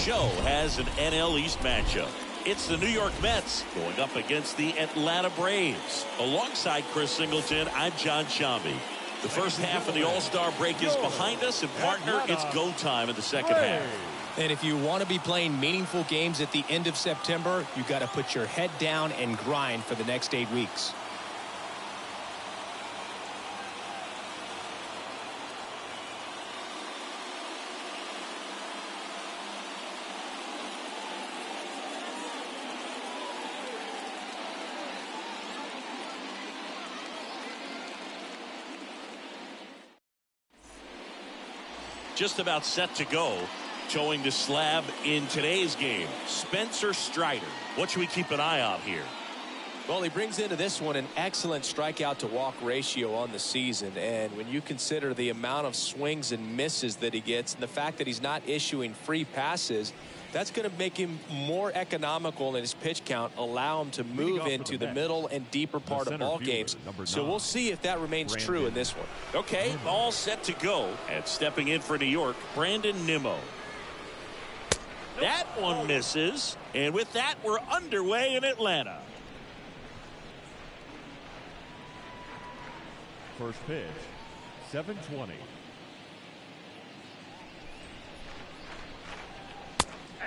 show has an NL East matchup. It's the New York Mets going up against the Atlanta Braves. Alongside Chris Singleton, I'm John Shambi. The first half of the All-Star break is behind us, and partner, it's go time in the second half. And if you want to be playing meaningful games at the end of September, you got to put your head down and grind for the next 8 weeks. Just about set to go. Showing the slab in today's game, Spencer Strider. What should we keep an eye on here? Well, he brings into this one an excellent strikeout to walk ratio on the season. And when you consider the amount of swings and misses that he gets and the fact that he's not issuing free passes, that's going to make him more economical in his pitch count, allow him to move into the middle and deeper part of ball games. So we'll see if that remains true in this one. Okay, all set to go. And stepping in for New York, Brandon Nimmo. That one misses, and with that, we're underway in Atlanta. First pitch, 7:20.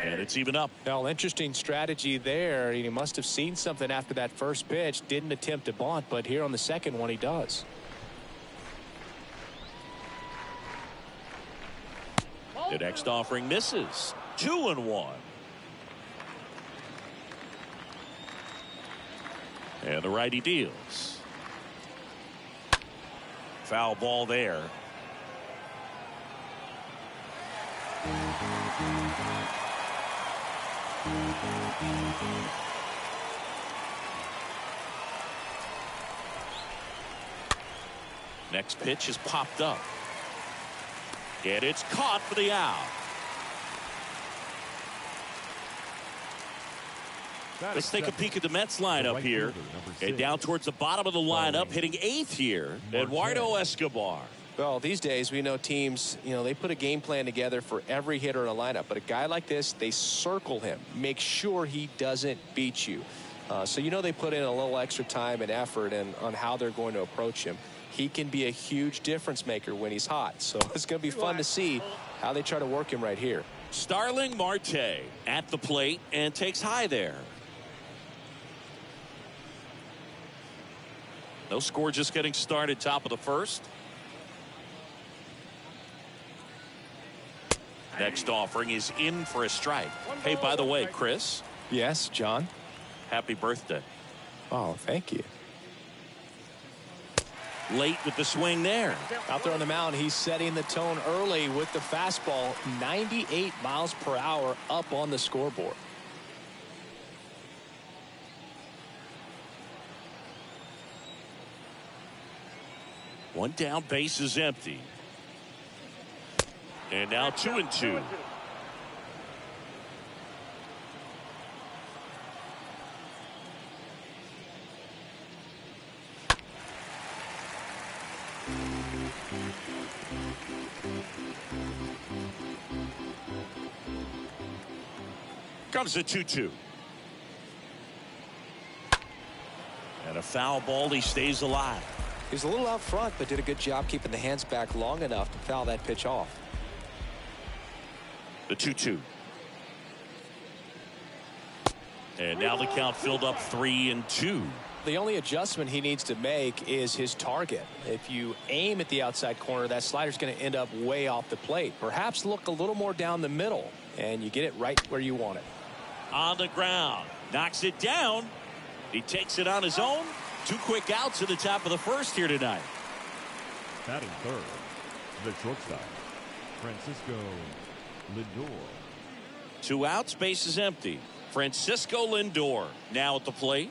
And it's even up. Well, interesting strategy there. He must have seen something after that first pitch. Didn't attempt to bunt, but here on the second one, he does. The next offering misses. 2-1. And the righty deals. Foul ball there. Next pitch is popped up. And it's caught for the out. Let's take a peek at the Mets lineup here. And down towards the bottom of the lineup, hitting 8th here, Eduardo Escobar. Well, these days we know teams, they put a game plan together for every hitter in a lineup. But a guy like this, they circle him, make sure he doesn't beat you. So they put in a little extra time and effort on how they're going to approach him. He can be a huge difference maker when he's hot. So it's going to be fun to see how they try to work him right here. Starling Marte at the plate and takes high there. No score, just getting started, top of the first. Next offering is in for a strike. Hey, by the way, Chris. Yes, John. Happy birthday. Oh, thank you. Late with the swing there. Out there on the mound, he's setting the tone early with the fastball. 98 miles per hour up on the scoreboard. One down, base is empty. And now 2-2. Comes the 2-2. And a foul ball. He stays alive. He's a little out front, but did a good job keeping the hands back long enough to foul that pitch off. The 2-2. And now the count filled up 3-2. The only adjustment he needs to make is his target. If you aim at the outside corner, that slider's going to end up way off the plate. Perhaps look a little more down the middle, and you get it right where you want it. On the ground. Knocks it down. He takes it on his own. 2 quick outs at the top of the first here tonight. Batting third, the shortstop, Francisco Lindor. 2 outs, base is empty. Francisco Lindor now at the plate.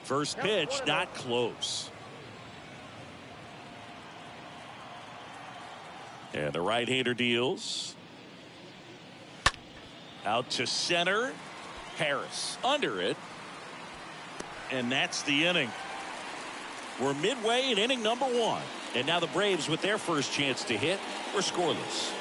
First pitch, not close. And the right-hander deals. Out to center. Harris under it. And that's the inning. We're midway in inning number 1. And now the Braves, with their first chance to hit, were scoreless.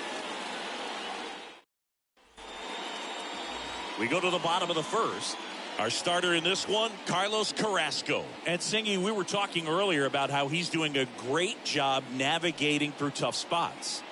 We go to the bottom of the first. Our starter in this one, Carlos Carrasco. And Singy, we were talking earlier about how he's doing a great job navigating through tough spots.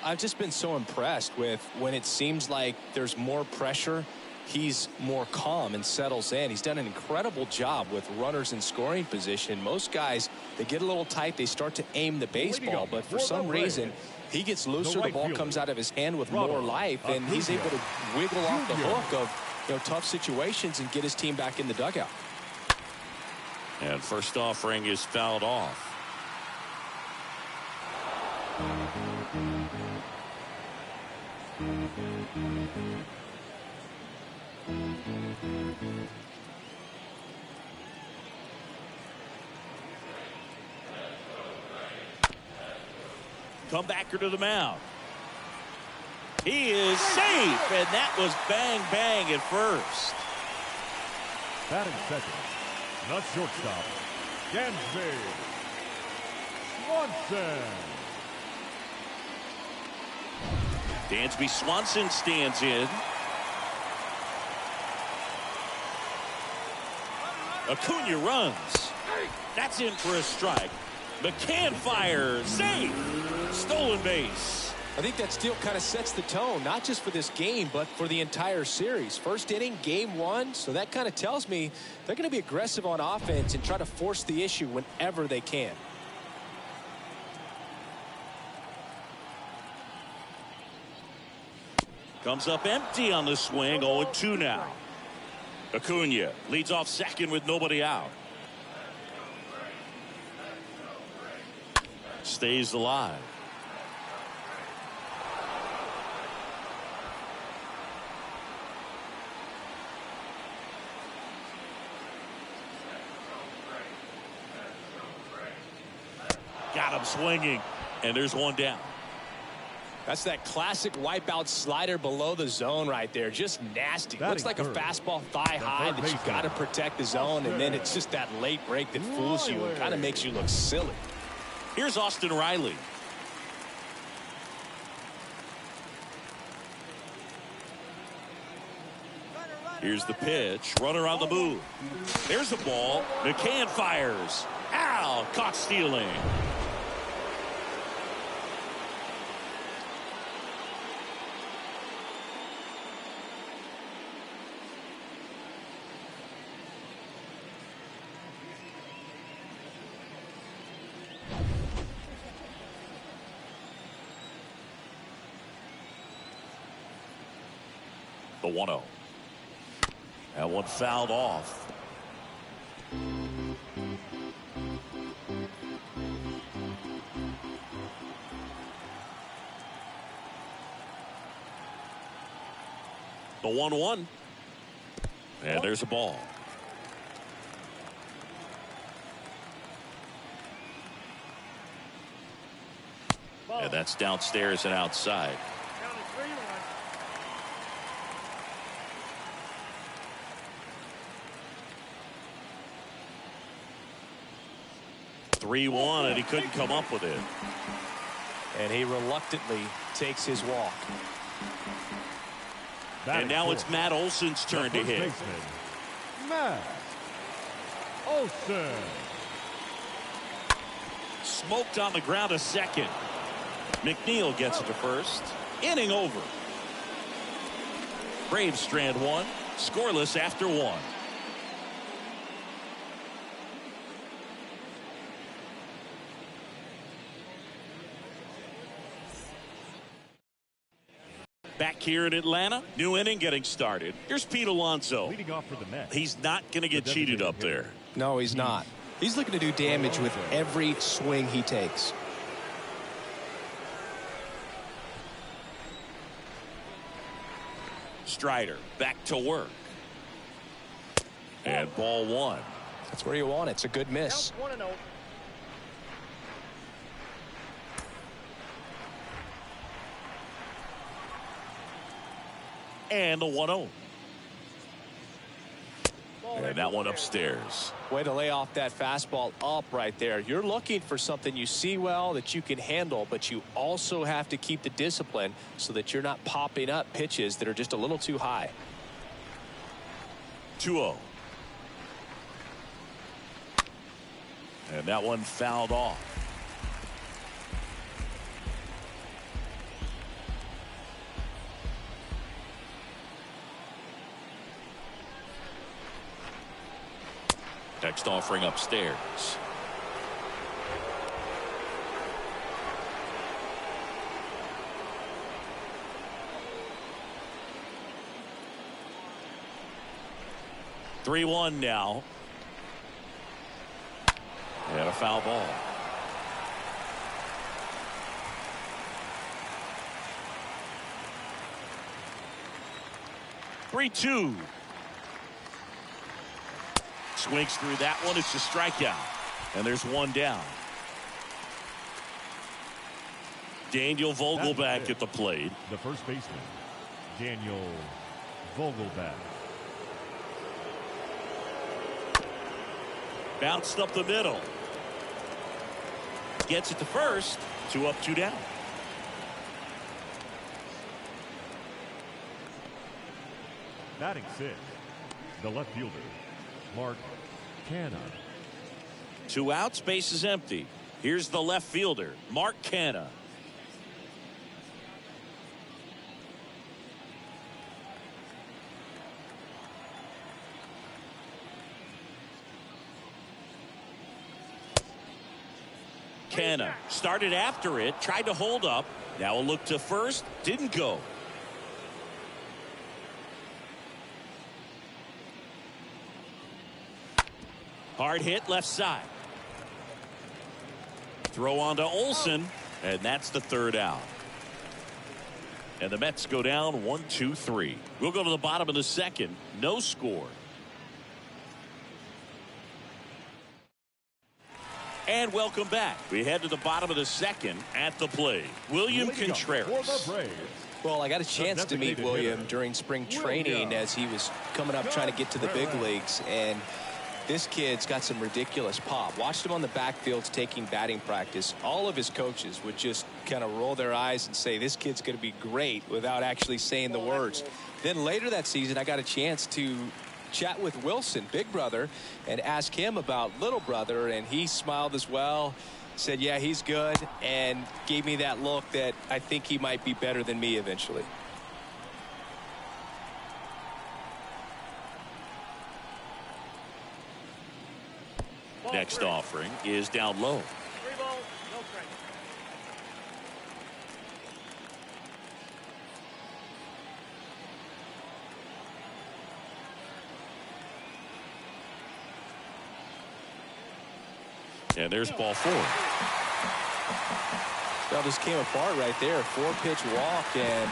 I've just been so impressed with when it seems like there's more pressure, he's more calm and settles in. He's done an incredible job with runners in scoring position. Most guys, they get a little tight, they start to aim the baseball, but for some reason, he gets looser, the ball comes out of his hand with more life, and he's able to wiggle off the hook of tough situations and get his team back in the dugout. And first offering is fouled off. Comebacker to the mound. He is safe, and that was bang, bang at first. Batting second, the shortstop, Dansby Swanson. Dansby Swanson stands in. Acuna runs. That's in for a strike. McCann fires. Safe. Stolen base. I think that steal kind of sets the tone, not just for this game, but for the entire series. First inning, game 1, so that kind of tells me they're going to be aggressive on offense and try to force the issue whenever they can. Comes up empty on the swing. 0-2 now. Acuna leads off second with nobody out. Stays alive. Got him swinging, and there's one down. That's that classic wipeout slider below the zone right there. Just nasty. Looks like a fastball thigh high that you got to protect the zone, and then it's just that late break that fools you and kind of makes you look silly. Here's Austin Riley. Here's the pitch. Runner on the move. There's the ball. McCann fires. Ow! Caught stealing. The 1-0. That one fouled off. The 1-1. And there's a ball. And that's downstairs and outside. 3-1, and he couldn't come up with it. And he reluctantly takes his walk. And now it's Matt Olson's turn to hit. Matt Olson. Smoked on the ground a second. McNeil gets it to first. Inning over. Braves strand one. Scoreless after one. Back here in Atlanta, new inning getting started. Here's Pete Alonso. Leading off for the Mets. He's not going to get cheated up there. No, he's not. He's looking to do damage with every swing he takes. Strider back to work. And ball one. That's where you want it. It's a good miss. And the 1-0. And And that one upstairs. Way to lay off that fastball up right there. You're looking for something you see well that you can handle, but you also have to keep the discipline so that you're not popping up pitches that are just a little too high. 2-0. And that one fouled off. Next offering upstairs. Three one now. And a foul ball. Three two. Swings through that one. It's a strikeout. And there's one down. Daniel Vogelback at the plate. The first baseman, Daniel Vogelback. Bounced up the middle. Gets it to first. 2 up, 2 down. Batting 6, the left fielder, Mark Canha. 2 outs, base is empty. Here's the left fielder, Mark Canha. Canha started after it, tried to hold up. Now a look to first, didn't go. Hard hit left side. Throw on to Olsen, and that's the third out. And the Mets go down 1-2-3. We'll go to the bottom of the second. No score. And welcome back. We head to the bottom of the second. At the plate, William Contreras. Well, I got a chance to meet William during spring training as he was coming up trying to get to the big leagues, and this kid's got some ridiculous pop. Watched him on the backfields taking batting practice. All of his coaches would just kind of roll their eyes and say, this kid's going to be great, without actually saying the words. Then later that season, I got a chance to chat with Wilson, big brother, and ask him about little brother, and he smiled as well, said, yeah, he's good, and gave me that look that I think he might be better than me eventually. Next offering is down low. 3 balls, no strike. And there's ball 4. Well, this came apart right there. 4-pitch walk, and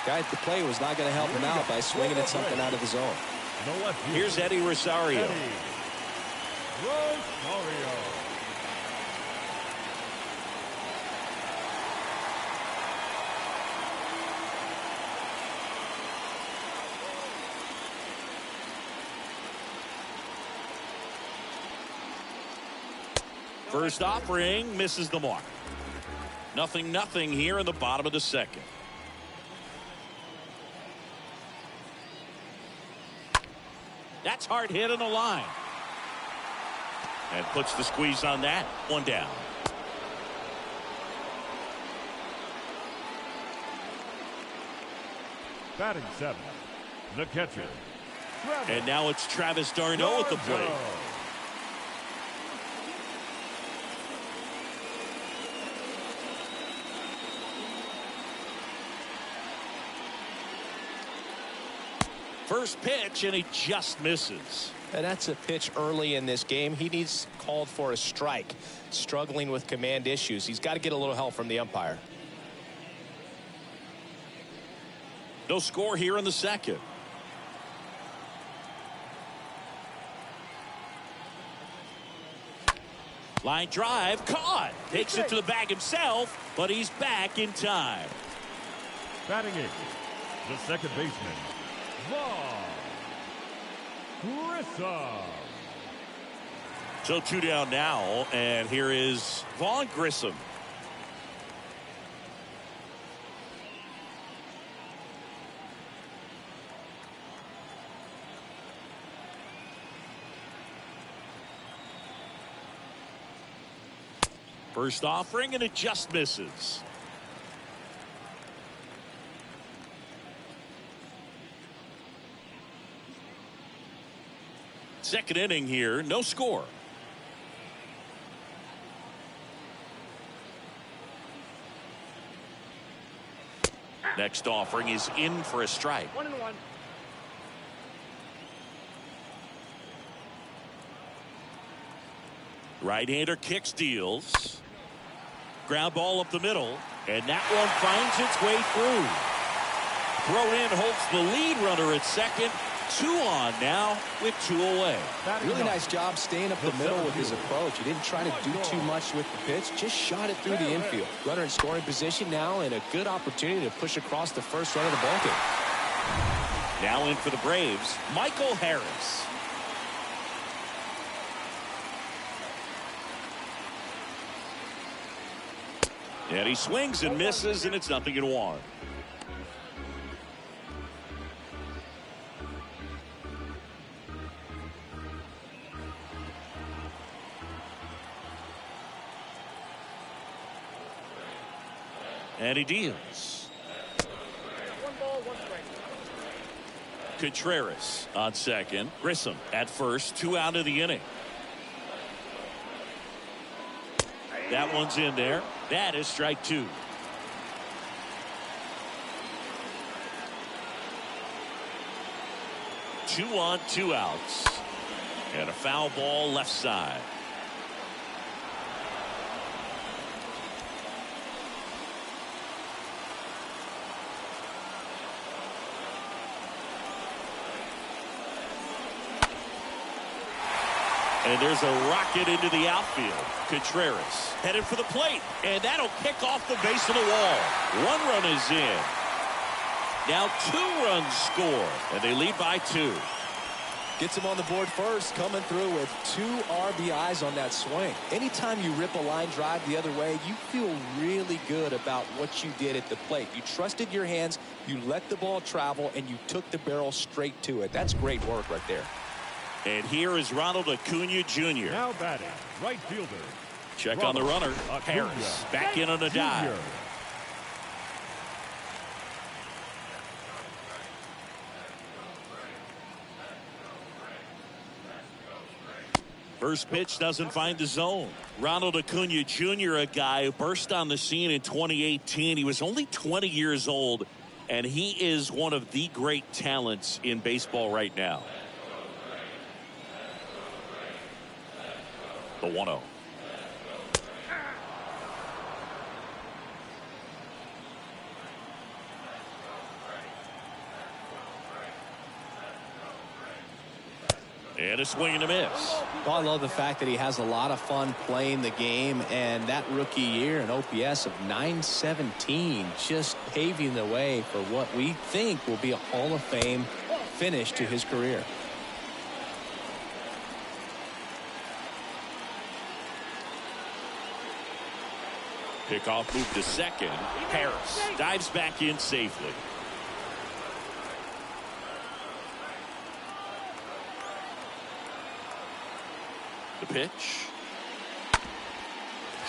guy at the plate was not going to help him out by swinging at something out of the zone. Here's Eddie Rosario. First offering misses the mark. 0-0 here in the bottom of the second. That's hard hit in the line. And puts the squeeze on that. 1 down. Batting 7, the catcher. And now it's Travis d'Arnaud at the plate. First pitch, and he just misses. And that's a pitch early in this game. He needs called for a strike. Struggling with command issues. He's got to get a little help from the umpire. No score here in the second. Line drive, caught. Takes it to the bag himself, but he's back in time. Batting 8, the second baseman, Vaughn. Grissom. So 2 down now, and here is Vaughn Grissom. First offering, and it just misses. Second inning here, no score. Next offering is in for a strike. 1-1. Right-hander kicks, deals. Ground ball up the middle, and that one finds its way through. Throw in holds the lead runner at second. 2 on now with 2 away. Really nice job staying up the middle with his approach. He didn't try to do too much with the pitch, just shot it through the infield. Runner in scoring position now, and a good opportunity to push across the first run of the ball game. Now in for the Braves, Michael Harris. And he swings and misses, and it's 0-1. And he deals. 1 ball, 1 strike. Contreras on second. Grissom at first. 2 out of the inning. That one's in there. That is strike 2. Two on, 2 outs. And a foul ball left side. And there's a rocket into the outfield. Contreras headed for the plate, and that'll kick off the base of the wall. 1 run is in. Now 2 runs score, and they lead by 2. Gets him on the board first, coming through with 2 RBIs on that swing. Anytime you rip a line drive the other way, you feel really good about what you did at the plate. You trusted your hands, you let the ball travel, and you took the barrel straight to it. That's great work right there. And here is Ronald Acuna Jr. Now batting, right fielder. Check on the runner. Harris back in on a dive. First pitch doesn't find the zone. Ronald Acuna Jr., a guy who burst on the scene in 2018. He was only 20 years old, and he is one of the great talents in baseball right now. The 1-0. And a swing and a miss. Well, I love the fact that he has a lot of fun playing the game, and that rookie year, an OPS of .917, just paving the way for what we think will be a Hall of Fame finish to his career. Pickoff move to second. Harris dives back in safely. The pitch.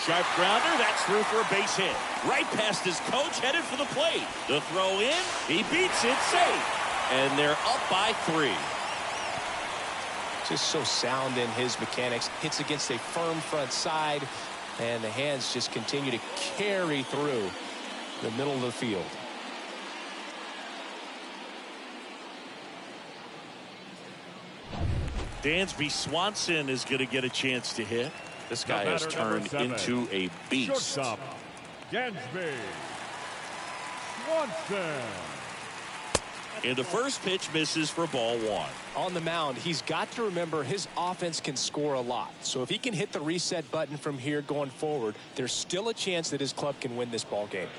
Sharp grounder. That's through for a base hit. Right past his coach, headed for the plate. The throw in. He beats it safe. And they're up by 3. Just so sound in his mechanics. Hits against a firm front side. And the hands just continue to carry through the middle of the field. Dansby Swanson is going to get a chance to hit. This guy has turned into a beast. Shortstop, Dansby Swanson. And the first pitch misses for ball 1. On the mound, he's got to remember his offense can score a lot. So if he can hit the reset button from here going forward, there's still a chance that his club can win this ball game.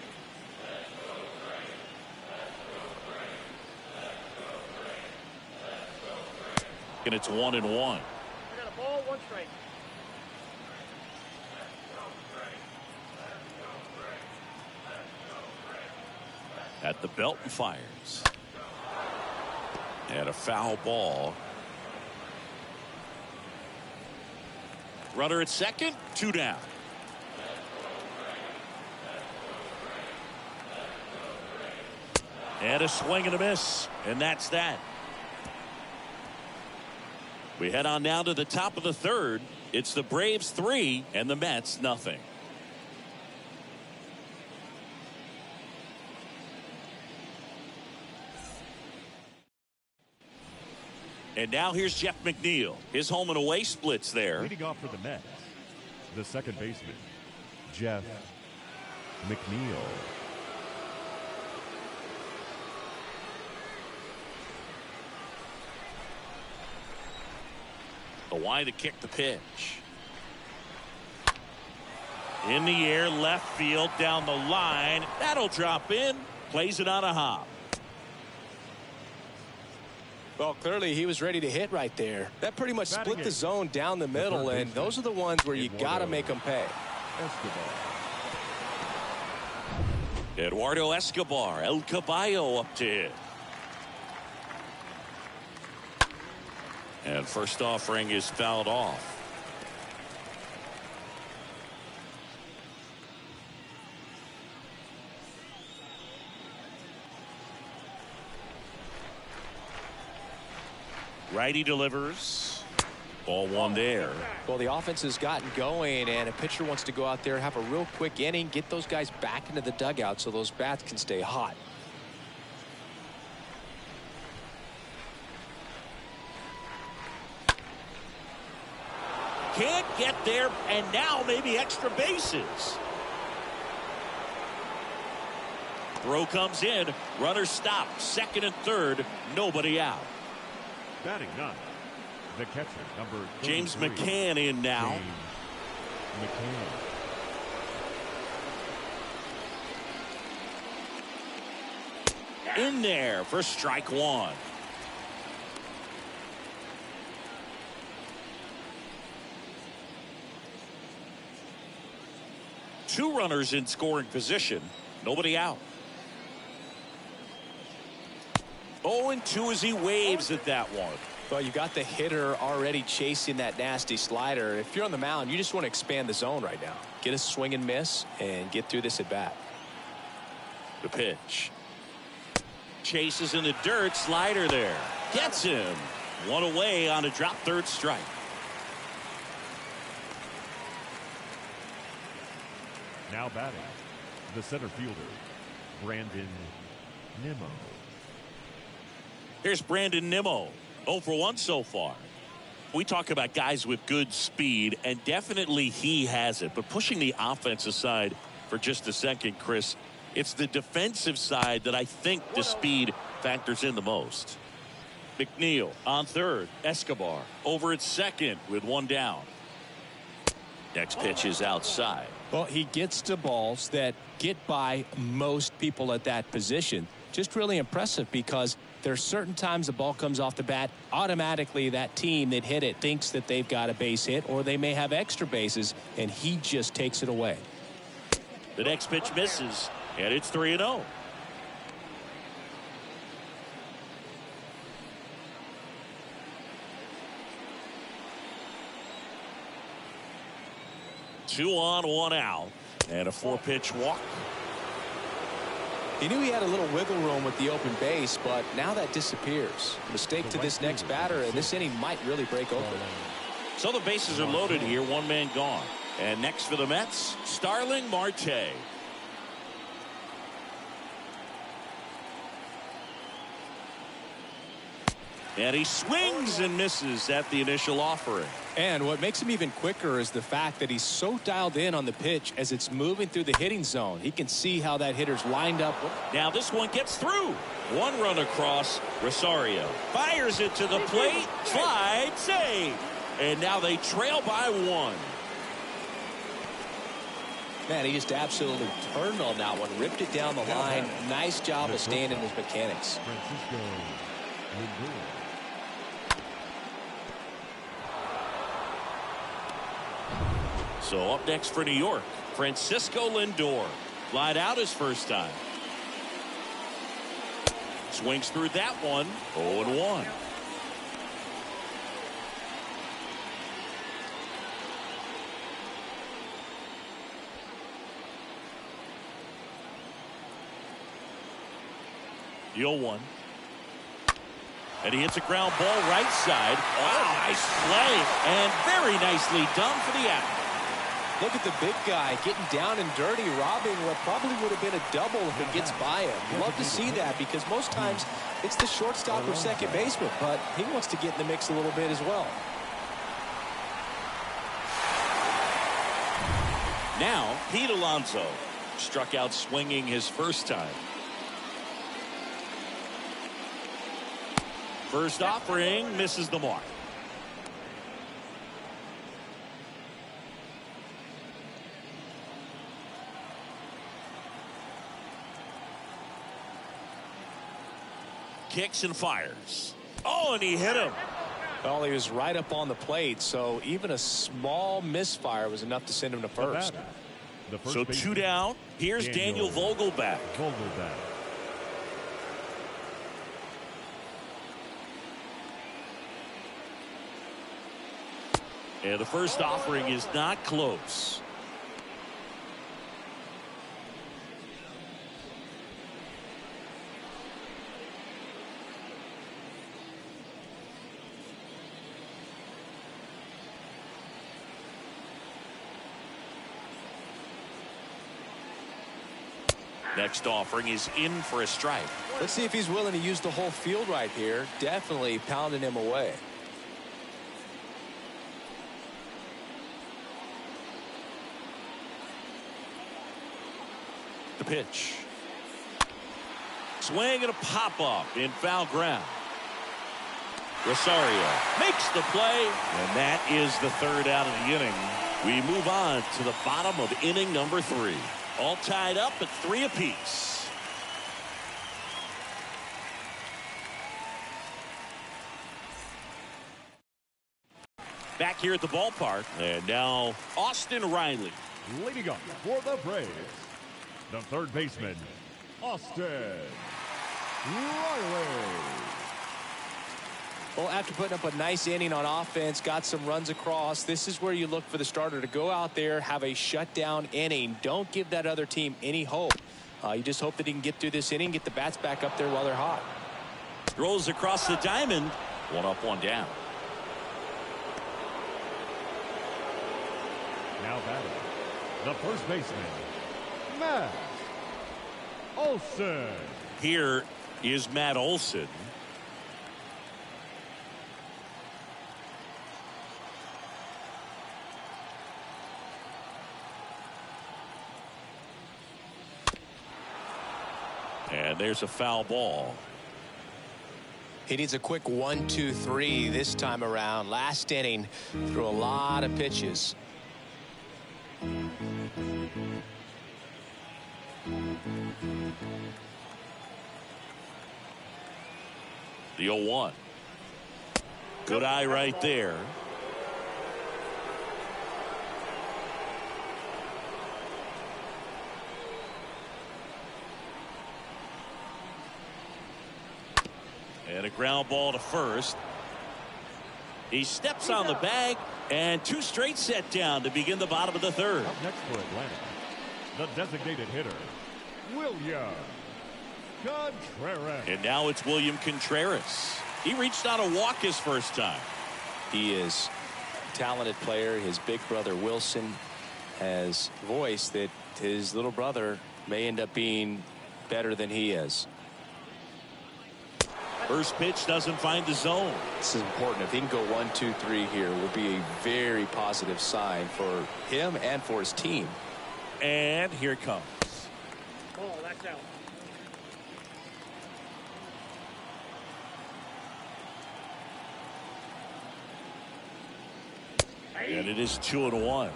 And it's 1-1. I got a ball, one strike. At the belt and fires. And a foul ball. Runner at second, 2 down. And a swing and a miss. And that's that. We head on now to the top of the third. It's the Braves 3 and the Mets nothing. And now here's Jeff McNeil. His home and away splits there. Leading off for the Mets, the second baseman, Jeff McNeil. The wide to kick the pitch. In the air, left field, down the line. That'll drop in. Plays it on a hop. Well, clearly he was ready to hit right there. That pretty much split the zone down the middle, and those are the ones where you got to make them pay. Eduardo Escobar, El Caballo up to hit. And first offering is fouled off. Righty delivers. Ball one there. Well, the offense has gotten going, and a pitcher wants to go out there, have a real quick inning, get those guys back into the dugout so those bats can stay hot. Can't get there, and now maybe extra bases. Throw comes in. Runner stopped. Second and third. Nobody out. Batting ninth, the catcher, number 33, James McCann in now. James McCann. In there for strike one. Two runners in scoring position. Nobody out. 0-2 as he waves at that one. Well, you got the hitter already chasing that nasty slider. If you're on the mound, you just want to expand the zone right now. Get a swing and miss and get through this at bat. The pitch. Chases in the dirt. Slider there. Gets him. One away on a drop third strike. Now batting, the center fielder, Brandon Nimmo. Here's Brandon Nimmo. 0 for 1 so far. We talk about guys with good speed, and definitely he has it. But pushing the offense aside for just a second, Chris, it's the defensive side that I think the speed factors in the most. McNeil on third. Escobar over at second with one down. Next pitch is outside. Well, he gets to balls that get by most people at that position. Just really impressive because there's certain times the ball comes off the bat, automatically that team that hit it thinks that they've got a base hit or they may have extra bases, and he just takes it away. The next pitch misses, and it's 3-0. Two on, one out, and a 4-pitch walk. He knew he had a little wiggle room with the open base, but now that disappears. Mistake to this next batter, and this inning might really break open. So the bases are loaded here, one man gone. And next for the Mets, Starling Marte. And he swings and misses at the initial offering. And what makes him even quicker is the fact that he's so dialed in on the pitch as it's moving through the hitting zone. He can see how that hitter's lined up. Now this one gets through. One run across. Rosario fires it to the plate. Slide, save. And now they trail by one. Man, he just absolutely turned on that one. Ripped it down the line. Nice job of staying in his mechanics. So up next for New York, Francisco Lindor. Lied out his first time. Swings through that one. 0-1. The 0-1. And he hits a ground ball right side. Wow, nice play. And very nicely done for the out. Look at the big guy getting down and dirty, robbing what probably would have been a double if it gets by him. Love to see that because most times it's the shortstop or second baseman, but he wants to get in the mix a little bit as well. Now, Pete Alonso struck out swinging his first time. First offering misses the mark. Kicks and fires. Oh, and he hit him. Well, he was right up on the plate, so even a small misfire was enough to send him to first. So 2 down. Here's Daniel Vogelbach. And the first offering is not close. Next offering is in for a strike. Let's see if he's willing to use the whole field right here. Definitely pounding him away. The pitch. Swing and a pop-up in foul ground. Rosario makes the play, and that is the third out of the inning. We move on to the bottom of inning number 3. All tied up at 3 apiece. Back here at the ballpark, and now Austin Riley. Leading up for the Braves, the third baseman, Austin Riley. Well, after putting up a nice inning on offense, got some runs across, this is where you look for the starter to go out there, have a shutdown inning. Don't give that other team any hope. You just hope that he can get through this inning, get the bats back up there while they're hot. Throws across the diamond. 1 up, 1 down. Now batting, the first baseman, Matt Olson. Here is Matt Olson. And there's a foul ball. He needs a quick 1-2-3 this time around. Last inning, threw a lot of pitches. The 0-1. Good eye right there. And a ground ball to first. He steps on the bag, and 2 straight set down to begin the bottom of the third. Up next for Atlanta, the designated hitter, William Contreras. And now it's William Contreras. He reached on a walk his first time. He is a talented player. His big brother Wilson has voiced that his little brother may end up being better than he is. First pitch doesn't find the zone. This is important. If he can go 1-2-3 here, it will be a very positive sign for him and for his team. And here it comes. Oh, that's out. And it is 2-1.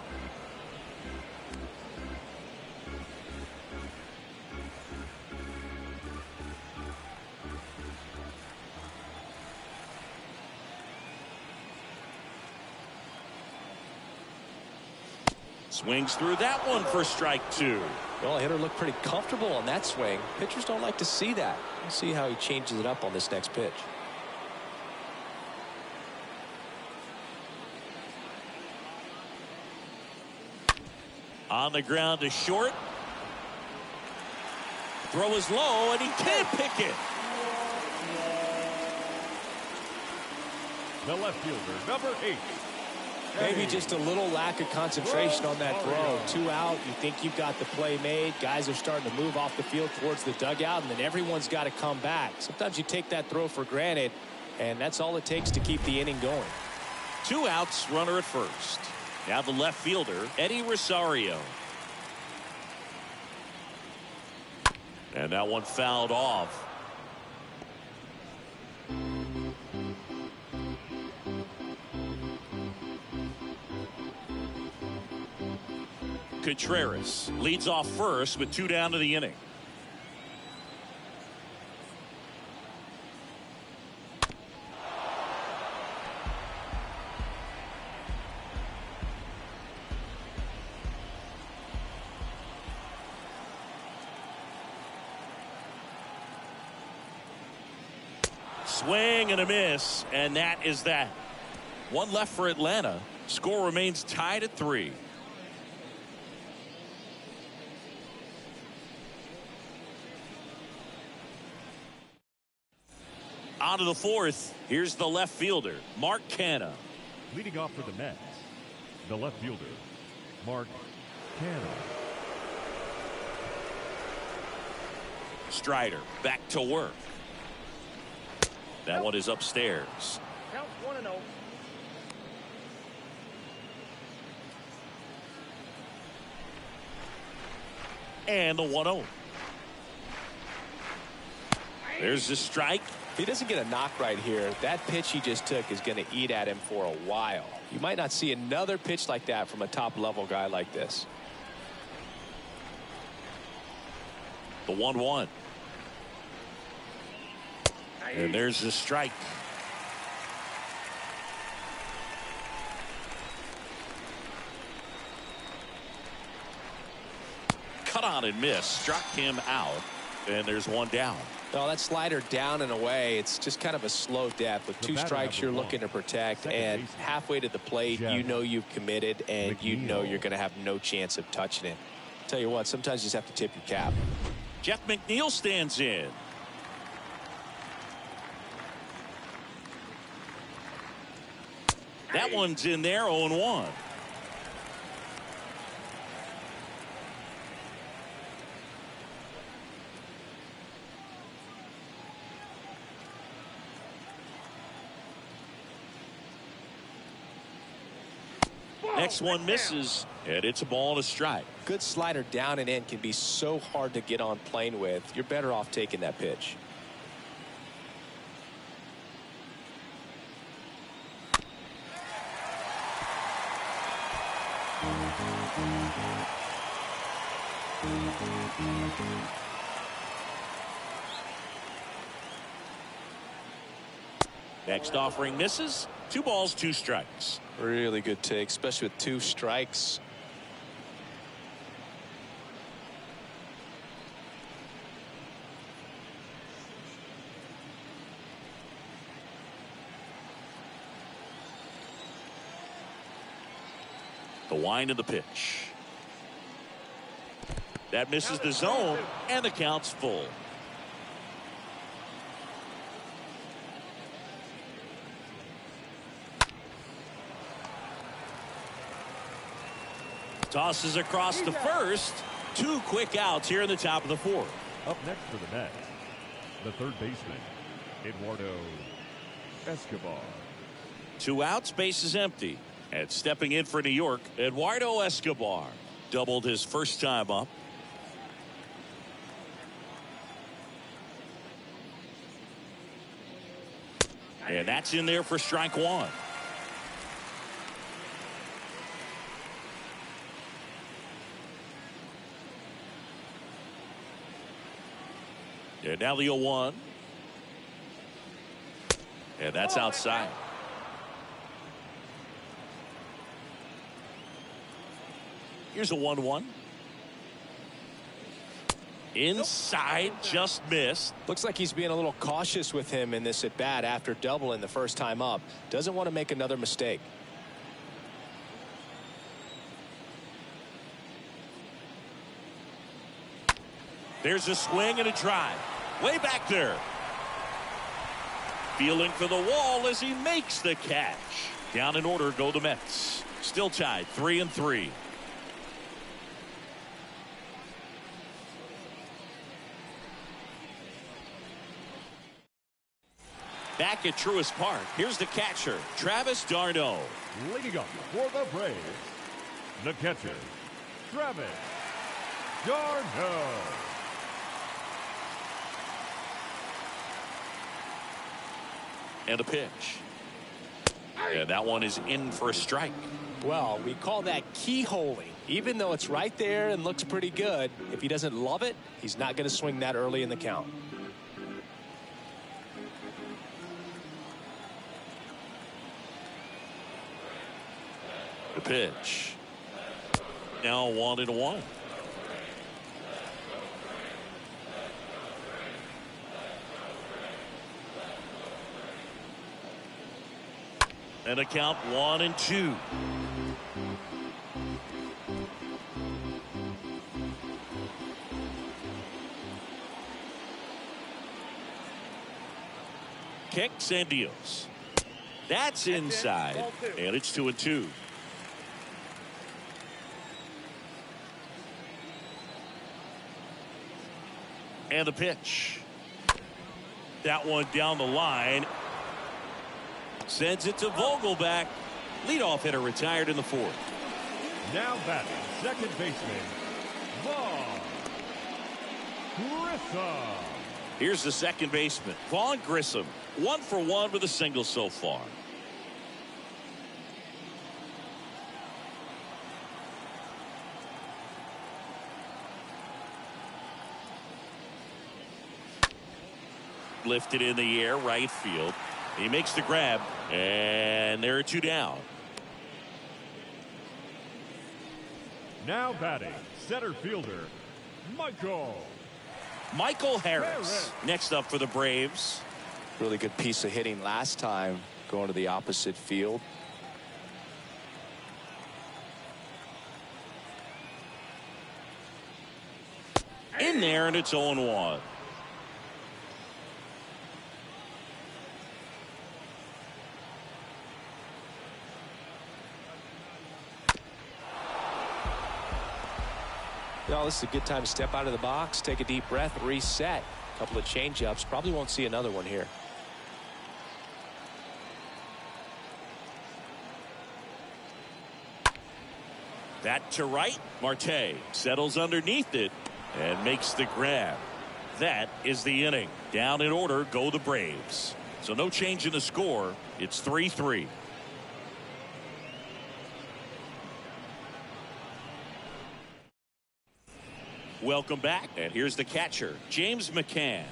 Swings through that one for strike 2. Well, hitter looked pretty comfortable on that swing. Pitchers don't like to see that. We'll see how he changes it up on this next pitch. On the ground to short. Throw is low, and he can't pick it. The left fielder, number 8. Maybe just a little lack of concentration on that throw. 2 out. You think you've got the play made. Guys are starting to move off the field towards the dugout, and then everyone's got to come back. Sometimes you take that throw for granted, and that's all it takes to keep the inning going. 2 outs, runner at first. Now the left fielder, Eddie Rosario. And that one fouled off. Contreras leads off first with 2 down to the inning. Swing and a miss, and that is that. 1 left for Atlanta. Score remains tied at 3. On to the 4th. Here's the left fielder, Mark Canha. Leading off for the Mets, the left fielder, Mark Canha. Strider back to work. That one is upstairs. Count 1-0. And the 1-0. There's the strike. If he doesn't get a knock right here, that pitch he just took is going to eat at him for a while. You might not see another pitch like that from a top-level guy like this. The 1-1. And there's the strike. Cut on and miss. Struck him out. And there's 1 down. Well, that slider down and away, it's just kind of a slow death. With 2 strikes, you're looking to protect, and halfway to the plate, you know you've committed, and you know you're going to have no chance of touching it. Tell you what, sometimes you just have to tip your cap. Jeff McNeil stands in. That one's in there, 0-1. Next one misses, and it's a ball and a strike. Good slider down and in can be so hard to get on plane with. You're better off taking that pitch. Next offering misses. 2 balls, 2 strikes. Really good take, especially with 2 strikes. The wind of the pitch. That misses the zone, and the count's full. Tosses across to first. 2 quick outs here in the top of the 4th. Up next for the Mets, the third baseman, Eduardo Escobar. 2 outs, base is empty. And stepping in for New York, Eduardo Escobar. Doubled his first time up. And that's in there for strike 1. And now the 0-1. And that's outside. Here's a 1-1. Inside, just missed. Looks like he's being a little cautious with him in this at bat after doubling the first time up. Doesn't want to make another mistake. There's a swing and a drive. Way back there. Feeling for the wall as he makes the catch. Down in order go the Mets. Still tied 3-3. Back at Truist Park, here's the catcher, Travis d'Arnaud. Leading up for the Braves, the catcher, Travis d'Arnaud. And a pitch. And that one is in for a strike. Well, we call that keyholing. Even though it's right there and looks pretty good, if he doesn't love it, he's not going to swing that early in the count. The pitch. Now 1-1. And a count 1-2. Kicks and deals. That's inside. And it's 2-2. And the pitch. That one down the line. Sends it to Vogelback. Leadoff hitter retired in the fourth. Now batting, second baseman, Vaughn Grissom. Here's the second baseman, Vaughn Grissom. 1 for 1 with a single so far. Lifted in the air, right field. He makes the grab, and there are 2 down. Now batting, center fielder, Michael Harris. Next up for the Braves. Really good piece of hitting last time, going to the opposite field. In there, and it's 0-1. Well, this is a good time to step out of the box, take a deep breath, reset. A couple of change-ups. Probably won't see another one here. That to right. Marte settles underneath it and makes the grab. That is the inning. Down in order go the Braves. So no change in the score. It's 3-3. Welcome back, and here's the catcher, James McCann.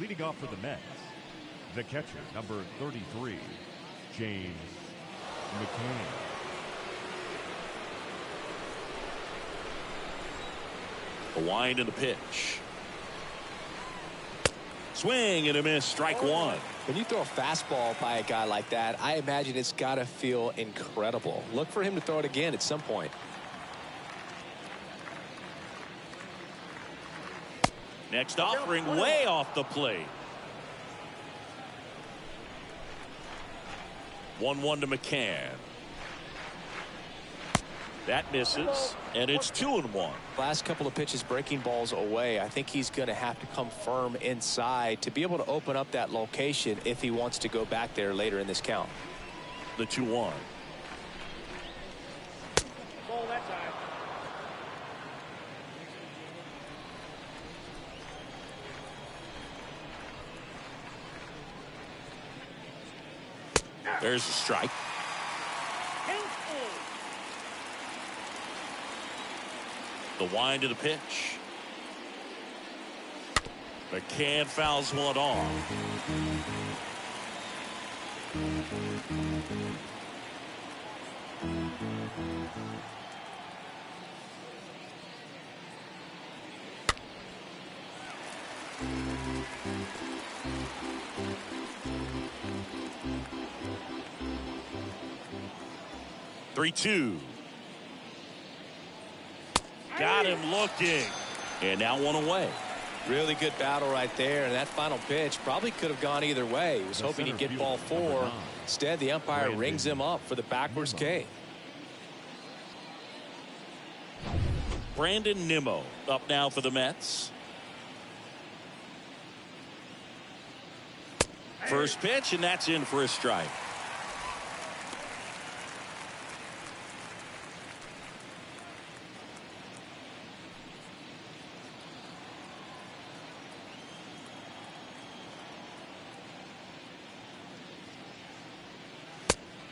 Leading off for the Mets, the catcher, number 33, James McCann. The wind and the pitch. Swing and a miss, strike one. When you throw a fastball by a guy like that, I imagine it's got to feel incredible. Look for him to throw it again at some point. Next offering way off the plate. 1-1 to McCann. That misses, and it's 2-1. Last couple of pitches breaking balls away. I think he's going to have to come firm inside to be able to open up that location if he wants to go back there later in this count. The 2-1. Ball that time. There's a strike. The wind of the pitch. McCann fouls one off. 3-2. Got him looking. And now one away. Really good battle right there, and that final pitch probably could have gone either way. He was hoping he'd get ball 4. Instead, the umpire rings him up for the backwards K. Brandon Nimmo up now for the Mets. First pitch, and that's in for a strike.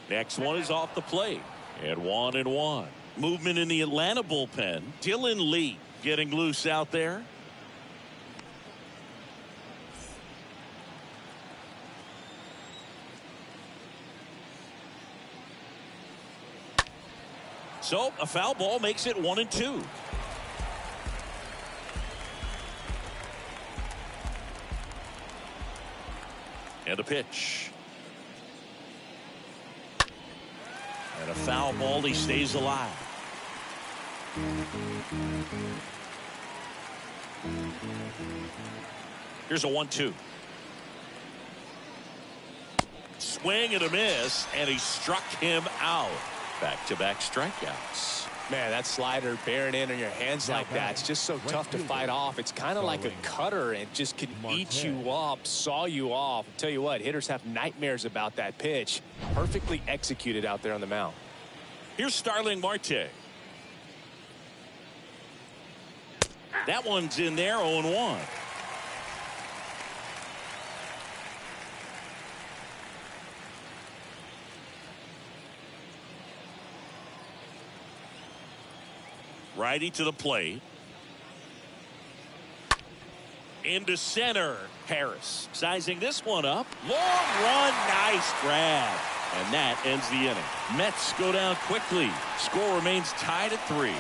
Next one is off the plate. And 1-1. Movement in the Atlanta bullpen. Dylan Lee getting loose out there. So a foul ball makes it 1-2. And a pitch. And a foul ball. He stays alive. Here's a 1-2. Swing and a miss, and he struck him out. Back-to-back strikeouts. Man, that slider bearing in on your hands like that, it's just so tough to fight off. It's kind of like a cutter and just can eat you up, saw you off. I'll tell you what, hitters have nightmares about that pitch. Perfectly executed out there on the mound. Here's Starling Marte. That one's in there, 0-1. Righty to the plate. Into center. Harris sizing this one up. Long run. Nice grab. And that ends the inning. Mets go down quickly. Score remains tied at 3.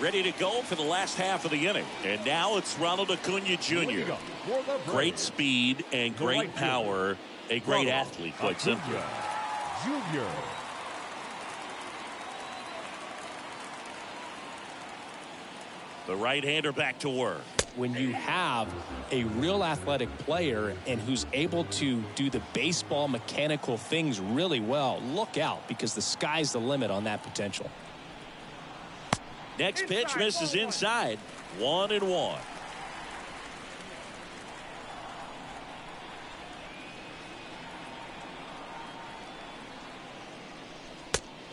Ready to go for the last half of the inning. And now it's Ronald Acuna Jr. Great speed and great power. A great athlete, quite simply. Junior. The right-hander back to work. When you have a real athletic player and who's able to do the baseball mechanical things really well, look out, because the sky's the limit on that potential. Next pitch misses inside. 1-1.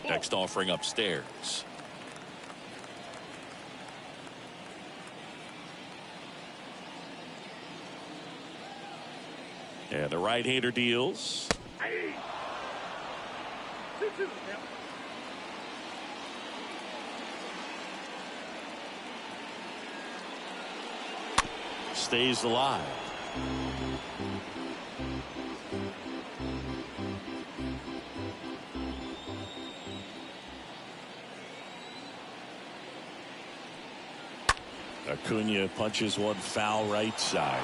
Next offering upstairs. And the right-hander deals. Stays alive. Acuna punches one foul right side.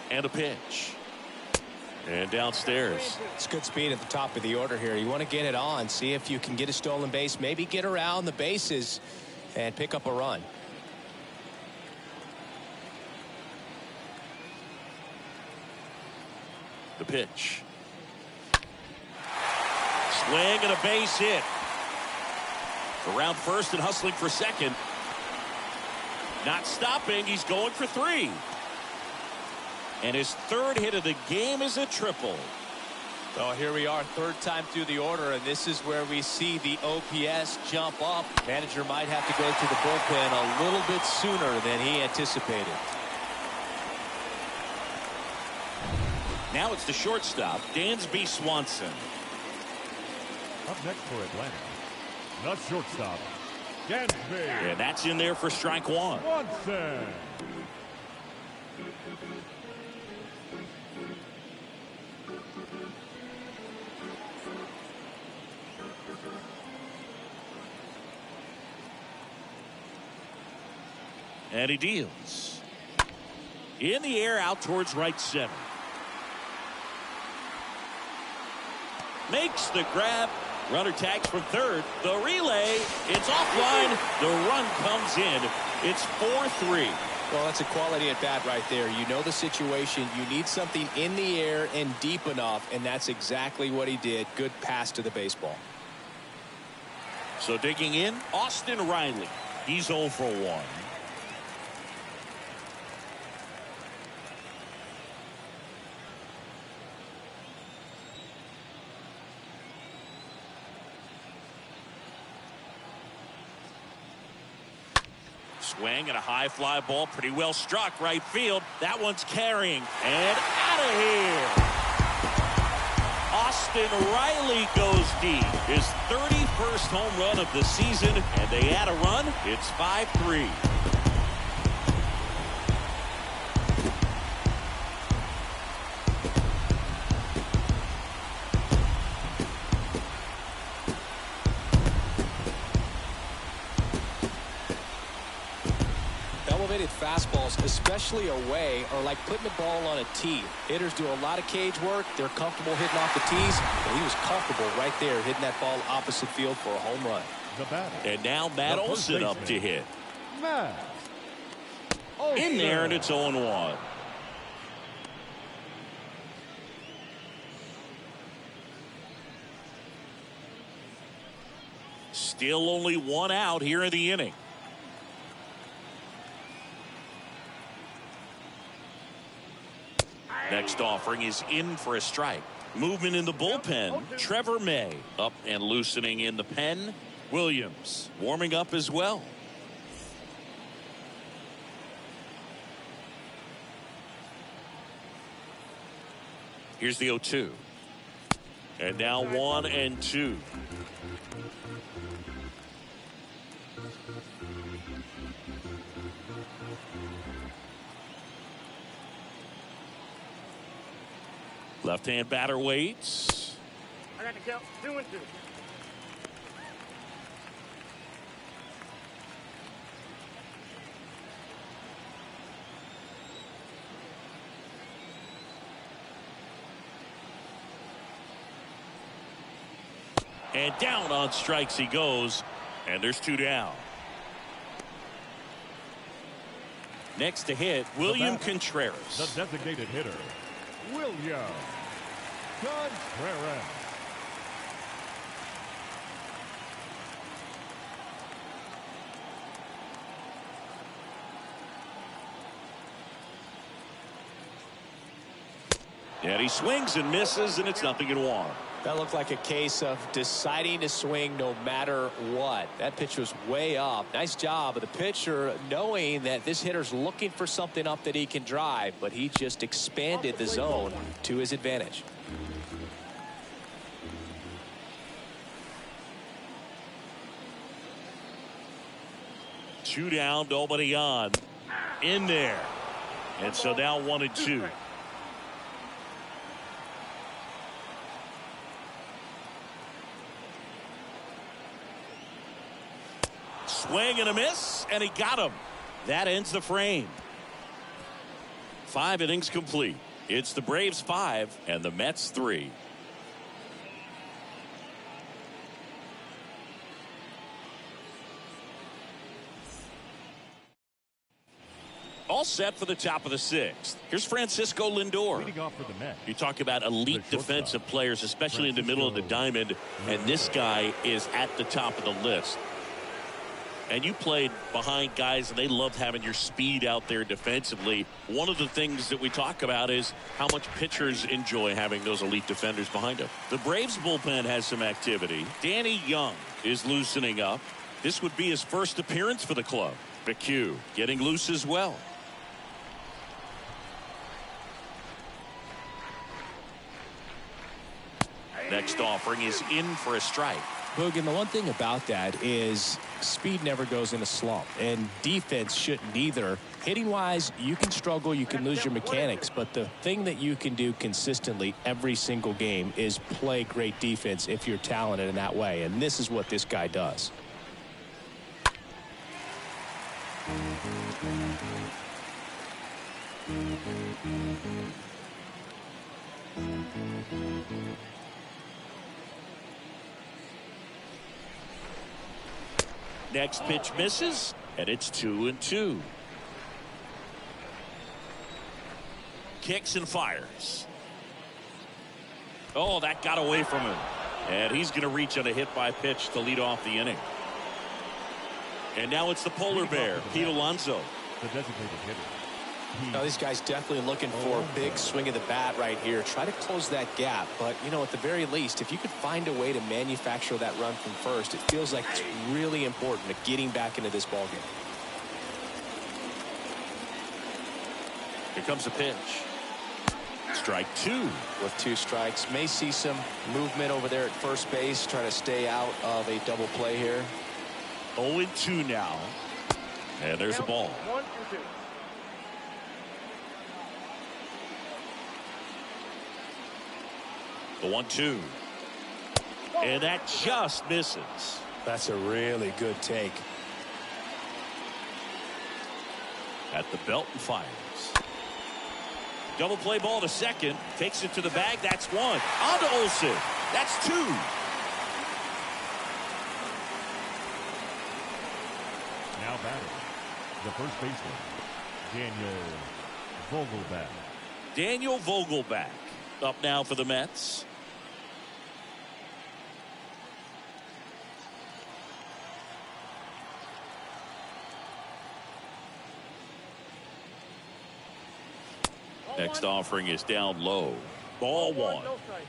And a pitch. And downstairs. It's good speed at the top of the order here. You want to get it on, see if you can get a stolen base, maybe get around the bases and pick up a run. The pitch. Swing and a base hit. Around first and hustling for second. Not stopping. He's going for 3. And his third hit of the game is a triple. So here we are, third time through the order, and this is where we see the OPS jump up. Manager might have to go to the bullpen a little bit sooner than he anticipated. Now it's the shortstop, Dansby Swanson. Up next for Atlanta, the shortstop, Dansby. And that's in there for strike 1. Swanson. And he deals. In the air out towards right center. Makes the grab. Runner tags from third. The relay. It's offline. The run comes in. It's 4-3. Well, that's a quality at bat right there. You know the situation. You need something in the air and deep enough, and that's exactly what he did. Good pass to the baseball. So digging in, Austin Riley. He's 0 for 1. Swing and a high fly ball, pretty well struck right field. That one's carrying and out of here. Austin Riley goes deep. His 31st home run of the season, and they add a run. It's 5-3. Elevated fastballs, especially away, are like putting the ball on a tee. Hitters do a lot of cage work. They're comfortable hitting off the tees, but he was comfortable right there hitting that ball opposite field for a home run. And now Matt Olson up to hit. In there, and it's 0-1. Still only one out here in the inning. Next offering is in for a strike. Movement in the bullpen. Trevor May up and loosening in the pen. Williams warming up as well. Here's the 0-2. And now 1-2. Left-hand batter waits. I got the count 2-2. And down on strikes he goes. And there's 2 down. Next to hit, William Contreras. The designated hitter, William Contreras. And he swings and misses, and it's 0-1. That looked like a case of deciding to swing no matter what. That pitch was way up. Nice job of the pitcher knowing that this hitter's looking for something up that he can drive, but he just expanded the zone to his advantage. Two down, nobody on. In there. And so now 1-2. Swing and a miss, and he got him. That ends the frame. 5 innings complete. It's the Braves 5 and the Mets 3. All set for the top of the 6th. Here's Francisco Lindor. Leading off for the Mets. You talk about elite defensive players, especially in the middle of the diamond, and this guy is at the top of the list. And you played behind guys, and they loved having your speed out there defensively. One of the things that we talk about is how much pitchers enjoy having those elite defenders behind them. The Braves bullpen has some activity. Danny Young is loosening up. This would be his first appearance for the club. McHugh getting loose as well. Next offering is in for a strike. Boog, and the one thing about that is speed never goes in a slump, and defense shouldn't either. Hitting-wise, you can struggle, you can lose your mechanics, but the thing that you can do consistently every single game is play great defense if you're talented in that way, and this is what this guy does. Next pitch misses, and it's 2-2. Kicks and fires. Oh, that got away from him. And he's going to reach on a hit by pitch to lead off the inning. And now it's the polar bear, Pete Alonso. The designated hitter. Now, this guy's definitely looking for a big swing of the bat right here. Try to close that gap. But, you know, at the very least, if you could find a way to manufacture that run from first, it feels like it's really important to getting back into this ballgame. Here comes the pitch. Strike two. With 2 strikes. May see some movement over there at first base. Try to stay out of a double play here. 0-2 now. And there's a ball. 1-2. The 1-2. And that just misses. That's a really good take. At the belt and fires. Double play ball to second. Takes it to the bag. That's 1. On to Olsen. That's 2. Now batting, the first baseman, Daniel Vogelbach. Daniel Vogelbach up now for the Mets. Next offering is down low. Ball 1. No strike.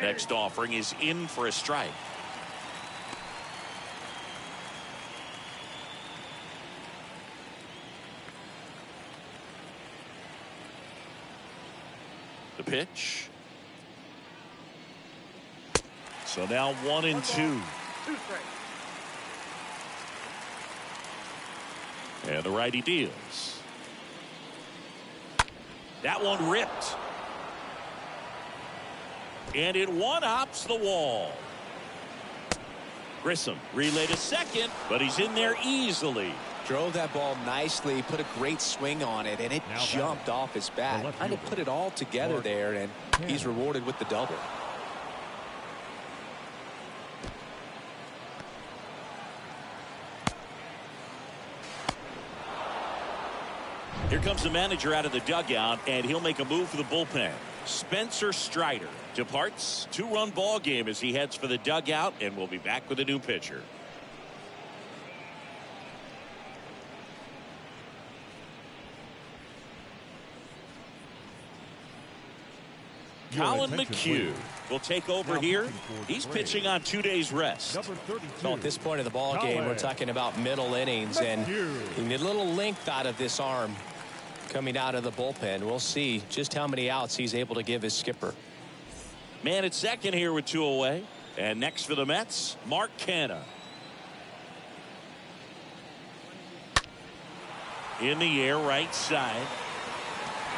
Next offering is in for a strike. The pitch. So now 1-2. 2 strikes. And the righty deals. That one ripped. And it one-hops the wall. Grissom relay to second, but he's in there easily. Drove that ball nicely, put a great swing on it, and it Now jumped off his bat. Kind of put it all together there, and he's rewarded with the double. Here comes the manager out of the dugout, and he'll make a move for the bullpen. Spencer Strider departs. 2-run ball game as he heads for the dugout, and we'll be back with a new pitcher. Colin McHugh will take over here. He's pitching on 2 days rest. Number 32. So at this point in the ball game, we're talking about middle innings, and you need a little length out of this arm coming out of the bullpen. We'll see just how many outs he's able to give his skipper. Man at second here with 2 away. And next for the Mets, Mark Canha. In the air, right side.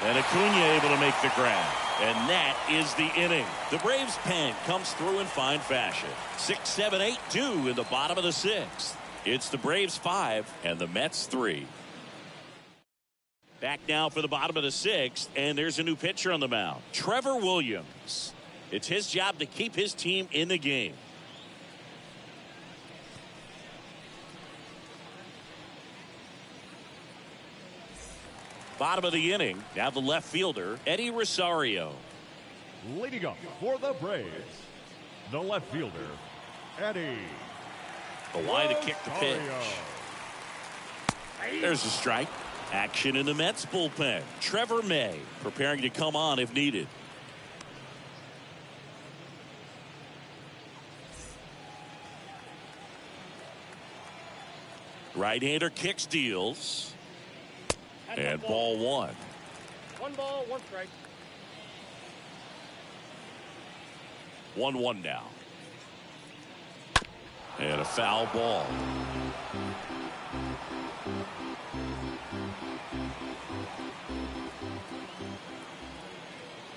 And Acuna able to make the grab. And that is the inning. The Braves pen comes through in fine fashion. 6, 7, 8, 2 in the bottom of the 6th. It's the Braves 5 and the Mets 3. Back now for the bottom of the 6th, and there's a new pitcher on the mound, Trevor Williams. It's his job to keep his team in the game. Bottom of the inning, now the left fielder, Eddie Rosario. Leading up for the Braves, the left fielder, Eddie. The line to kick the pitch. There's a strike. Action in the Mets bullpen. Trevor May preparing to come on if needed. Right-hander kicks, deals. And ball 1. 1 ball, 1 strike. 1-1 now. And a foul ball.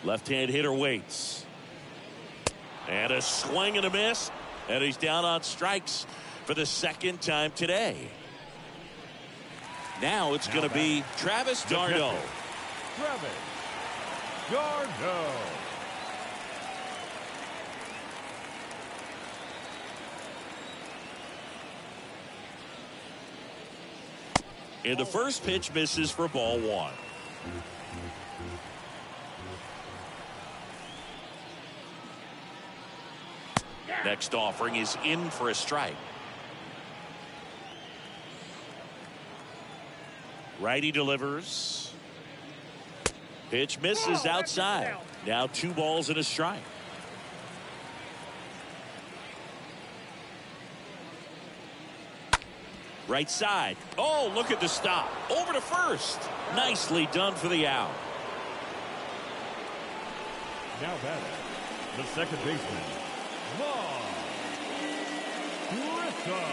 Left-hand hitter waits. And a swing and a miss. And he's down on strikes for the second time today. Now it's going to be Travis d'Arnaud. Travis d'Arnaud. And the first pitch misses for ball one. Next offering is in for a strike. Righty delivers. Pitch misses outside. Now 2 balls and a strike. Right side. Oh, look at the stop. Over to first. Nicely done for the out. Now batting, the second baseman, Grissom.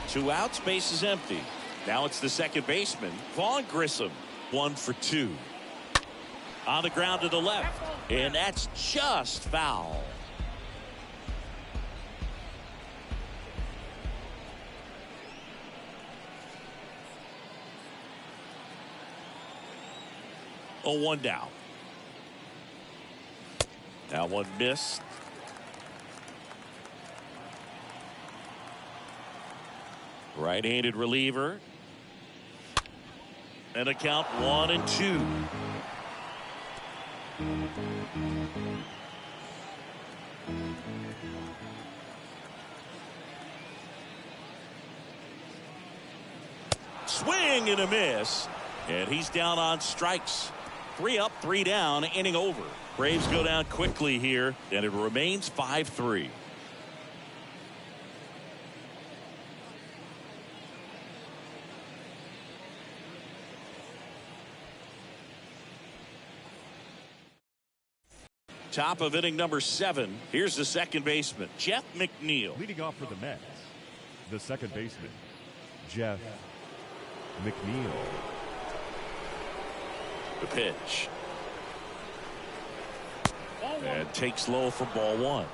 2 outs, base is empty. Now it's the second baseman, Vaughn Grissom. 1 for 2. On the ground to the left. And that's just foul. A 1 down. Now one missed. Right-handed reliever. And a count 1-2. Swing and a miss. And he's down on strikes. 3 up, 3 down, inning over. Braves go down quickly here, and it remains 5-3. Top of inning number 7. Here's the second baseman, Jeff McNeil. Leading off for the Mets, the second baseman, Jeff McNeil. The pitch. And takes low for ball 1.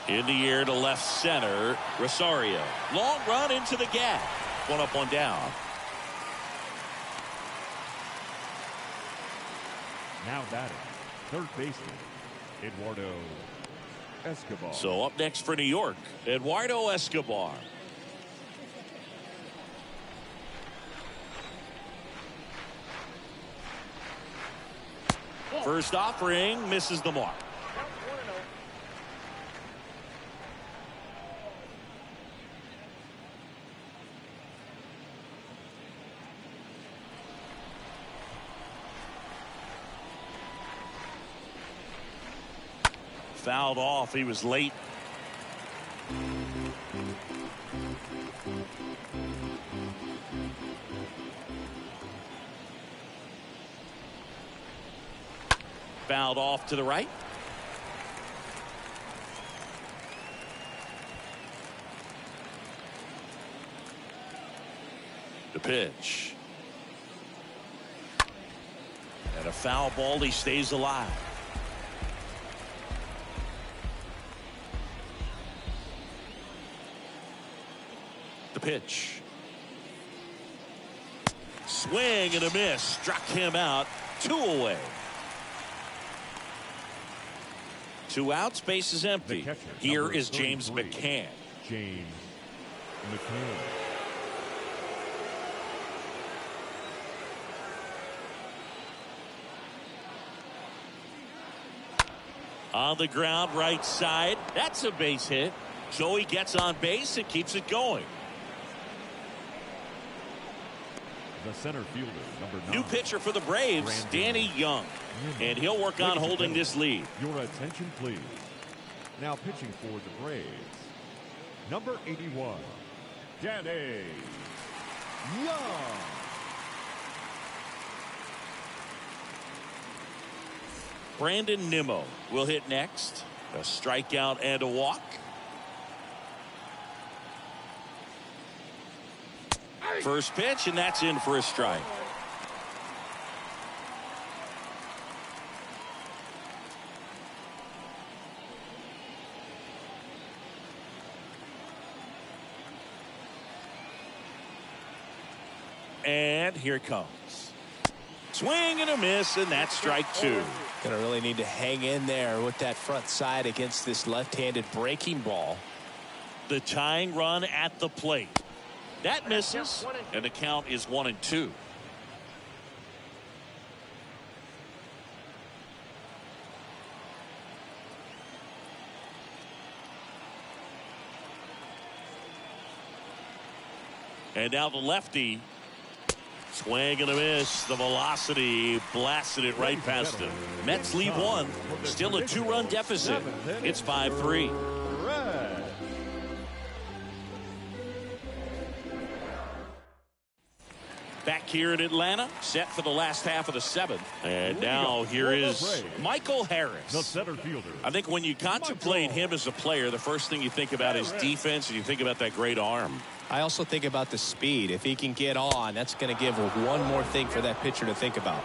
In the air to left center, Rosario. Long run into the gap. 1 up, 1 down. Now batting, third baseman, Eduardo Escobar. So up next for New York, Eduardo Escobar. First offering misses the mark. Fouled off. He was late. Fouled off to the right. The pitch. And a foul ball. He stays alive. The pitch. Swing and a miss. Struck him out. 2 away. 2 outs. Base is empty. Catcher, here is James 33. McCann. James McCann. On the ground, right side. That's a base hit. So he gets on base and keeps it going. The center fielder, number 9. New pitcher for the Braves, Danny Young. And he'll work on holding this lead. Your attention, please. Now pitching for the Braves, number 81, Danny Young. Brandon Nimmo will hit next. A strikeout and a walk. First pitch, and that's in for a strike. And here it comes. Swing and a miss, and that's strike two. Gonna really need to hang in there with that front side against this left-handed breaking ball. The tying run at the plate. That misses, and the count is 1-2. And now the lefty. Swing and a miss. The velocity blasted it right past him. Mets lead one. Still a 2-run deficit. It's 5-3. Back here in Atlanta, set for the last half of the seventh. And now here is Michael Harris. The center fielder. I think when you contemplate him as a player, the first thing you think about is defense, and you think about that great arm. I also think about the speed. If he can get on, that's going to give one more thing for that pitcher to think about.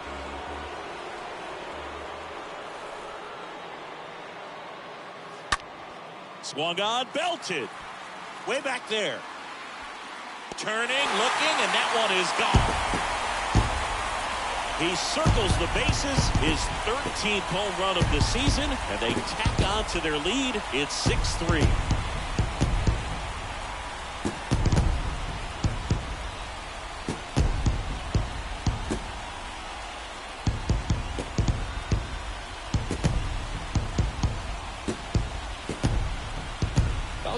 Swung on, belted. Way back there. Turning, looking, and that one is gone. He circles the bases, his 13th home run of the season, and they tack on to their lead. It's 6-3.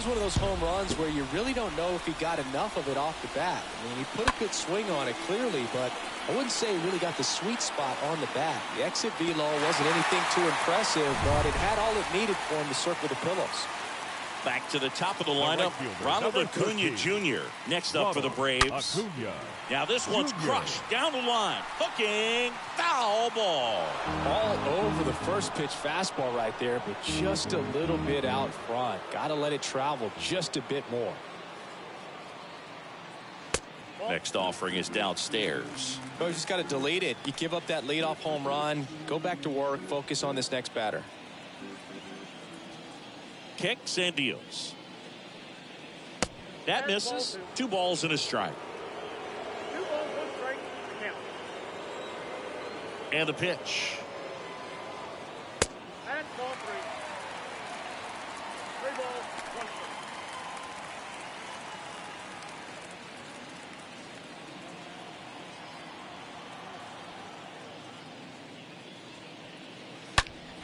One of those home runs where you really don't know if he got enough of it off the bat. I mean, he put a good swing on it clearly, but I wouldn't say he really got the sweet spot on the bat. The exit velo wasn't anything too impressive, but it had all it needed for him to circle the pillows. Back to the top of the lineup, Ronald Acuna Jr. next up for the Braves. Now this one's crushed down the line, hooking, foul ball. All over the first pitch fastball right there, but just a little bit out front. Got to let it travel just a bit more. Next offering is downstairs. Coach just got to delete it. You give up that leadoff home run, go back to work, focus on this next batter. Kicks and deals. That misses. 2 balls and a strike. 2 balls, 1 strike. Count. And the pitch. And ball 3. 3 balls, 1 strike.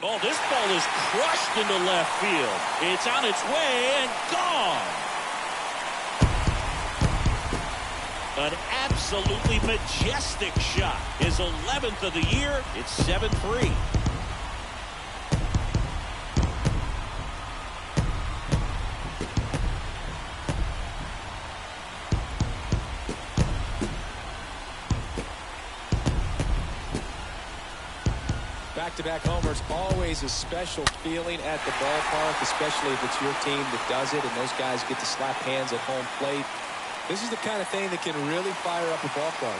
Oh, this ball is crushed into left field. It's on its way and gone. An absolutely majestic shot. His 11th of the year. It's 7-3. Back-to-back homers, always a special feeling at the ballpark, especially if it's your team that does it and those guys get to slap hands at home plate. This is the kind of thing that can really fire up a ball club.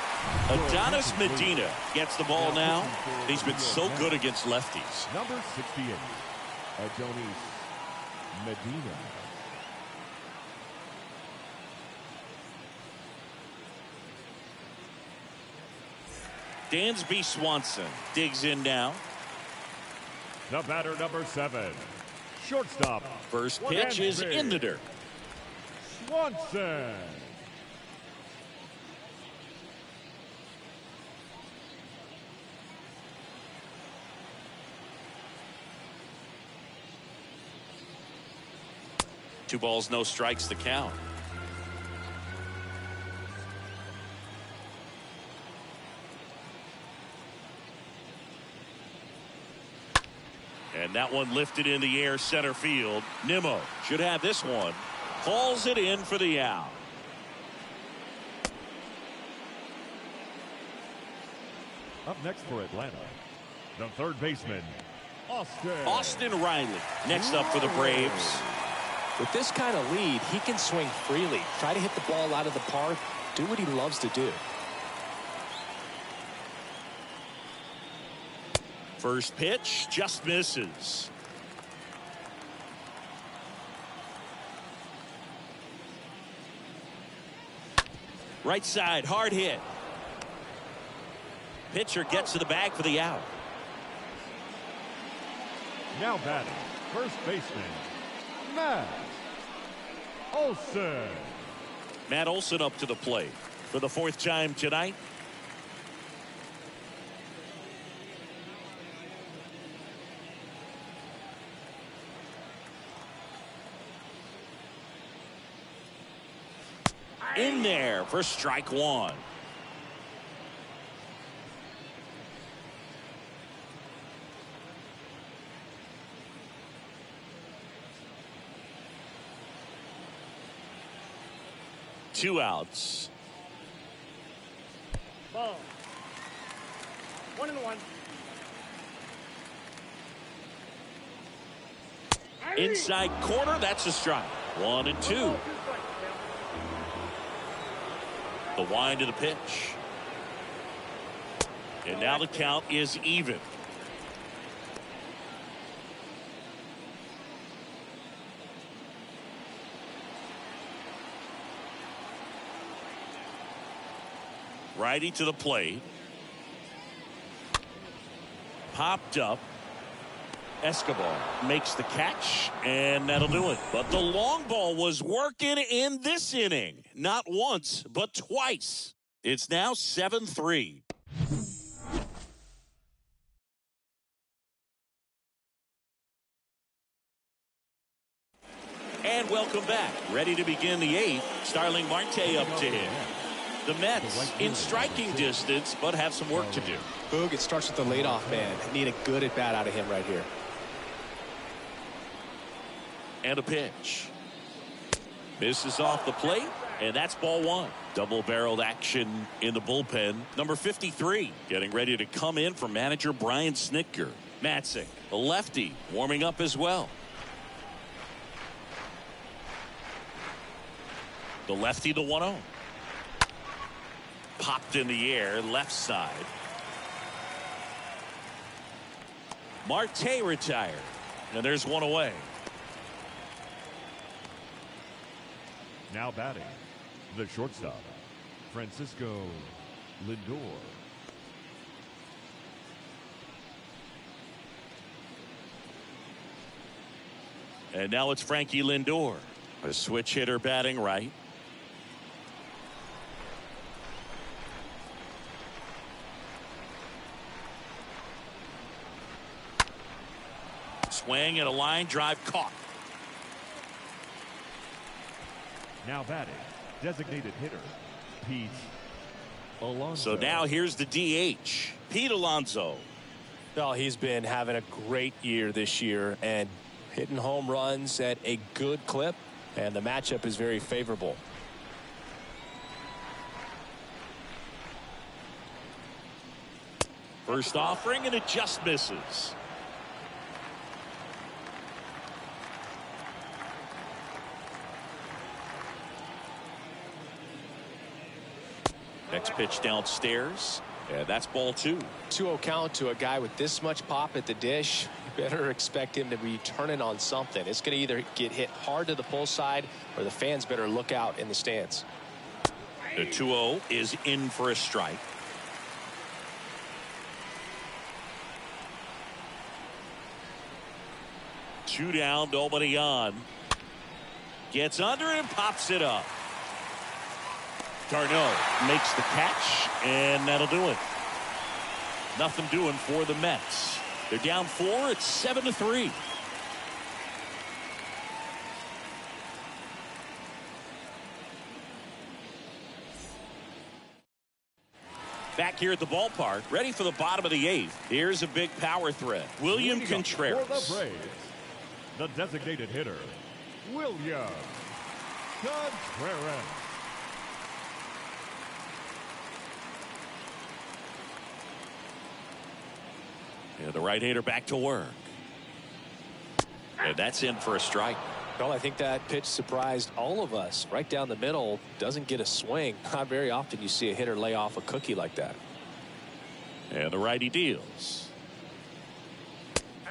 Adonis Medina gets the ball now. He's been so good against lefties. Number 68, Adonis Medina. Dansby Swanson digs in now. The batter, number 7, shortstop. First pitch is in the dirt. Swanson. Two balls, no strikes to count. And that one lifted in the air center field. Nimmo should have this one. Calls it in for the out. Up next for Atlanta, the third baseman, Austin Riley next up for the Braves. With this kind of lead, he can swing freely, try to hit the ball out of the park, do what he loves to do. First pitch just misses. Right side, hard hit. Pitcher gets to the bag for the out. now batting, first baseman, Matt Olson. Matt Olson up to the plate for the fourth time tonight. In there for strike one. Two outs. Ball. 1-1. Inside corner, that's a strike. 1-2. The wind of the pitch. And now the count is even. Righty to the plate. Popped up. Escobar makes the catch, and that'll do it. But the long ball was working in this inning. Not once, but twice. It's now 7-3. And welcome back. Ready to begin the eighth. Starling Marte up to him. The Mets in striking distance, but have some work to do. Boog, it starts with the leadoff man. Need a good at bat out of him right here. And a pitch. Misses off the plate, and that's ball one. Double-barreled action in the bullpen. Number 53 getting ready to come in for manager Brian Snitker. Matzik, a lefty, warming up as well. The lefty, the 1-0. Popped in the air, left side. Marte retired, and there's one away. Now batting, the shortstop, Francisco Lindor. And now it's Frankie Lindor, a switch hitter batting right. Swing and a line drive caught. Now batting, designated hitter, Pete Alonso. So now here's the DH, Pete Alonso. Well, he's been having a great year this year and hitting home runs at a good clip, and the matchup is very favorable. First offering, and it just misses. Next pitch downstairs, and that's ball two. 2-0 count to a guy with this much pop at the dish. You better expect him to be turning on something. It's going to either get hit hard to the pull side, or the fans better look out in the stands. The 2-0 is in for a strike. Two down, nobody on. Gets under it and pops it up. Darno makes the catch, and that'll do it. Nothing doing for the Mets. They're down 4. It's 7-3. Back here at the ballpark, ready for the bottom of the eighth. Here's a big power threat. William Contreras. For the Braves, the designated hitter, William Contreras. And the right-hander back to work. And that's in for a strike. Well, I think that pitch surprised all of us. Right down the middle, doesn't get a swing. Not very often you see a hitter lay off a cookie like that. And the righty deals.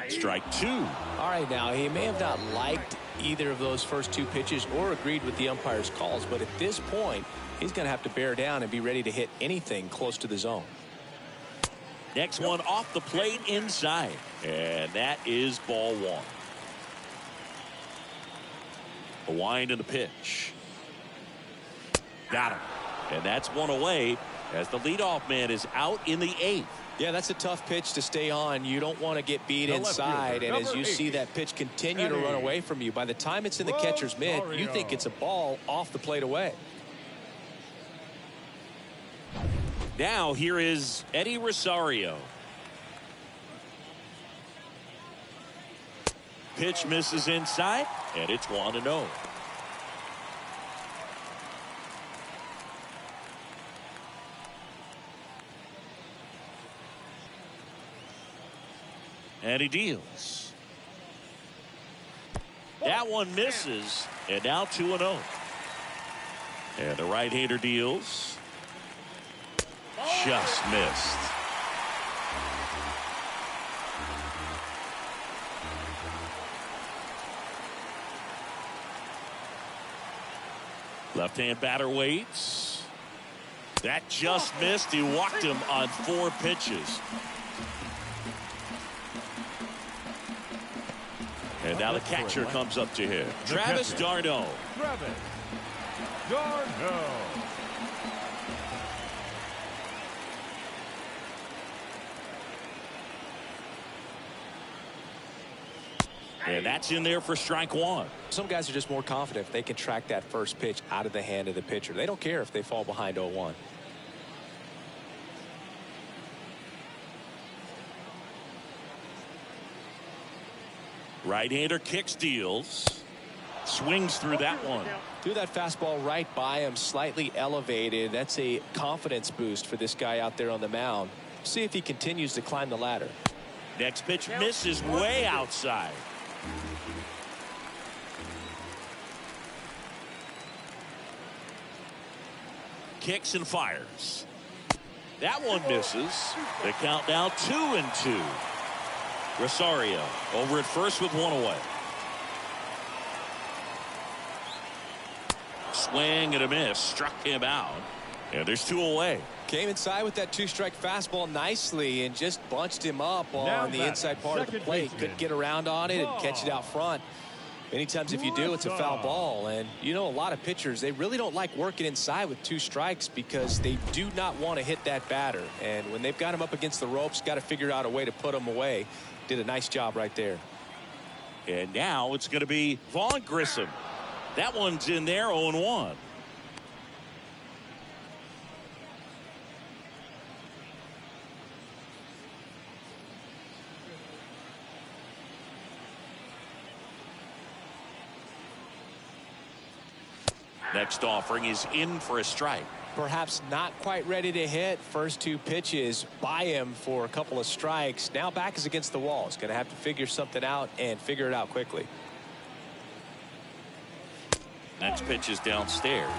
Strike two. All right, now he may have not liked either of those first two pitches or agreed with the umpire's calls, but at this point, he's going to have to bear down and be ready to hit anything close to the zone. Next one off the plate inside. And that is ball one. A wind and a pitch. Got him. And that's one away as the leadoff man is out in the eighth. Yeah, that's a tough pitch to stay on. You don't want to get beat inside, and as you see that pitch continue to run away from you, by the time it's in the catcher's mitt, you think it's a ball off the plate away. Now here is Eddie Rosario. Pitch misses inside, and it's 1-0. And he deals. That one misses, and now 2-0. And the right-hander deals. Just missed. Left-hand batter waits. That just missed. He walked him on 4 pitches. And now the catcher comes up to him. Travis d'Arnaud. Travis d'Arnaud. And that's in there for strike one. Some guys are just more confident if they can track that first pitch out of the hand of the pitcher. They don't care if they fall behind 0-1. Right-hander kicks, deals. Swings through that one. Threw that fastball right by him, slightly elevated. That's a confidence boost for this guy out there on the mound. See if he continues to climb the ladder. Next pitch misses way outside. Kicks and fires. That one misses. The count now 2-2. Rosario over at first with one away. Swing and a miss. Struck him out. And there's 2 away. Came inside with that 2-strike fastball nicely and just bunched him up on the inside part of the plate. Couldn't get around on it and catch it out front. Many times if you do, it's a foul ball. And you know, a lot of pitchers, they really don't like working inside with 2 strikes because they do not want to hit that batter. And when they've got him up against the ropes, got to figure out a way to put him away. Did a nice job right there. And now it's going to be Vaughn Grissom. That one's in there, 0-1. Next offering is in for a strike. Perhaps not quite ready to hit. First 2 pitches by him for a couple of strikes. Now back is against the wall. He's going to have to figure something out and figure it out quickly. Next pitch is downstairs.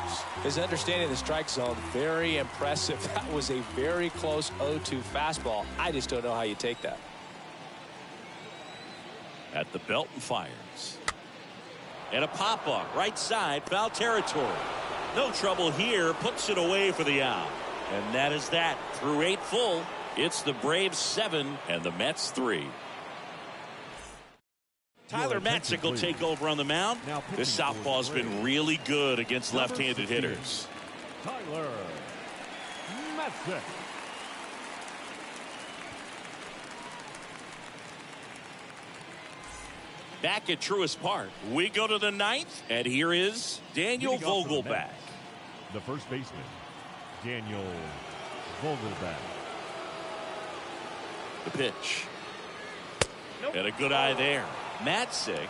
His understanding of the strike zone, very impressive. That was a very close 0-2 fastball. I just don't know how you take that. At the belt and fires. And a pop-up right side, foul territory. No trouble here, puts it away for the out. And that is that. Through 8 full, it's the Braves 7 and the Mets 3. Tyler Matzik will take over on the mound. This southpaw's been really good against left-handed hitters. Tyler Matzik. Back at Truist Park, we go to the 9th, and here is Daniel Vogelbach. The first baseman, Daniel Vogelbach. The pitch. And a good eye there. Matzik,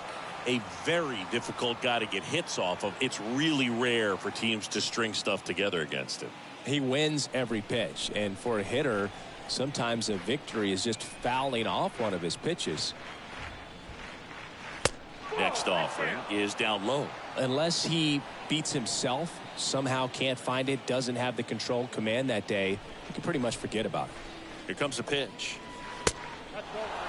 a very difficult guy to get hits off of. It's really rare for teams to string stuff together against him. He wins every pitch, and for a hitter, Sometimes a victory is just fouling off one of his pitches. Next offering is down low. Unless he beats himself, somehow can't find it, doesn't have the control command that day, you can pretty much forget about it. Here comes the pitch. That's ball three.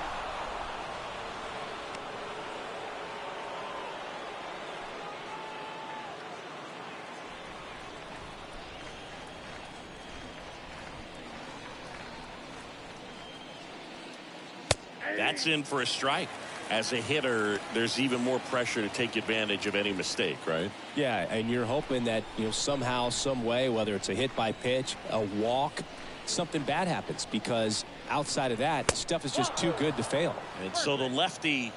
That's in for a strike. As a hitter, there's even more pressure to take advantage of any mistake, right? Yeah, and you're hoping that, somehow, some way, whether it's a hit by pitch, a walk, something bad happens, because outside of that, stuff is just too good to fail. And so the lefty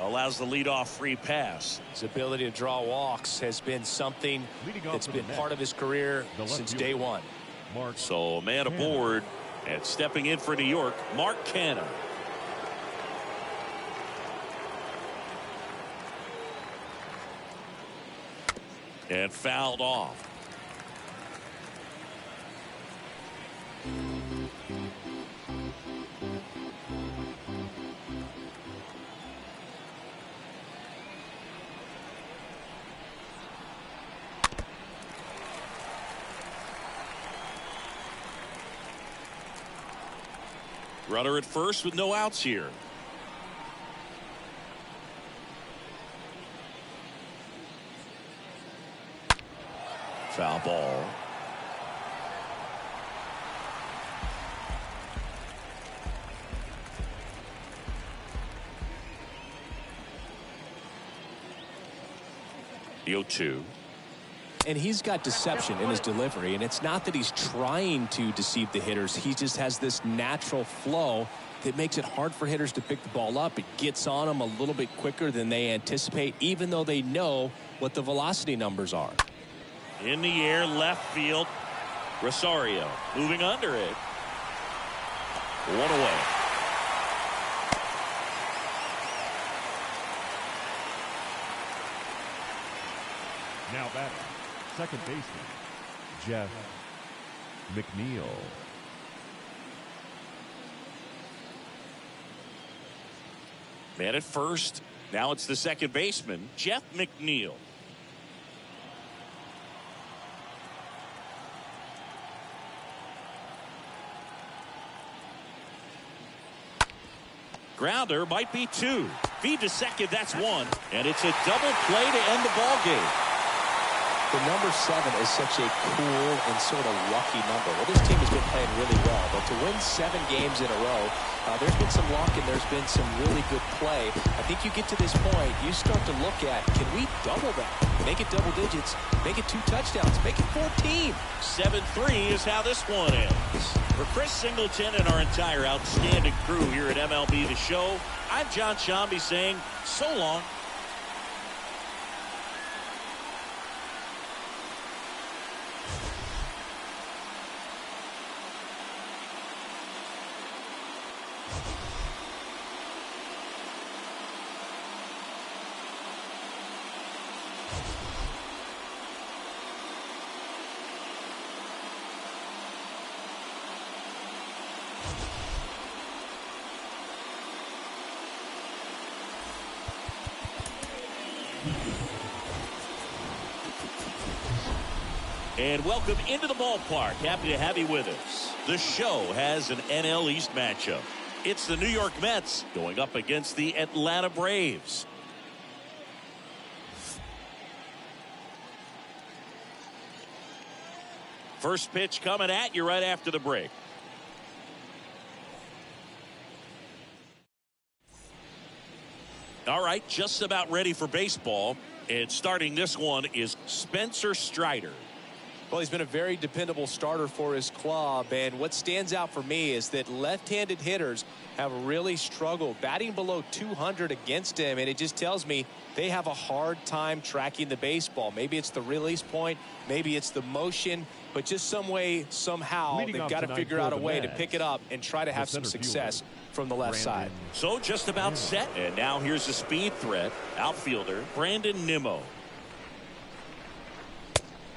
allows the leadoff free pass. His ability to draw walks has been something that's been part of his career since day one. So a man aboard, and stepping in for New York, Mark Canha. And fouled off. Runner at first with no outs here. Foul ball. The 0-2. And he's got deception in his delivery, and it's not that he's trying to deceive the hitters. He just has this natural flow that makes it hard for hitters to pick the ball up. It gets on them a little bit quicker than they anticipate, even though they know what the velocity numbers are. In the air, left field. Rosario moving under it. One away. Now batting, second baseman, Jeff McNeil. Man at first. Now it's the second baseman, Jeff McNeil. Grounder might be two. Feed to second, that's one. And it's a double play to end the ball game. The number 7 is such a cool and sort of lucky number. Well, this team has been playing really well, but to win 7 games in a row, there's been some luck and there's been some really good play. I think you get to this point, you start to look at, can we double that? Make it double digits, make it 2 touchdowns, make it 14. 7-3 is how this one ends. For Chris Singleton and our entire outstanding crew here at MLB The Show, I'm John Shambi saying so long. And welcome into the ballpark. Happy to have you with us. The show has an NL East matchup. It's the New York Mets going up against the Atlanta Braves. First pitch coming at you right after the break. All right, just about ready for baseball. And starting this one is Spencer Strider. Well, he's been a very dependable starter for his club, and what stands out for me is that left-handed hitters have really struggled batting below 200 against him, and it just tells me they have a hard time tracking the baseball. Maybe it's the release point, maybe it's the motion, but just some way, somehow, they've got to figure out a way to pick it up and try to have some success from the left side. So just about set, and now here's a speed threat. Outfielder Brandon Nimmo.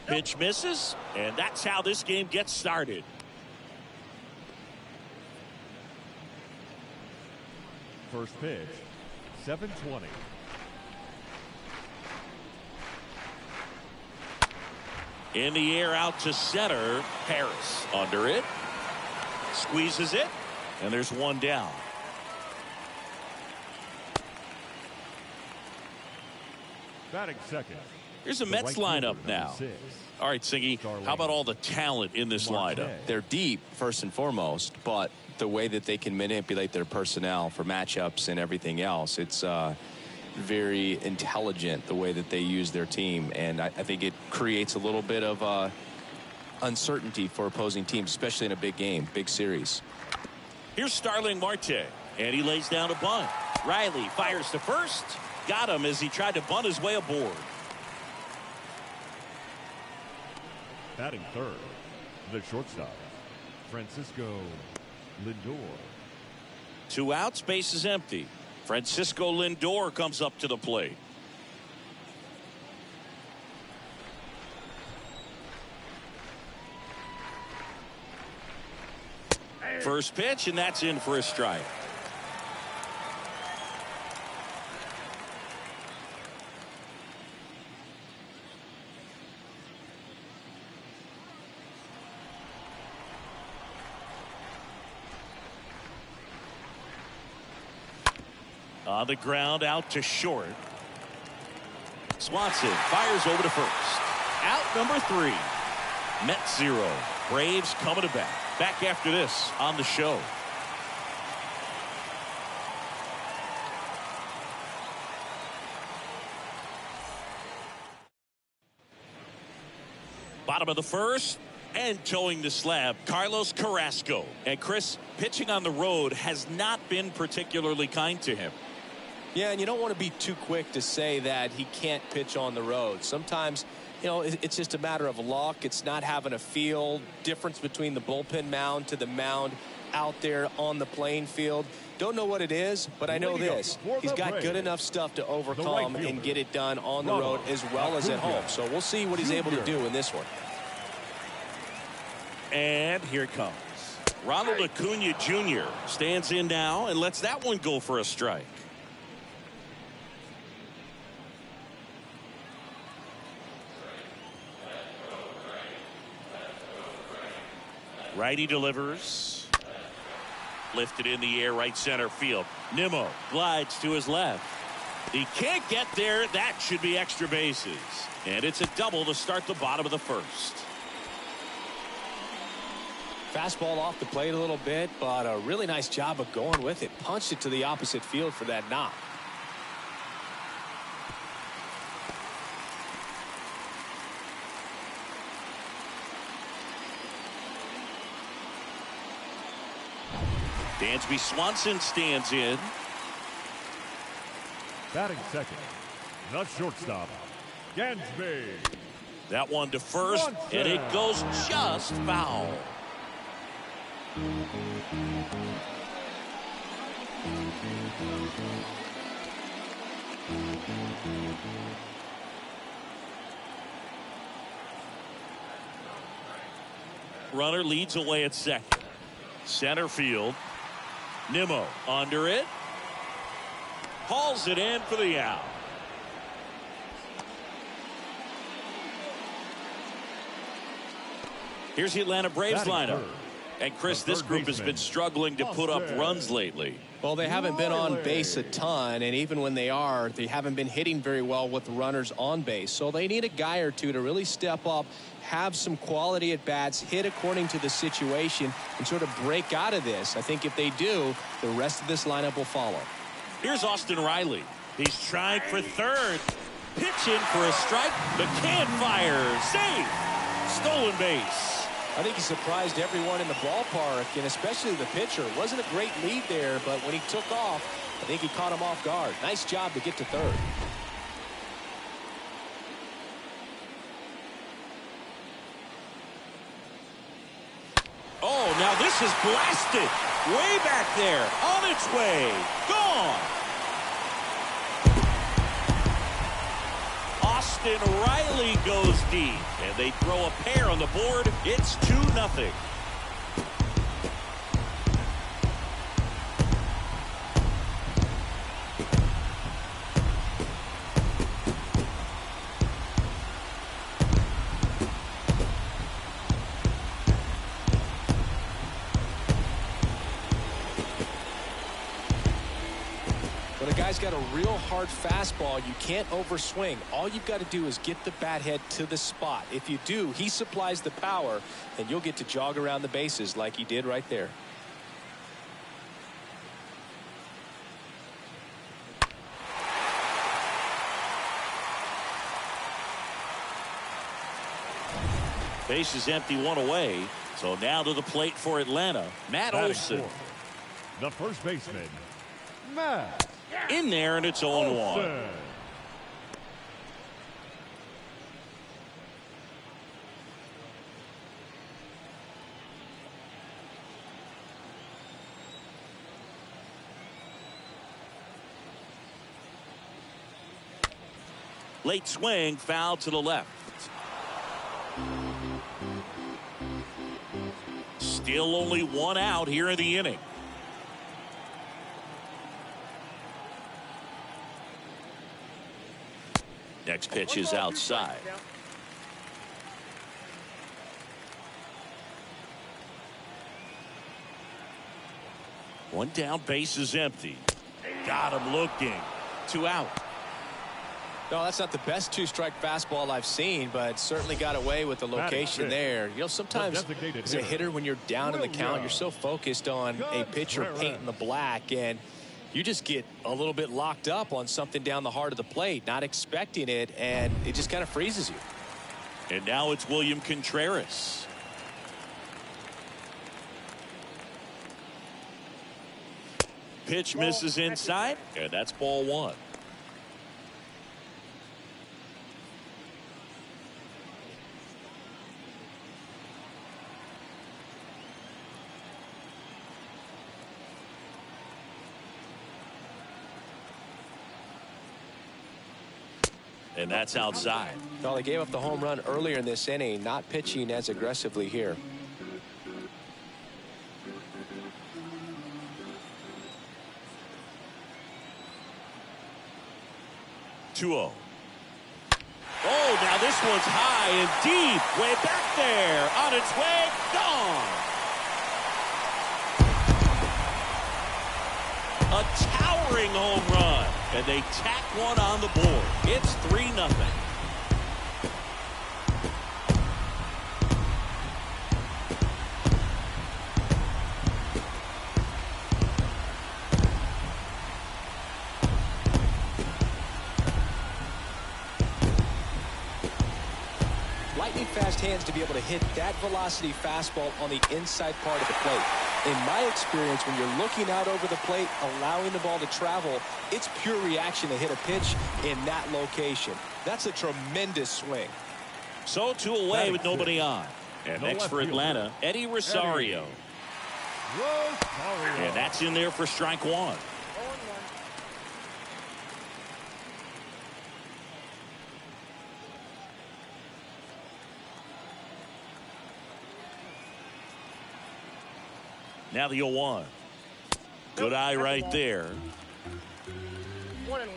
Pitch misses, and that's how this game gets started. first pitch, 7:20. In the air out to center. Harris under it. Squeezes it. And there's one down. Batting second. Here's a Mets lineup now. All right, Singy, how about all the talent in this lineup? They're deep, first and foremost, but the way that they can manipulate their personnel for matchups and everything else, it's very intelligent the way that they use their team, and I think it creates a little bit of uncertainty for opposing teams, especially in a big game, big series. Here's Starling Marte, and he lays down a bunt. Riley fires to first. Got him as he tried to bunt his way aboard. Batting third, the shortstop, Francisco Lindor. 2 outs, base is empty. Francisco Lindor comes up to the plate. First pitch, and that's in for a strike. On the ground, out to short. Swanson fires over to first. Out number 3. Mets 0. Braves coming to bat. Back after this on the show. Bottom of the first. And towing the slab, Carlos Carrasco. And Chris, pitching on the road has not been particularly kind to him. Yeah, and you don't want to be too quick to say that he can't pitch on the road. Sometimes, you know, it's just a matter of luck. It's not having a feel. Difference between the bullpen mound to the mound out there on the playing field. Don't know what it is, but I know this. He's got good enough stuff to overcome and get it done on the road as well as at home. So we'll see what he's able to do in this one. And here it comes. Ronald Acuna Jr. stands in now and lets that one go for a strike. Righty delivers. Lifted in the air, right center field. Nimmo glides to his left. He can't get there. That should be extra bases. And it's a double to start the bottom of the first. Fastball off the plate a little bit, but a really nice job of going with it. Punched it to the opposite field for that knock. Dansby Swanson stands in. Batting second, the shortstop, Dansby. That one to first, and it goes just foul. Runner leads away at second. Center field. Nimmo under it. Hauls it in for the out. Here's the Atlanta Braves lineup. And Chris, this group has been struggling to put up runs lately. Well, they haven't been on base a ton, and even when they are, they haven't been hitting very well with runners on base. So they need a guy or two to really step up, have some quality at bats, hit according to the situation, and sort of break out of this. I think if they do, the rest of this lineup will follow. Here's Austin Riley. He's trying for third. Pitch in for a strike. McCann fires. Safe. Stolen base. I think he surprised everyone in the ballpark, and especially the pitcher. It wasn't a great lead there, but when he took off, I think he caught him off guard. Nice job to get to third. Oh, now this is blasted. Way back there. On its way. Gone. Austin Riley goes deep, and they throw a pair on the board. It's 2-0. When a guy's got a real hard fastball, you can't overswing. All you've got to do is get the bat head to the spot. If you do, he supplies the power, and you'll get to jog around the bases like he did right there. Base is empty, one away. So now to the plate for Atlanta, Matt Olson. The first baseman, Matt. In there, and it's 0-1. Late swing, foul to the left. Still only one out here in the inning. Next pitch is outside. One down, base is empty. Got him looking. 2 out. No, that's not the best two-strike fastball I've seen, but certainly got away with the location there. You know, sometimes as a hitter, when you're down in the count, you're so focused on a pitcher painting the black, and you just get a little bit locked up on something down the heart of the plate, not expecting it, and it just kind of freezes you. And now it's William Contreras. Pitch misses inside, and that's ball 1. And that's outside. Well, they gave up the home run earlier in this inning, not pitching as aggressively here. Oh, now this one's high and deep, way back there, on its way, gone. A towering home run, and they tack one on the board. It's 3-0. Lightning fast hands to be able to hit that velocity fastball on the inside part of the plate. In my experience, when you're looking out over the plate, allowing the ball to travel, it's pure reaction to hit a pitch in that location. That's a tremendous swing. So 2 away with nobody on. And next for Atlanta, Eddie Rosario. And that's in there for strike 1. Now the 0-1. Good eye right there. 1-1.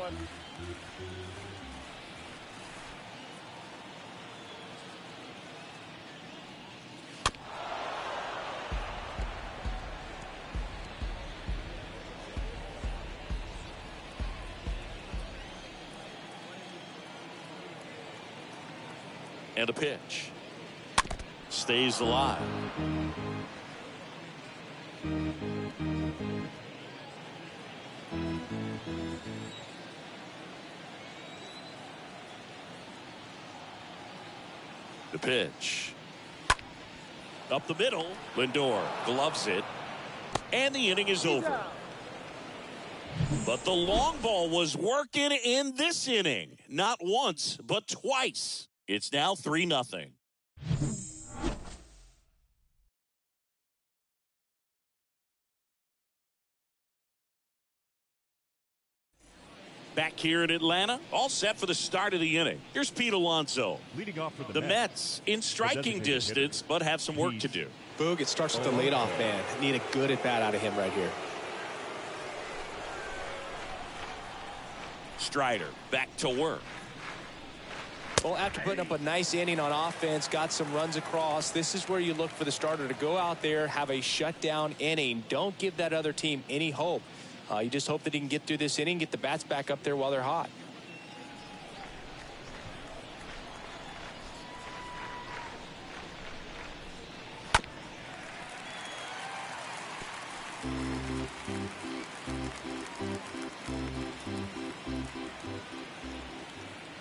And a pitch. Stays alive. The pitch. Up the middle. Lindor gloves it. And the inning is over. But the long ball was working in this inning. Not once, but twice. It's now 3-0. Back here in Atlanta, all set for the start of the inning. Here's Pete Alonso. Leading off for The Mets in striking distance, but have some work to do. Boog, it starts with the leadoff man. Need a good at-bat out of him right here. Strider back to work. Well, after putting up a nice inning on offense, got some runs across, this is where you look for the starter to go out there, have a shutdown inning. Don't give that other team any hope. You just hope that he can get through this inning, get the bats back up there while they're hot.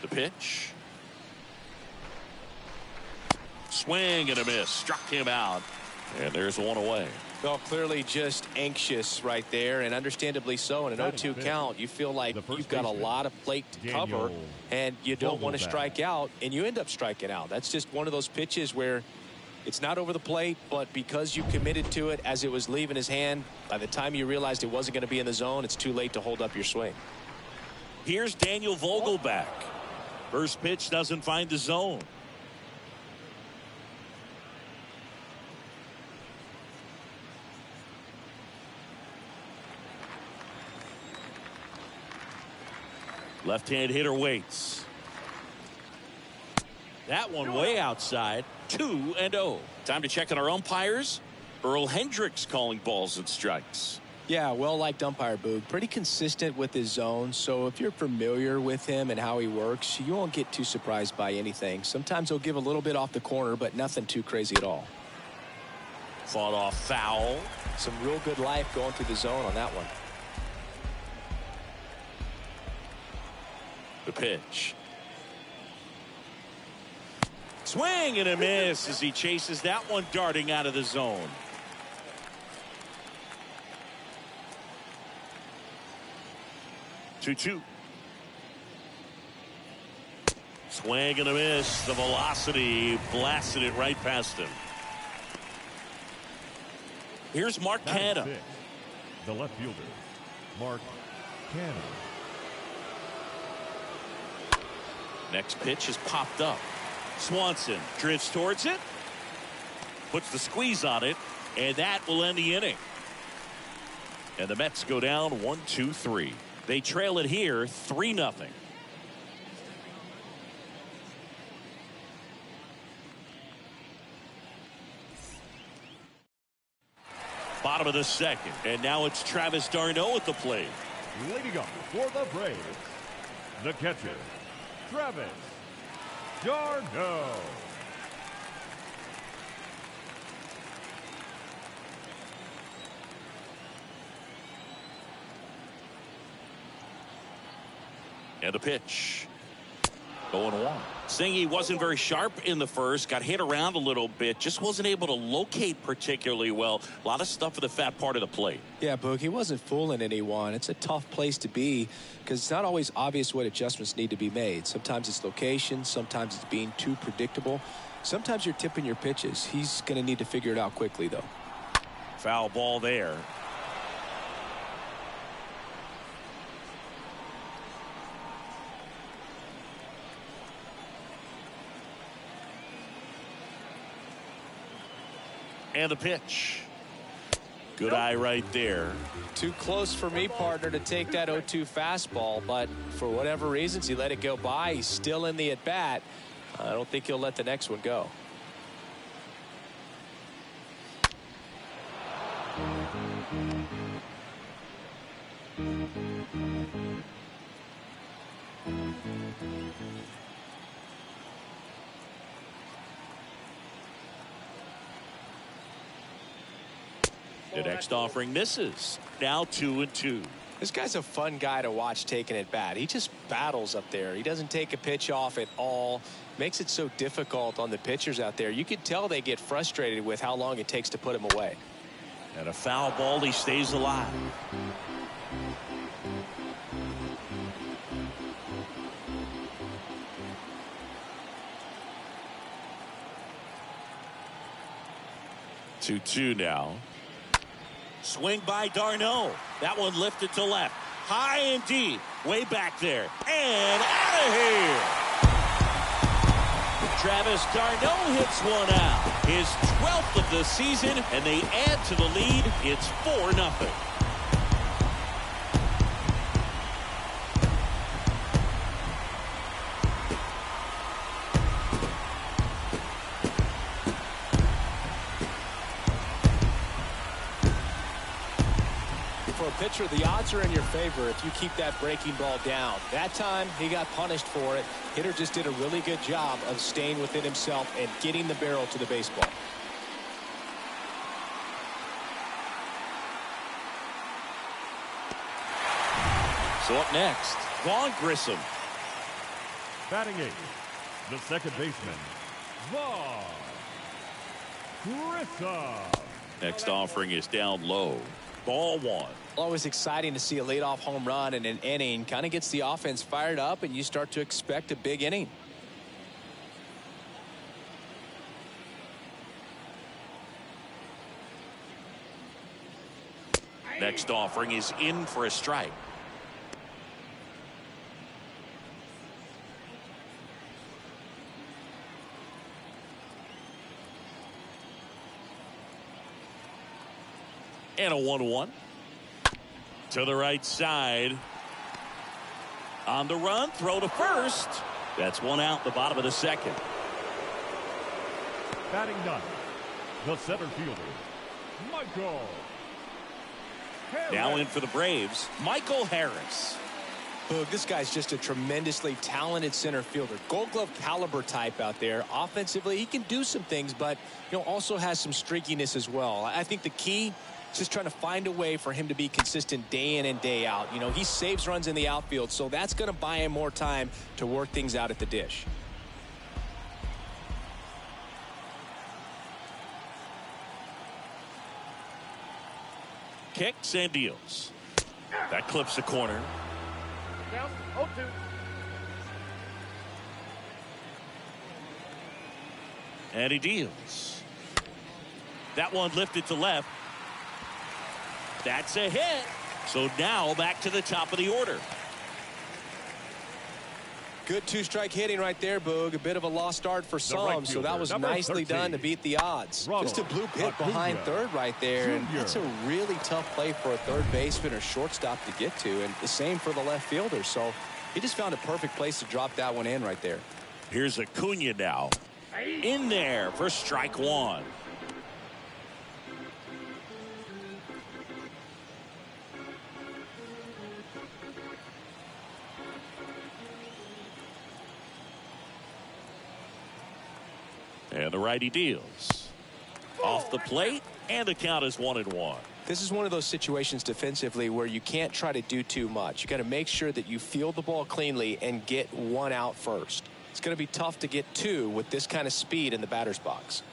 The pitch. Swing and a miss. Struck him out. And there's one away. Well, clearly just anxious right there, and understandably so. In an 0-2 count, you feel like you've got a lot of plate to cover, and you don't want to strike out, and you end up striking out. That's just one of those pitches where it's not over the plate, but because you committed to it as it was leaving his hand, by the time you realized it wasn't going to be in the zone, it's too late to hold up your swing. Here's Daniel Vogelback. First pitch doesn't find the zone. Left-hand hitter waits. That one way outside. 2-0. Time to check on our umpires. Earl Hendricks calling balls and strikes. Yeah, well-liked umpire, Boog. Pretty consistent with his zone, so if you're familiar with him and how he works, you won't get too surprised by anything. Sometimes he'll give a little bit off the corner, but nothing too crazy at all. Fought off foul. Some real good life going through the zone on that one. The pitch. Swing and a miss as he chases that one darting out of the zone. Two. Swing and a miss. The velocity blasted it right past him. Here's Mark Canha. The left fielder, Mark Canha. Next pitch is popped up. Swanson drifts towards it, puts the squeeze on it, and that will end the inning. And the Mets go down 1-2-3. They trail it here 3-0. Bottom of the second, and now it's Travis d'Arnaud at the plate. Leading up for the Braves, the catcher, Travis d'Arnaud. And the pitch. 0-1. Singy wasn't very sharp in the first, got hit around a little bit, just wasn't able to locate particularly well. A lot of stuff for the fat part of the plate. Yeah, Boog, he wasn't fooling anyone. It's a tough place to be because it's not always obvious what adjustments need to be made. Sometimes it's location, sometimes it's being too predictable. Sometimes you're tipping your pitches. He's going to need to figure it out quickly, though. Foul ball there. And the pitch. Good eye right there. Too close for me, partner, to take that 0-2 fastball, but for whatever reasons, he let it go by. He's still in the at-bat. I don't think he'll let the next one go. The next offering misses. Now 2-2. This guy's a fun guy to watch taking at bat. He just battles up there. He doesn't take a pitch off at all. Makes it so difficult on the pitchers out there. You could tell they get frustrated with how long it takes to put him away. And a foul ball, he stays alive. Two now. Swing by d'Arnaud. That one lifted to left. High and deep. Way back there. And out of here. Travis d'Arnaud hits one out. His 12th of the season, and they add to the lead. It's 4-0. for a pitcher, the odds are in your favor if you keep that breaking ball down. That time, he got punished for it. Hitter just did a really good job of staying within himself and getting the barrel to the baseball. So up next, Vaughn Grissom. Batting eighth, the second baseman, Vaughn Grissom. Next offering is down low. Ball one. Always exciting to see a leadoff home run in an inning. Kind of gets the offense fired up, and you start to expect a big inning. Next offering is in for a strike. And a 1-1 to the right side. On the run, throw to first. That's one out, the bottom of the second. Batting ninth, the center fielder, Michael Harris. Now in for the Braves, Michael Harris. Boog, this guy's just a tremendously talented center fielder. Gold Glove caliber type out there. Offensively, he can do some things, but also has some streakiness as well. I think the key is just trying to find a way for him to be consistent day in and day out. He saves runs in the outfield, so that's going to buy him more time to work things out at the dish. Kicks and deals. That clips the corner. Down 0-2. And he deals. That one lifted to left. That's a hit. So now back to the top of the order. Good two-strike hitting right there, Boog. A bit of a lost start for some, so that was nicely done to beat the odds. Just a bloop hit behind third right there, and that's a really tough play for a third baseman or shortstop to get to, and the same for the left fielder. So he just found a perfect place to drop that one in right there. Here's Acuna now. In there for strike one. And the righty deals. Off the plate, and the count is 1-1. This is one of those situations defensively where you can't try to do too much. You got to make sure that you field the ball cleanly and get one out first. It's going to be tough to get two with this kind of speed in the batter's box.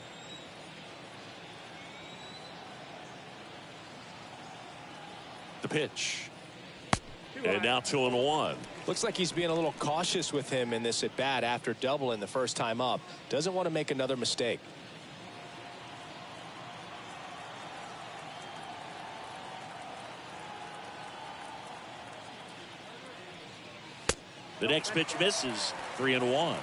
The pitch. And now 2-1. Looks like he's being a little cautious with him in this at bat after doubling the first time up. Doesn't want to make another mistake. The next pitch misses. 3-1.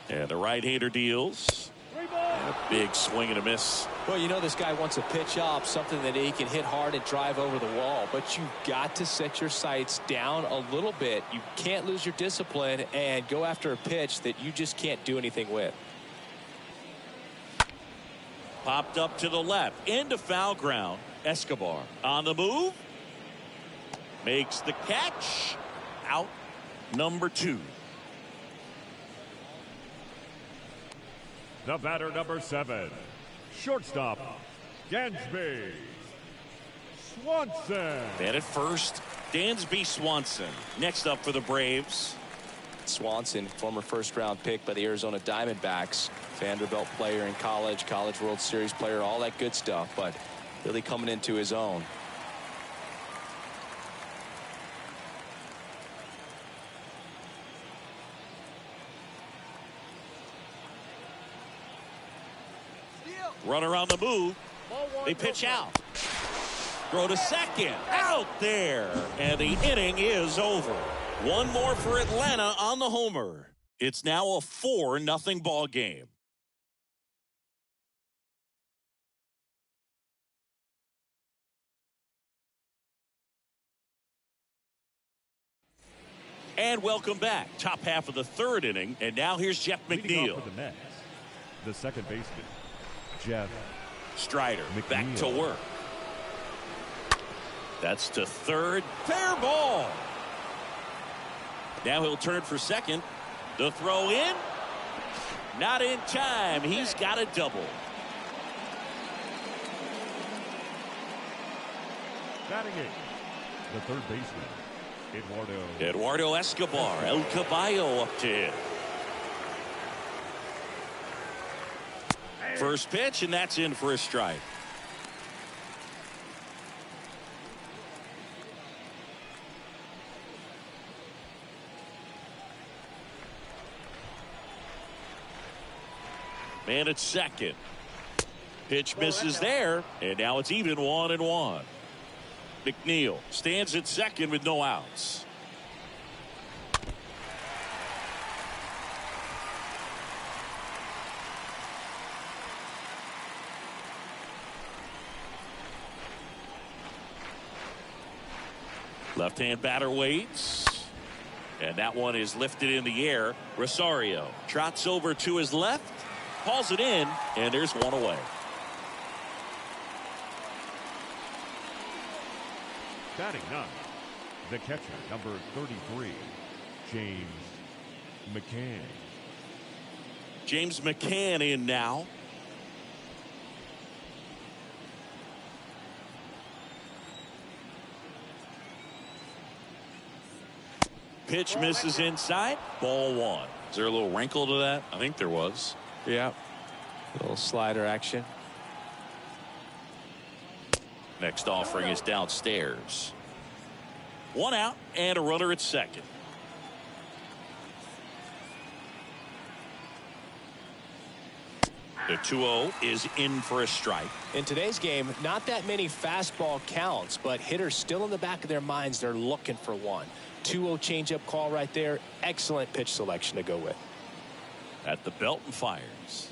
And the right-hander deals. And a big swing and a miss. Well, this guy wants a pitch up, something that he can hit hard and drive over the wall. But you've got to set your sights down a little bit. You can't lose your discipline and go after a pitch that you just can't do anything with. Popped up to the left. Into foul ground. Escobar on the move. Makes the catch. Out number 2. The batter number 7, shortstop, Dansby Swanson. And at first, Dansby Swanson. Next up for the Braves. Swanson, former first-round pick by the Arizona Diamondbacks. Vanderbilt player in college World Series player, all that good stuff, but really coming into his own. Runner on the move. They pitch out. Throw to second. Out there. And the inning is over. One more for Atlanta on the homer. It's now a 4-0 ball game. And welcome back. Top half of the third inning. And now here's Jeff Leading McNeil. off for the Mets, the second baseman, Jeff Strider McNeil. back to work. That's to third. Fair ball. Now he'll turn for second. The throw in. Not in time. He's got a double. Batting eighth, the third baseman, Eduardo Escobar. El Caballo up to hit. First pitch, and that's in for a strike. Man at second. Pitch misses there, and now it's even 1-1. McNeil stands at second with no outs. Left-hand batter waits. And that one is lifted in the air. Rosario trots over to his left. Hauls it in, and there's one away. batting ninth, the catcher, number 33, James McCann. James McCann in now. Pitch misses inside. Ball one. Is there a little wrinkle to that? I think there was. Yeah. A little slider action. Next offering is downstairs. One out and a runner at second. The 2-0 is in for a strike. In today's game, not that many fastball counts, but hitters still in the back of their minds, they're looking for one. 2-0 changeup call right there. Excellent pitch selection to go with. At the belt and fires.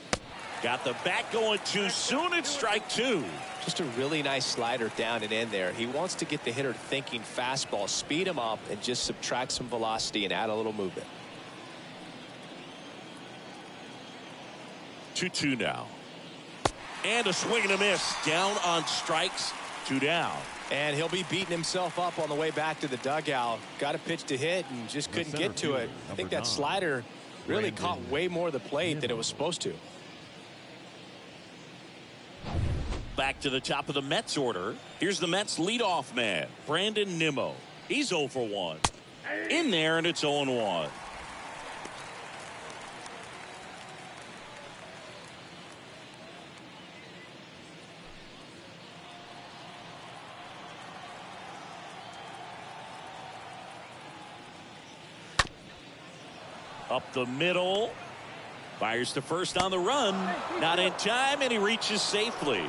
Got the bat going too soon. It's strike two. Just a really nice slider down and in there. He wants to get the hitter thinking fastball, speed him up, and just subtract some velocity and add a little movement. 2-2 now. And a swing and a miss. Down on strikes. 2 down. And he'll be beating himself up on the way back to the dugout. Got a pitch to hit and just couldn't get to it. I think that slider really caught way more of the plate than it was supposed to. Back to the top of the Mets order. Here's the Mets leadoff man, Brandon Nimmo. He's 0 for 1. In there, and it's 0-1. Up the middle. Fires to first on the run. Not in time, and he reaches safely.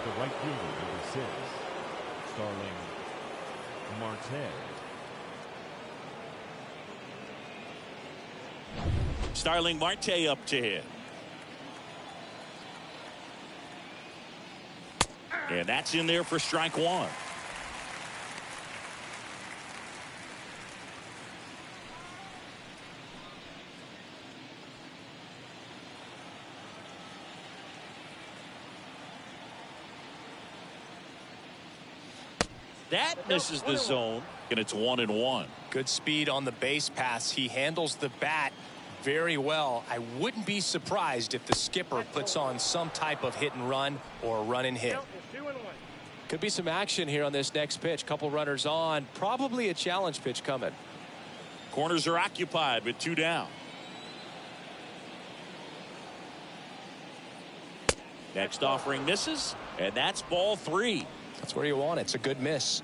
The right fielder, number 6, Starling Marte. Starling Marte up to hit. And that's in there for strike one. That misses the zone, and it's 1-1. Good speed on the base pass. He handles the bat very well. I wouldn't be surprised if the skipper puts on some type of hit and run or run and hit. Could be some action here on this next pitch. Couple runners on. Probably a challenge pitch coming. Corners are occupied with 2 down. Next offering misses, and that's ball 3. That's where you want it. It's a good miss.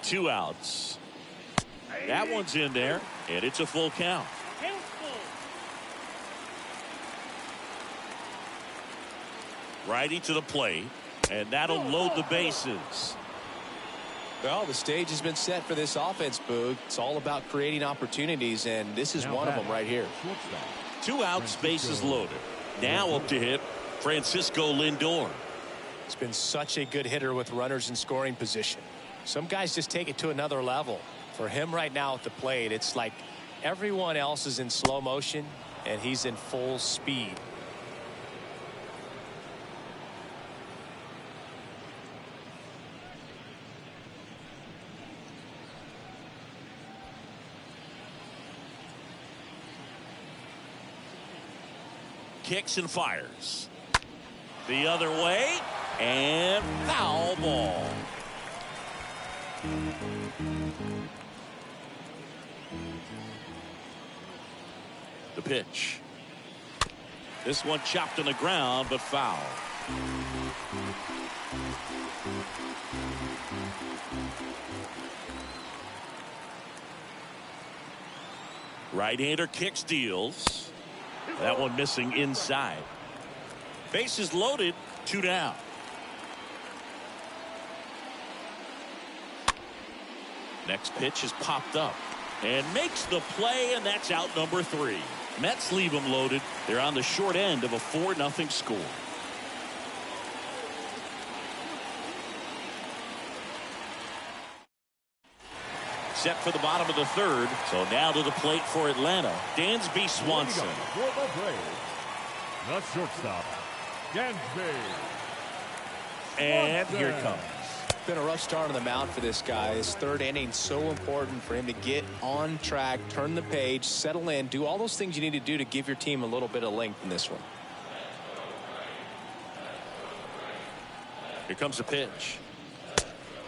Two outs. That one's in there, and it's a full count. Righty to the plate, and that'll load the bases. Well, the stage has been set for this offense, Boog. It's all about creating opportunities, and this is one of them right here. 2 outs, bases loaded. Now up to hit Francisco Lindor. He's been such a good hitter with runners in scoring position. Some guys just take it to another level. For him right now at the plate, it's like everyone else is in slow motion and he's in full speed. Kicks and fires. The other way, and foul ball. The pitch. This one chopped on the ground, but foul. Right-hander kicks, deals. That one missing inside. Bases loaded, 2 down. Next pitch is popped up and makes the play, and that's out number 3. Mets leave them loaded. They're on the short end of a 4-0 score. Set for the bottom of the 3rd. So now to the plate for Atlanta, Dansby Swanson. For the Braves, the shortstop, Dansby. And here it comes. Been a rough start on the mound for this guy. His 3rd inning, so important for him to get on track, turn the page, settle in, do all those things you need to do to give your team a little bit of length in this one. Here comes the pitch.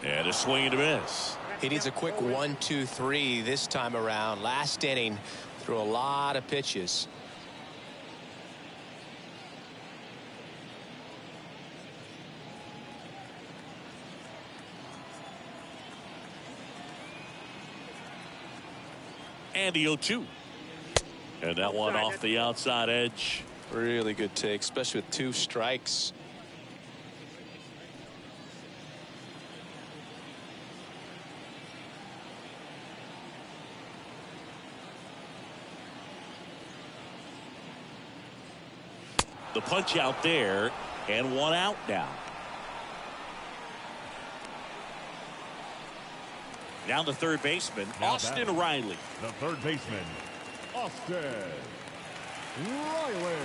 And a swing and a miss. He needs a quick 1-2-3 this time around. Last inning, threw a lot of pitches. And the 0-2. And that one off the outside edge. Really good take, especially with 2 strikes. The punch out there, and 1 out now. Down the third baseman, Austin Riley. The third baseman, Austin Riley.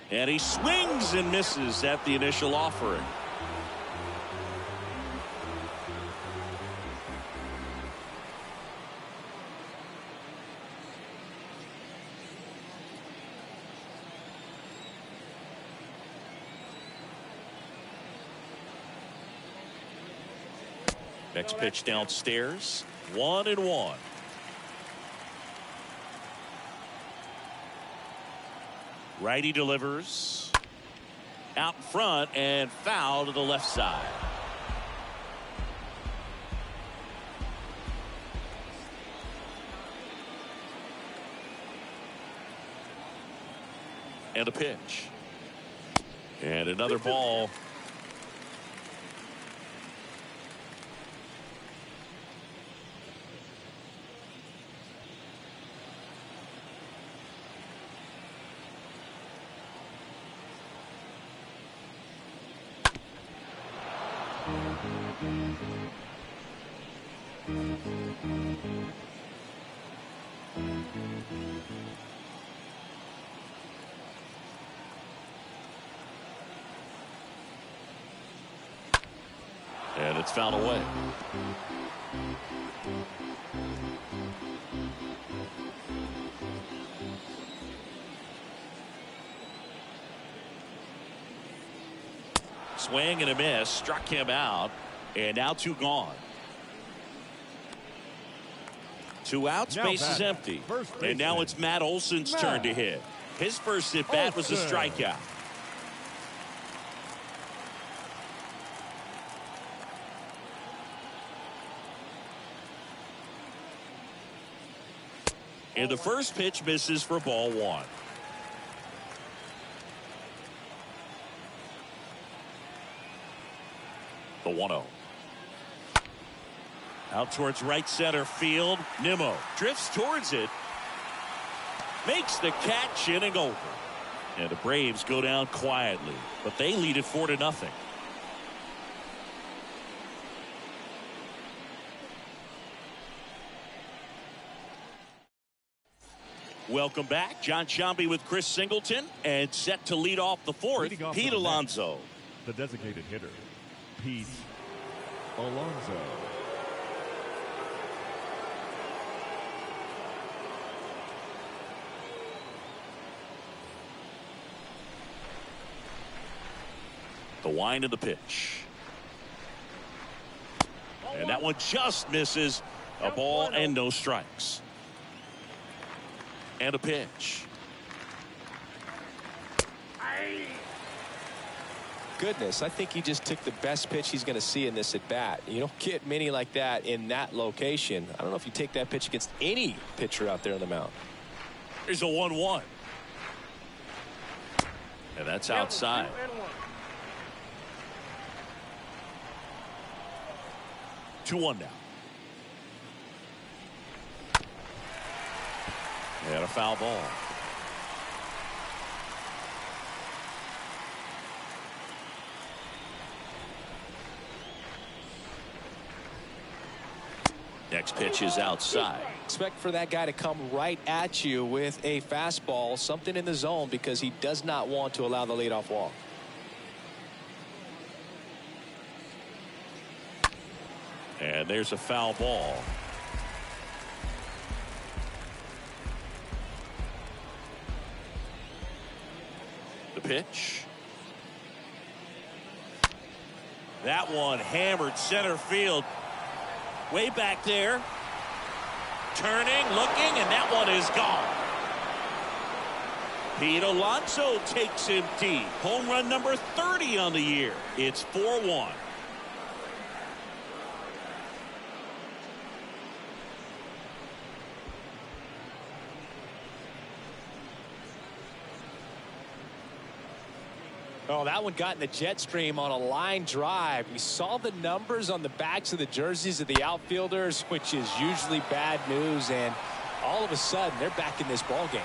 And he swings and misses at the initial offering. Next pitch downstairs, 1-1. Righty delivers out in front and foul to the left side. And a pitch. And another ball. And it's fouled away. Swing and a miss, struck him out, and now 2 gone. 2 outs, base is empty. And now it's Matt Olson's turn to hit. His first at bat was a strikeout. And the first pitch misses for ball 1. The 1-0. Out towards right center field. Nimmo drifts towards it. Makes the catch, inning over. And the Braves go down quietly, but they lead it 4-0. Welcome back. John Sciambi with Chris Singleton, and set to lead off the fourth, Pete Alonso. The designated hitter, Pete Alonso. The wind of the pitch. And that one just misses. A ball and no strikes. And a pitch. Goodness, I think he just took the best pitch he's going to see in this at bat. You don't get many like that in that location. I don't know if you take that pitch against any pitcher out there on the mound. Here's a 1-1. And that's outside. 2-1 now. And a foul ball. Next pitch is outside. Expect for that guy to come right at you with a fastball, something in the zone, because he does not want to allow the leadoff walk. And there's a foul ball. The pitch. That one hammered center field. Way back there. Turning, looking, and that one is gone. Pete Alonso takes him deep. Home run number 30 on the year. It's 4-1. Oh, that one got in the jet stream on a line drive. We saw the numbers on the backs of the jerseys of the outfielders, which is usually bad news, and all of a sudden they're back in this ball game.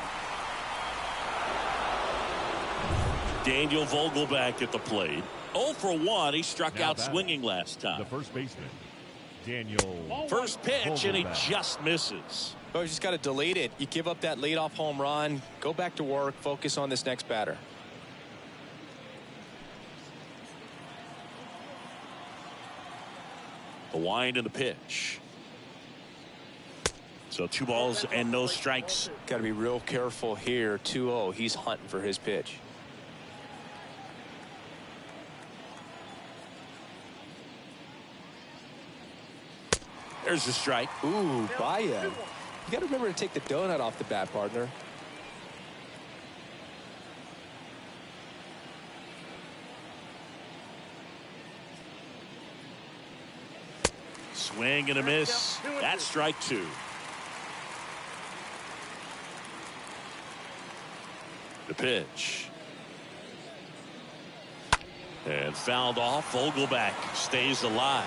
Daniel Vogelback at the plate. 0 for 1. He struck Now out swinging last time. The first baseman, Daniel. First pitch, and he Vogelback. just misses. Oh, you just got to delete it. You give up that leadoff home run, go back to work, focus on this next batter. The wind and the pitch. So 2 balls and no strikes. Got to be real careful here. 2-0. He's hunting for his pitch. There's the strike. Ooh, Baez. You got to remember to take the donut off the bat, partner. Swing and a miss. That's strike 2. The pitch. And fouled off. Vogelback stays alive.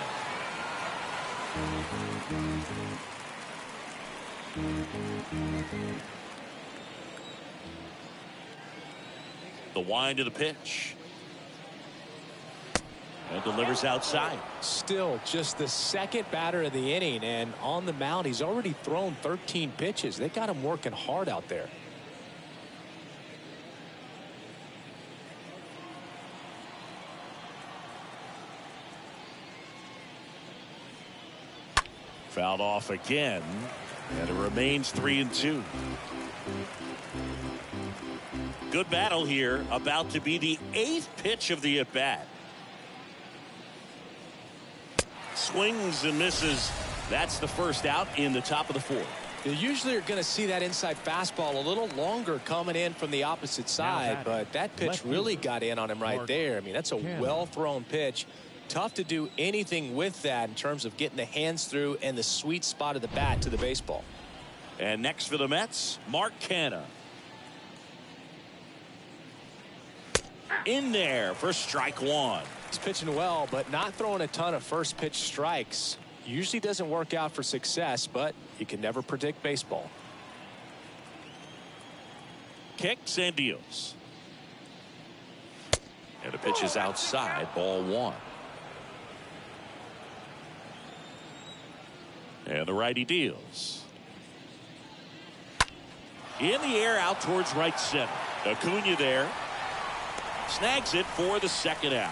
The wind of the pitch. And delivers outside. Still just the second batter of the inning, and on the mound he's already thrown 13 pitches. They got him working hard out there. Fouled off again, and it remains 3-2. Good battle here, about to be the 8th pitch of the at-bat. Swings and misses. That's the first out in the top of the 4th. You usually are going to see that inside fastball a little longer coming in from the opposite side, but that pitch really got in on him right there. I mean, that's a well-thrown pitch. Tough to do anything with that in terms of getting the hands through and the sweet spot of the bat to the baseball. And next for the Mets, Mark Canha. In there for strike 1. He's pitching well, but not throwing a ton of first pitch strikes. Usually doesn't work out for success, but you can never predict baseball. Kicks and deals. And the pitch is outside, ball one. And the righty deals. In the air out towards right center. Acuna there. Snags it for the second out.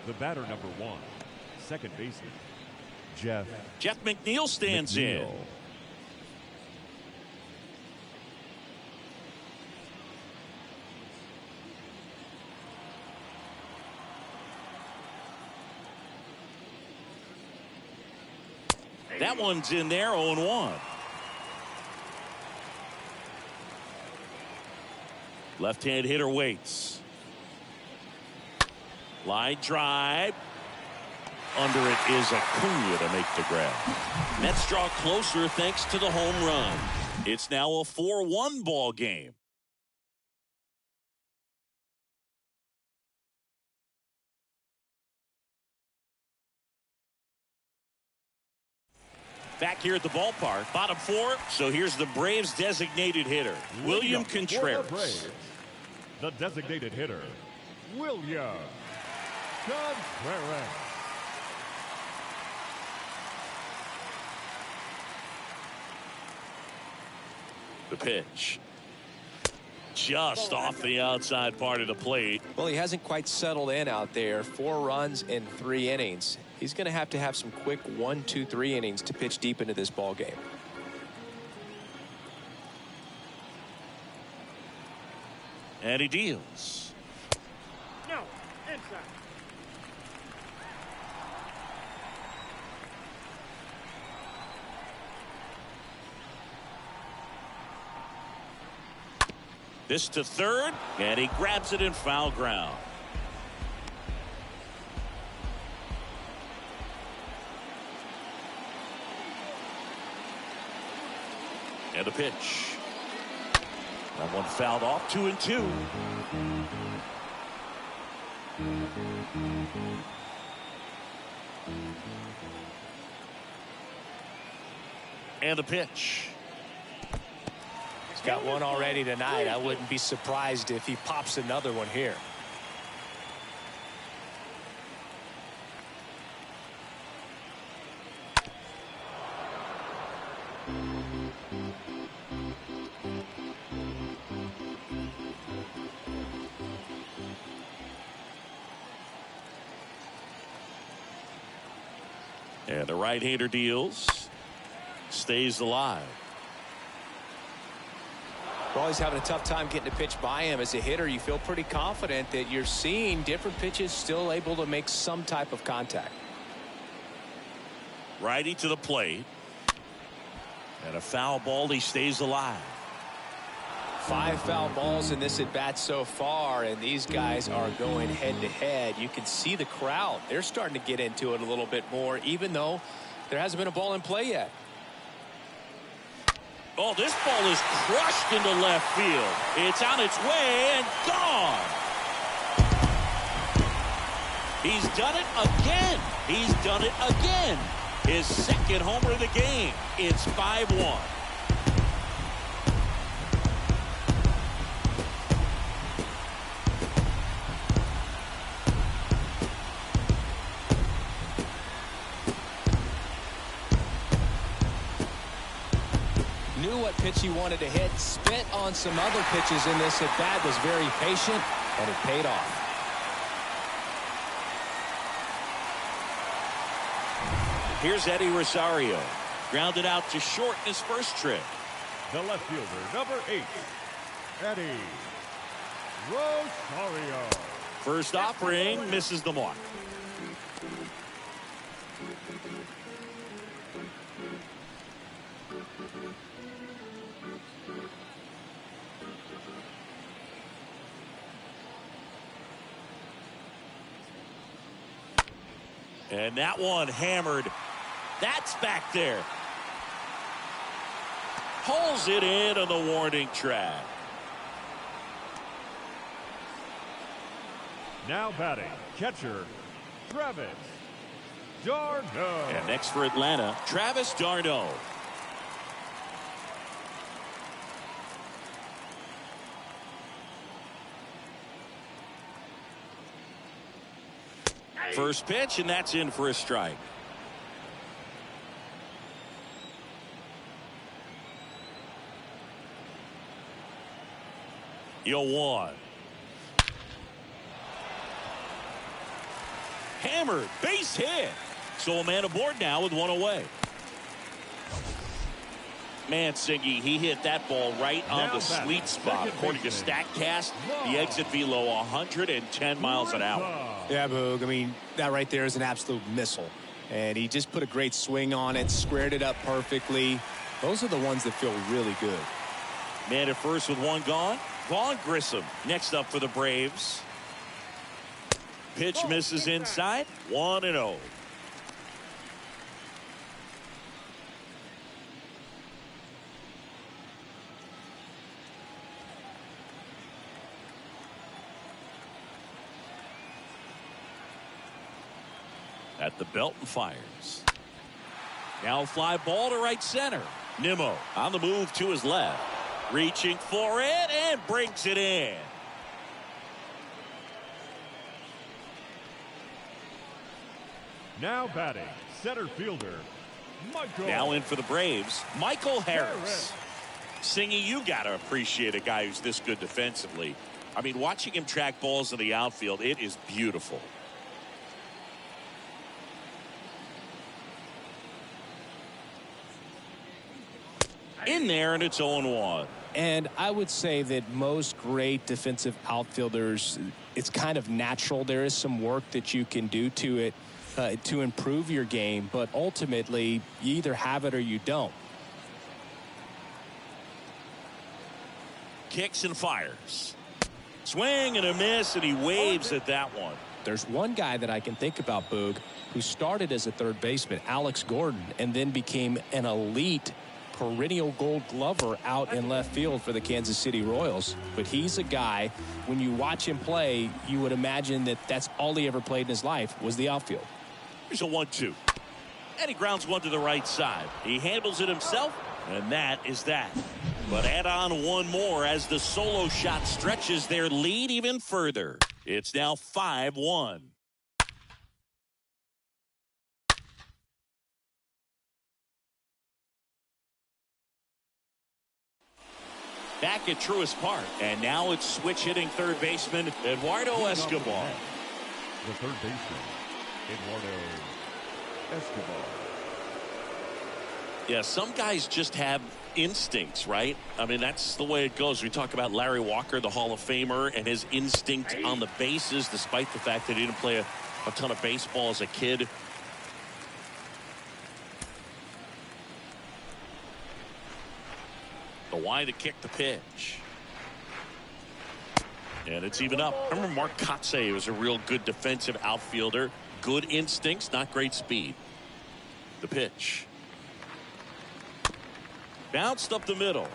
The batter, number 1, second baseman, Jeff McNeil stands in. That one's in there, 0-1. Left-hand hitter waits. Line drive. Under it is Acuna to make the grab. Mets draw closer thanks to the home run. It's now a 4-1 ball game. Back here at the ballpark, bottom 4. So here's the Braves designated hitter, William Contreras. Braves, the designated hitter, William Contreras. The pitch. Just off the outside part of the plate. Well, he hasn't quite settled in out there. 4 runs in 3 innings. He's going to have some quick 1, 2, 3 innings to pitch deep into this ball game. And he deals. No, inside. This to third, and he grabs it in foul ground. And the pitch. That one fouled off, 2-2. And the pitch. He's got one already tonight. I wouldn't be surprised if he pops another one here. And the right-hander deals. Stays alive. Well, he's having a tough time getting a pitch by him. As a hitter, you feel pretty confident that you're seeing different pitches still able to make some type of contact. Righty to the plate. And a foul ball. He stays alive. 5 foul balls in this at bat so far, and these guys are going head to head. You can see the crowd. They're starting to get into it a little bit more, even though there hasn't been a ball in play yet. Oh, this ball is crushed into left field. It's on its way and gone. He's done it again. He's done it again. His second homer of the game. It's 5-1. Knew what pitch he wanted to hit, spent on some other pitches in this at bat, was very patient, and it paid off. Here's Eddie Rosario. Grounded out to short in his first trip. The left fielder, number 8, Eddie Rosario. First offering misses the mark. And that one hammered. That's back there. Pulls it in on the warning track. Now batting, catcher, Travis d'Arnaud. And next for Atlanta, Travis d'Arnaud. First pitch, and that's in for a strike. You'll one. Hammered, base hit. So a man aboard now with one away. Man, Singy, he hit that ball right on the sweet spot. According to StatCast, the exit velo 110 miles an hour. Yeah, Boog. I mean, that right there is an absolute missile. And he just put a great swing on it, squared it up perfectly. Those are the ones that feel really good. Man at first with one gone. Vaughn Grissom next up for the Braves. Pitch misses inside. 1-0. At the belt and fires. Now fly ball to right center. Nimmo on the move to his left. Reaching for it and brings it in. Now batting, center fielder, Michael. Now in for the Braves, Michael Harris. Singy, you got to appreciate a guy who's this good defensively. I mean, watching him track balls in the outfield, it is beautiful. In there, and it's 0-1. And I would say that most great defensive outfielders, it's kind of natural. There is some work that you can do to it to improve your game, but ultimately you either have it or you don't. Kicks and fires. Swing and a miss, and he waves at that one. There's one guy that I can think about, Boog, who started as a third baseman, Alex Gordon, and then became an elite perennial Gold Glover out in left field for the Kansas City Royals. But he's a guy, when you watch him play, you would imagine that that's all he ever played in his life was the outfield. Here's a 1-2. And he grounds one to the right side. He handles it himself, and that is that. But add on one more as the solo shot stretches their lead even further. It's now 5-1. Back at Truist Park, and now it's switch hitting third baseman Eduardo Escobar. The third baseman, Eduardo Escobar. Yeah, some guys just have instincts, right? I mean, that's the way it goes. We talk about Larry Walker, the Hall of Famer, and his instinct on the bases, despite the fact that he didn't play a ton of baseball as a kid. The why to kick the pitch. And it's even up. Remember Mark Kotsay was a real good defensive outfielder. Good instincts, not great speed. The pitch. Bounced up the middle.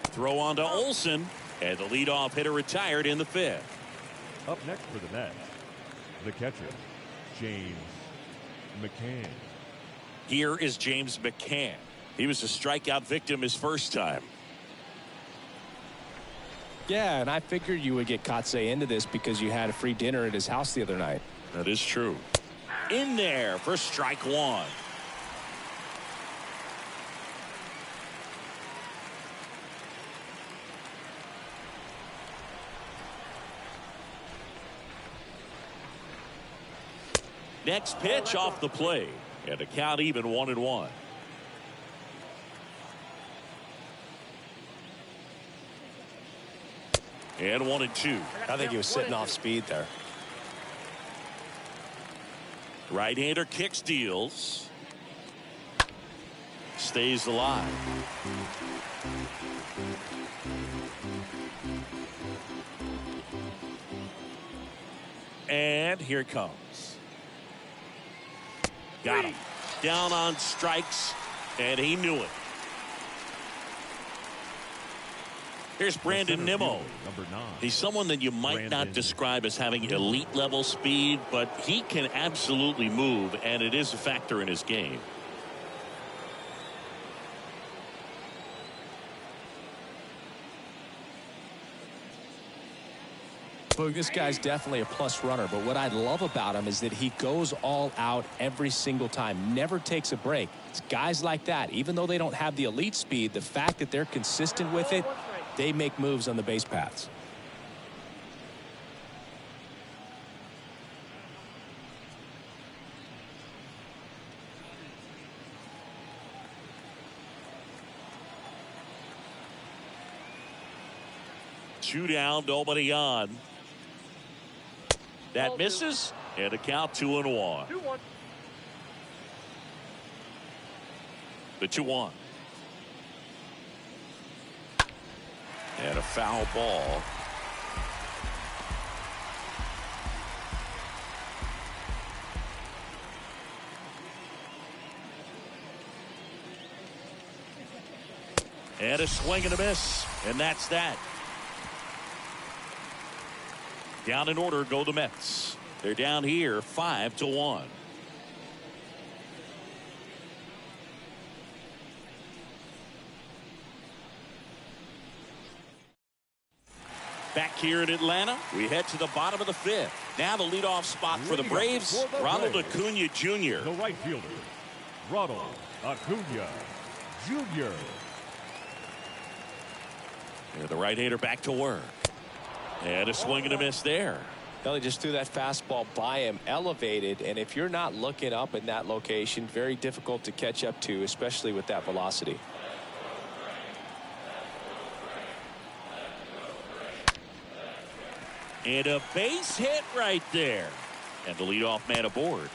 Throw on to Olsen. And the leadoff hitter retired in the fifth. Up next for the Mets, the catcher, James McCann. Here is James McCann. He was a strikeout victim his first time. Yeah, and I figured you would get Kotsay into this because you had a free dinner at his house the other night. That is true. In there for strike one. Next pitch off the plate, and a count even 1-1. And 1-2. I think he was sitting off speed there. Right-hander kicks, deals. Stays alive. And here it comes. Got him. Down on strikes, and he knew it. Here's Brandon Nimmo. Number 9. He's someone that you might not describe as having elite level speed, but he can absolutely move, and it is a factor in his game. Boog, this guy's definitely a plus runner, but what I love about him is that he goes all out every single time, never takes a break. It's guys like that, even though they don't have the elite speed, the fact that they're consistent with it, they make moves on the base paths. Two down, nobody on. That misses, and a count 2-1. 2-1. The 2-1. And a foul ball. And a swing and a miss, and that's that. Down in order go the Mets. They're down here 5-1. Back here in Atlanta, we head to the bottom of the 5th. Now the leadoff spot for the Braves, Ronald Acuna Jr. The right fielder, Ronald Acuna Jr. And the right-hander back to work. And a swing and a miss there. Well, he just threw that fastball by him, elevated, and if you're not looking up in that location, very difficult to catch up to, especially with that velocity. And a base hit right there. And the leadoff man aboard.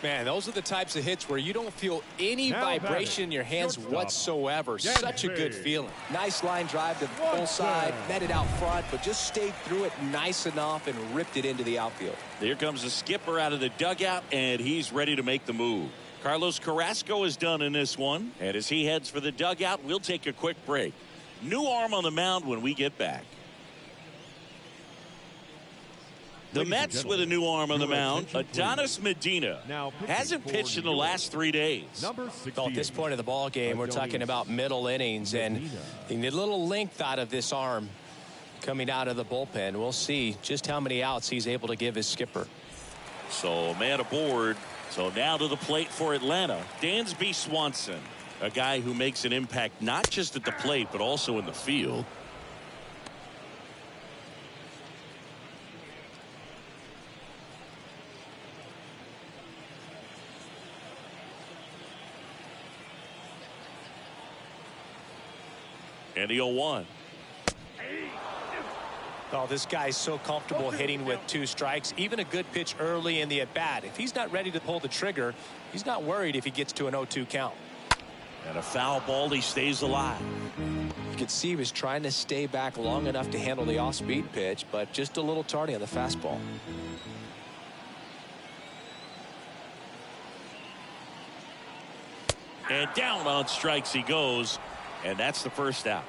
Man, those are the types of hits where you don't feel any vibration in your hands whatsoever. Such a good feeling. Nice line drive to the full side, met it out front, but just stayed through it nice enough and ripped it into the outfield. Here comes the skipper out of the dugout, and he's ready to make the move. Carlos Carrasco is done in this one, and as he heads for the dugout, we'll take a quick break. New arm on the mound when we get back. The Mets with a new arm on the mound. Adonis Medina hasn't pitched in the last 3 days. Well, at this point of the ball game, we're talking about middle innings, and you need a little length out of this arm coming out of the bullpen. We'll see just how many outs he's able to give his skipper. So man aboard. So now to the plate for Atlanta, Dansby Swanson, a guy who makes an impact not just at the plate but also in the field. And the 0-1. Oh, this guy's so comfortable hitting with 2 strikes. Even a good pitch early in the at-bat. If he's not ready to pull the trigger, he's not worried if he gets to an 0-2 count. And a foul ball, he stays alive. You could see he was trying to stay back long enough to handle the off-speed pitch, but just a little tardy on the fastball. And down on strikes he goes. And that's the first out.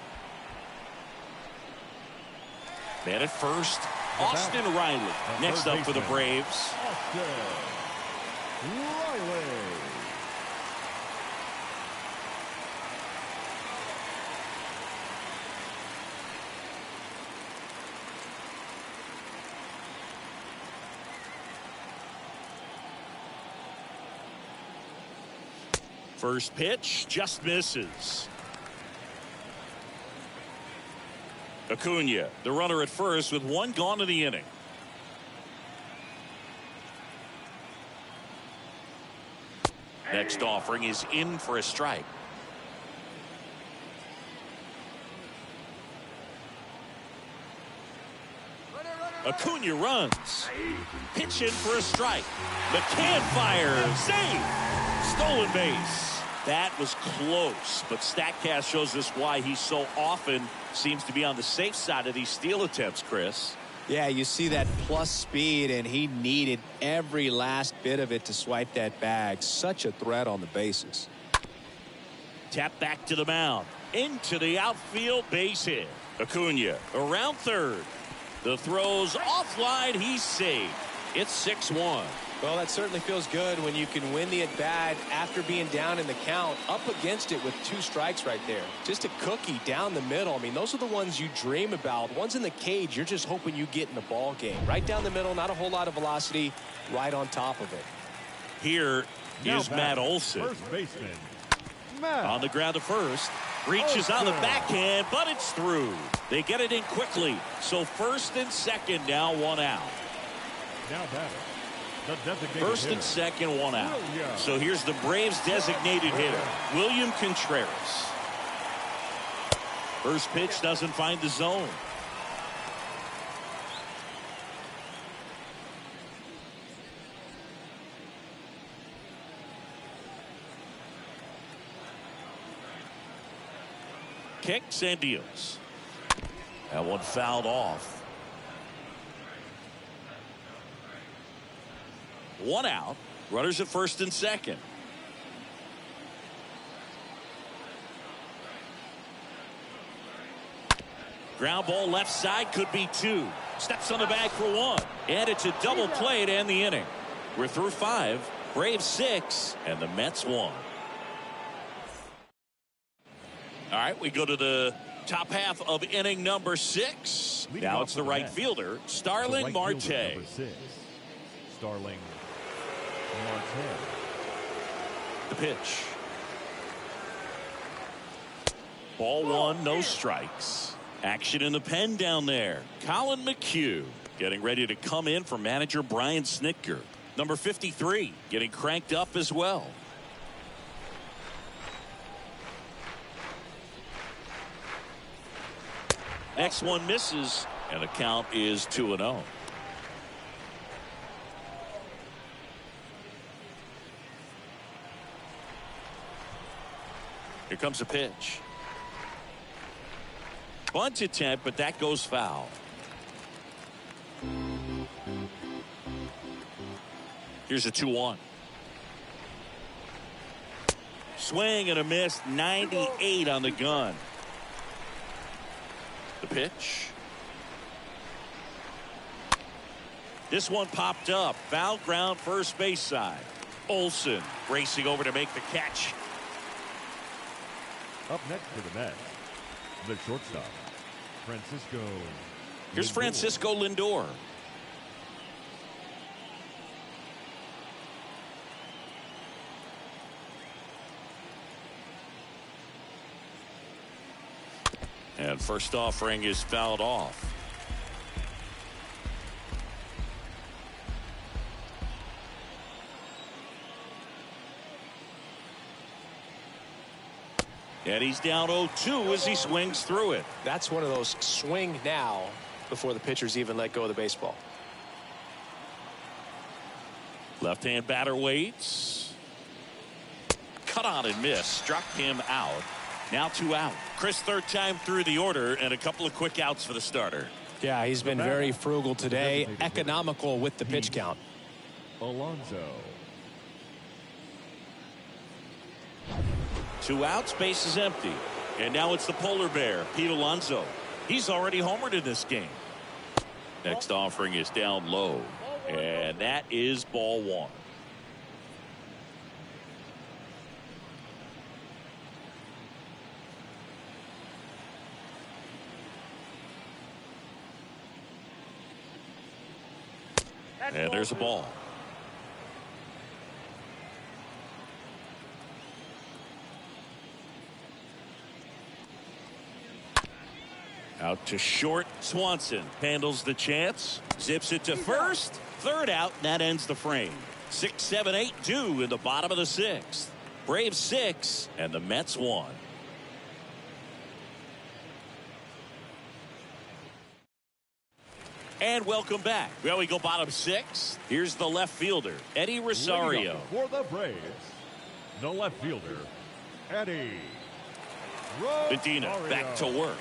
Man at first, Austin Riley. Next up for the Braves. Austin Riley. First pitch just misses. Acuna, the runner at first with 1 gone in the inning. Next offering is in for a strike. Acuna runs. Pitch in for a strike. McCann fires. Save. Stolen base. That was close, but StatCast shows us why he so often seems to be on the safe side of these steal attempts, Chris. Yeah, you see that plus speed, and he needed every last bit of it to swipe that bag. Such a threat on the bases. Tap back to the mound. into the outfield, base hit. Acuna around third. The throw's offline. He's safe. It's 6-1. Well, that certainly feels good when you can win the at-bat after being down in the count, up against it with 2 strikes right there. Just a cookie down the middle. I mean, those are the ones you dream about. Ones in the cage, you're just hoping you get in the ball game. Right down the middle, not a whole lot of velocity, right on top of it. Here is Matt Olson. First baseman, On the ground to first. Reaches on the backhand, but it's through. They get it in quickly. So first and second, now 1 out. Now batting. The designated First hitter. and second, 1 out. William. So here's the Braves designated hitter, William Contreras. First pitch doesn't find the zone. Kicks and deals. That one fouled off. 1 out. Runners at first and second. Ground ball left side, could be 2. Steps on the bag for 1. And it's a double play to end the inning. We're through 5. Braves 6 and the Mets 1. All right, we go to the top half of inning number 6. Leading Now off it's the for the right Mets, fielder, Starling The right fielder, Marte. number 6, Starling Marte. The pitch. Ball 1, no strikes. Action in the pen down there. Colin McHugh getting ready to come in for manager Brian Snitker. Number 53 getting cranked up as well. Next one misses, and the count is 2-0. Here comes a pitch. Bunt attempt, but that goes foul. Here's a 2-1. Swing and a miss. 98 on the gun. The pitch. This one popped up. Foul ground, first base side. Olson racing over to make the catch. Up next for the Mets, the shortstop, Francisco. Here's Lindor. Francisco Lindor. And first offering is fouled off. And he's down 0-2 as he swings through it. That's one of those swing now before the pitchers even let go of the baseball. Left-hand batter waits. Cut on and miss. Struck him out. Now 2 out. Chris, third time through the order and a couple of quick outs for the starter. Yeah, he's been very frugal today. Economical with the pitch count. Alonso. 2 outs, base is empty. And now it's the polar bear, Pete Alonso. He's already homered in this game. Next offering is down low. And that is ball 1. And there's a ball. Out to short. Swanson handles the chance. Zips it to first. Third out. And that ends the frame. 6, 7, 8 due in the bottom of the 6th. Braves 6 and the Mets 1. And welcome back. Well, we go bottom 6. Here's the left fielder, Eddie Rosario. For the Braves, the left fielder, Eddie Medina Rosario. back to work.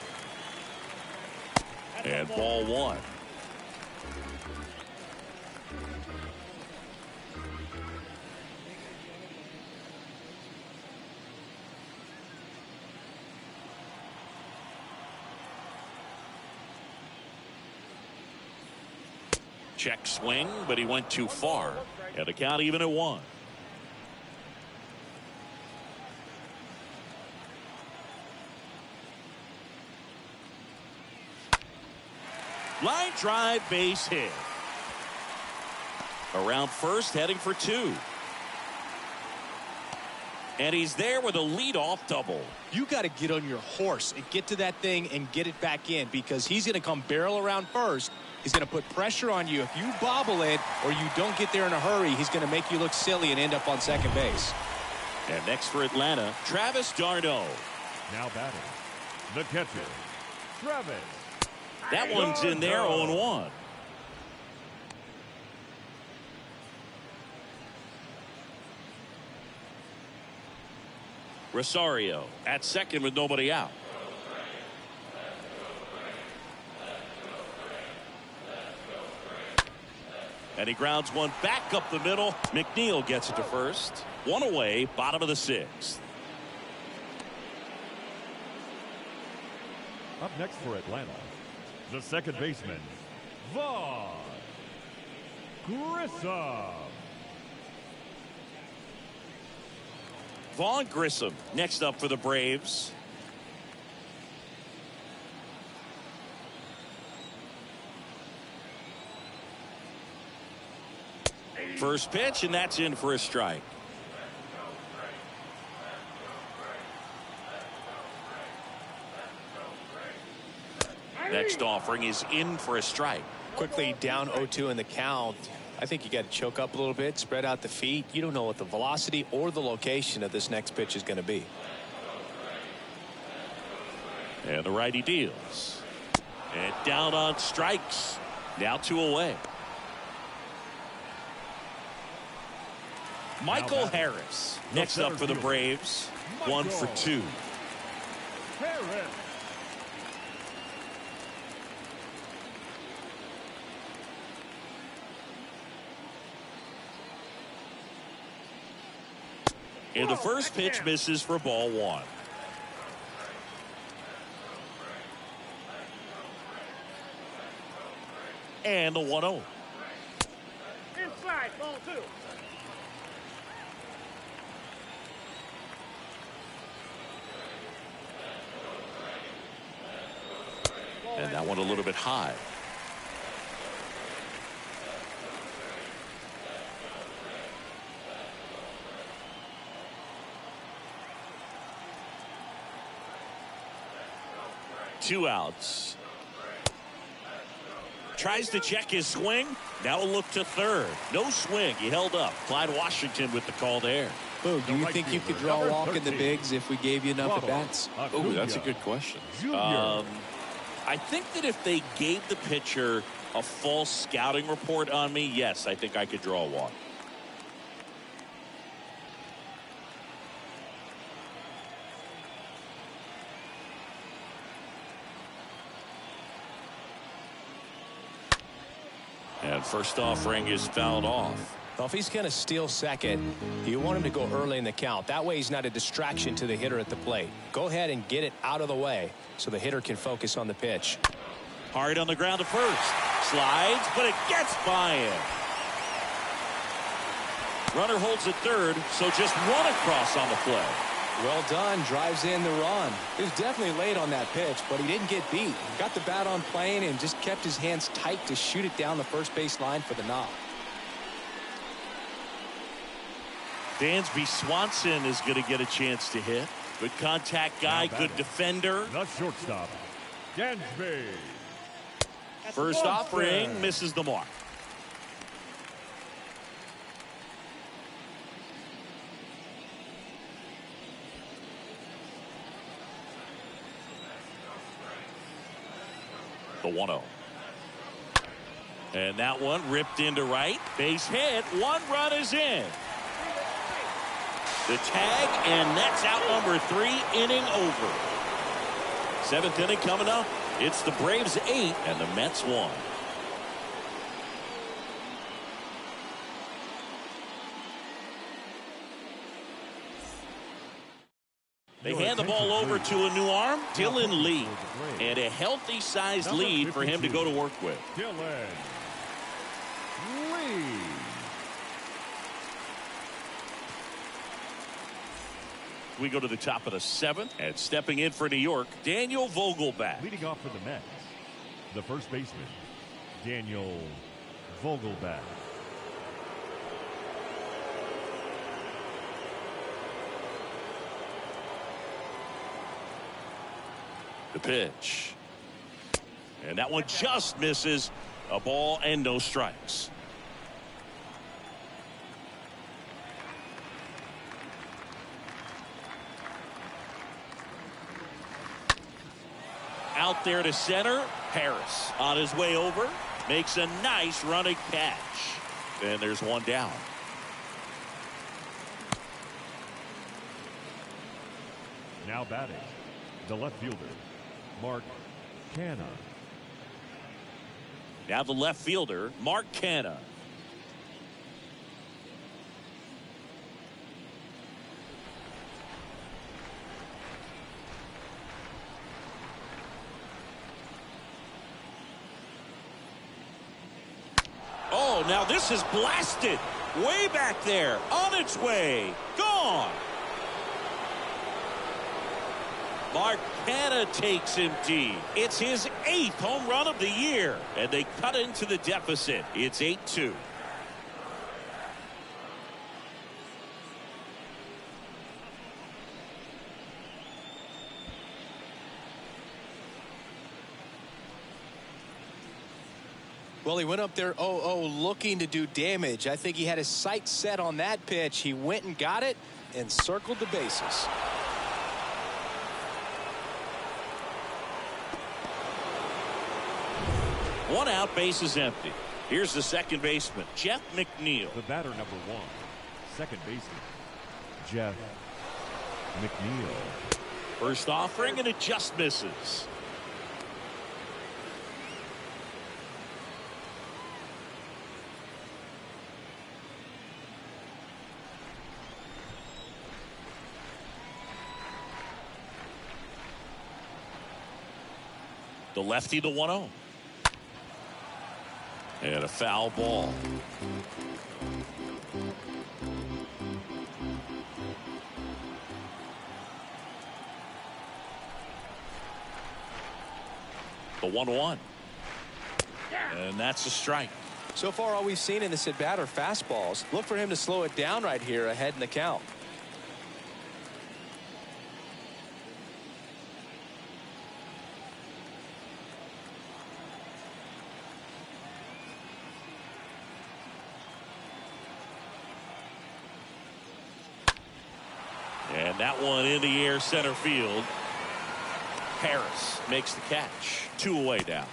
And ball 1. Check swing, but he went too far. And the count even at 1. Line drive, base hit. Around first, heading for 2. And he's there with a leadoff double. You got to get on your horse and get to that thing and get it back in, because he's going to come barrel around first. He's going to put pressure on you. If you bobble it or you don't get there in a hurry, he's going to make you look silly and end up on second base. And next for Atlanta, Travis d'Arnaud. Now batting, the catcher, Travis. That one's in there, 0-1. Rosario at second with nobody out. And he grounds one back up the middle. McNeil gets it to first. 1 away, bottom of the 6th. Up next for Atlanta, the second baseman, Vaughn Grissom. Vaughn Grissom next up for the Braves. First pitch, and that's in for a strike. Next offering is in for a strike. Quickly down 0-2 in the count. I think you got to choke up a little bit, spread out the feet. You don't know what the velocity or the location of this next pitch is going to be. And the righty deals. And down on strikes. Now 2 away. Michael Harris next up for the Braves. 1 for 2. Harris. And the first pitch misses for ball 1. And the 1-0. Inside, ball 2. And that one a little bit high. Two outs. Tries to check his swing. Now a look to third. No swing. He held up. Clyde Washington with the call there. Boog, do you think you could draw a walk in the bigs if we gave you enough at bats? Oh, that's a good question. I think that if they gave the pitcher a false scouting report on me, yes, I think I could draw a walk. And first offering is fouled off. Well, if he's going to steal second, you want him to go early in the count. That way he's not a distraction to the hitter at the plate. Go ahead and get it out of the way so the hitter can focus on the pitch. Hard on the ground to first. Slides, but it gets by him. Runner holds at third, so just one across on the play. Well done. Drives in the run. He was definitely late on that pitch, but he didn't get beat. He got the bat on plane and just kept his hands tight to shoot it down the first base line for the knock. Dansby Swanson is going to get a chance to hit. Good contact guy, good defender. The shortstop, Dansby. First offering misses the mark. The 1-0. And that one ripped into right. Base hit. One run is in. The tag, and that's out number 3, inning over. 7th inning coming up. It's the Braves 8 and the Mets 1. They hand the ball over to a new arm, Dylan Lee. And a healthy sized lead for him to go to work with. Dylan. We go to the top of the 7th, and stepping in for New York, Daniel Vogelbach. Leading off for the Mets, the first baseman, Daniel Vogelbach. The pitch. And that one just misses. A ball and no strikes. Out there to center. Harris on his way over. Makes a nice running catch. And there's one down. Now batting, the left fielder, Mark Canha. Now the left fielder, Mark Canha. Oh, now this is blasted. Way back there. On its way. Gone. Mark Canha takes him deep. It's his 8th home run of the year. And they cut into the deficit. It's 8-2. Well, he went up there 0-0 looking to do damage. I think he had his sights set on that pitch. He went and got it and circled the bases. One out, bases empty. Here's the second baseman, Jeff McNeil. The batter number 1, second baseman, Jeff McNeil. First offering, and it just misses. The lefty, the 1-0. And a foul ball. The 1-1. And that's a strike. So far, all we've seen in this at bat are fastballs. Look for him to slow it down right here ahead in the count. And that one in the air, center field. Harris makes the catch. 2 away now.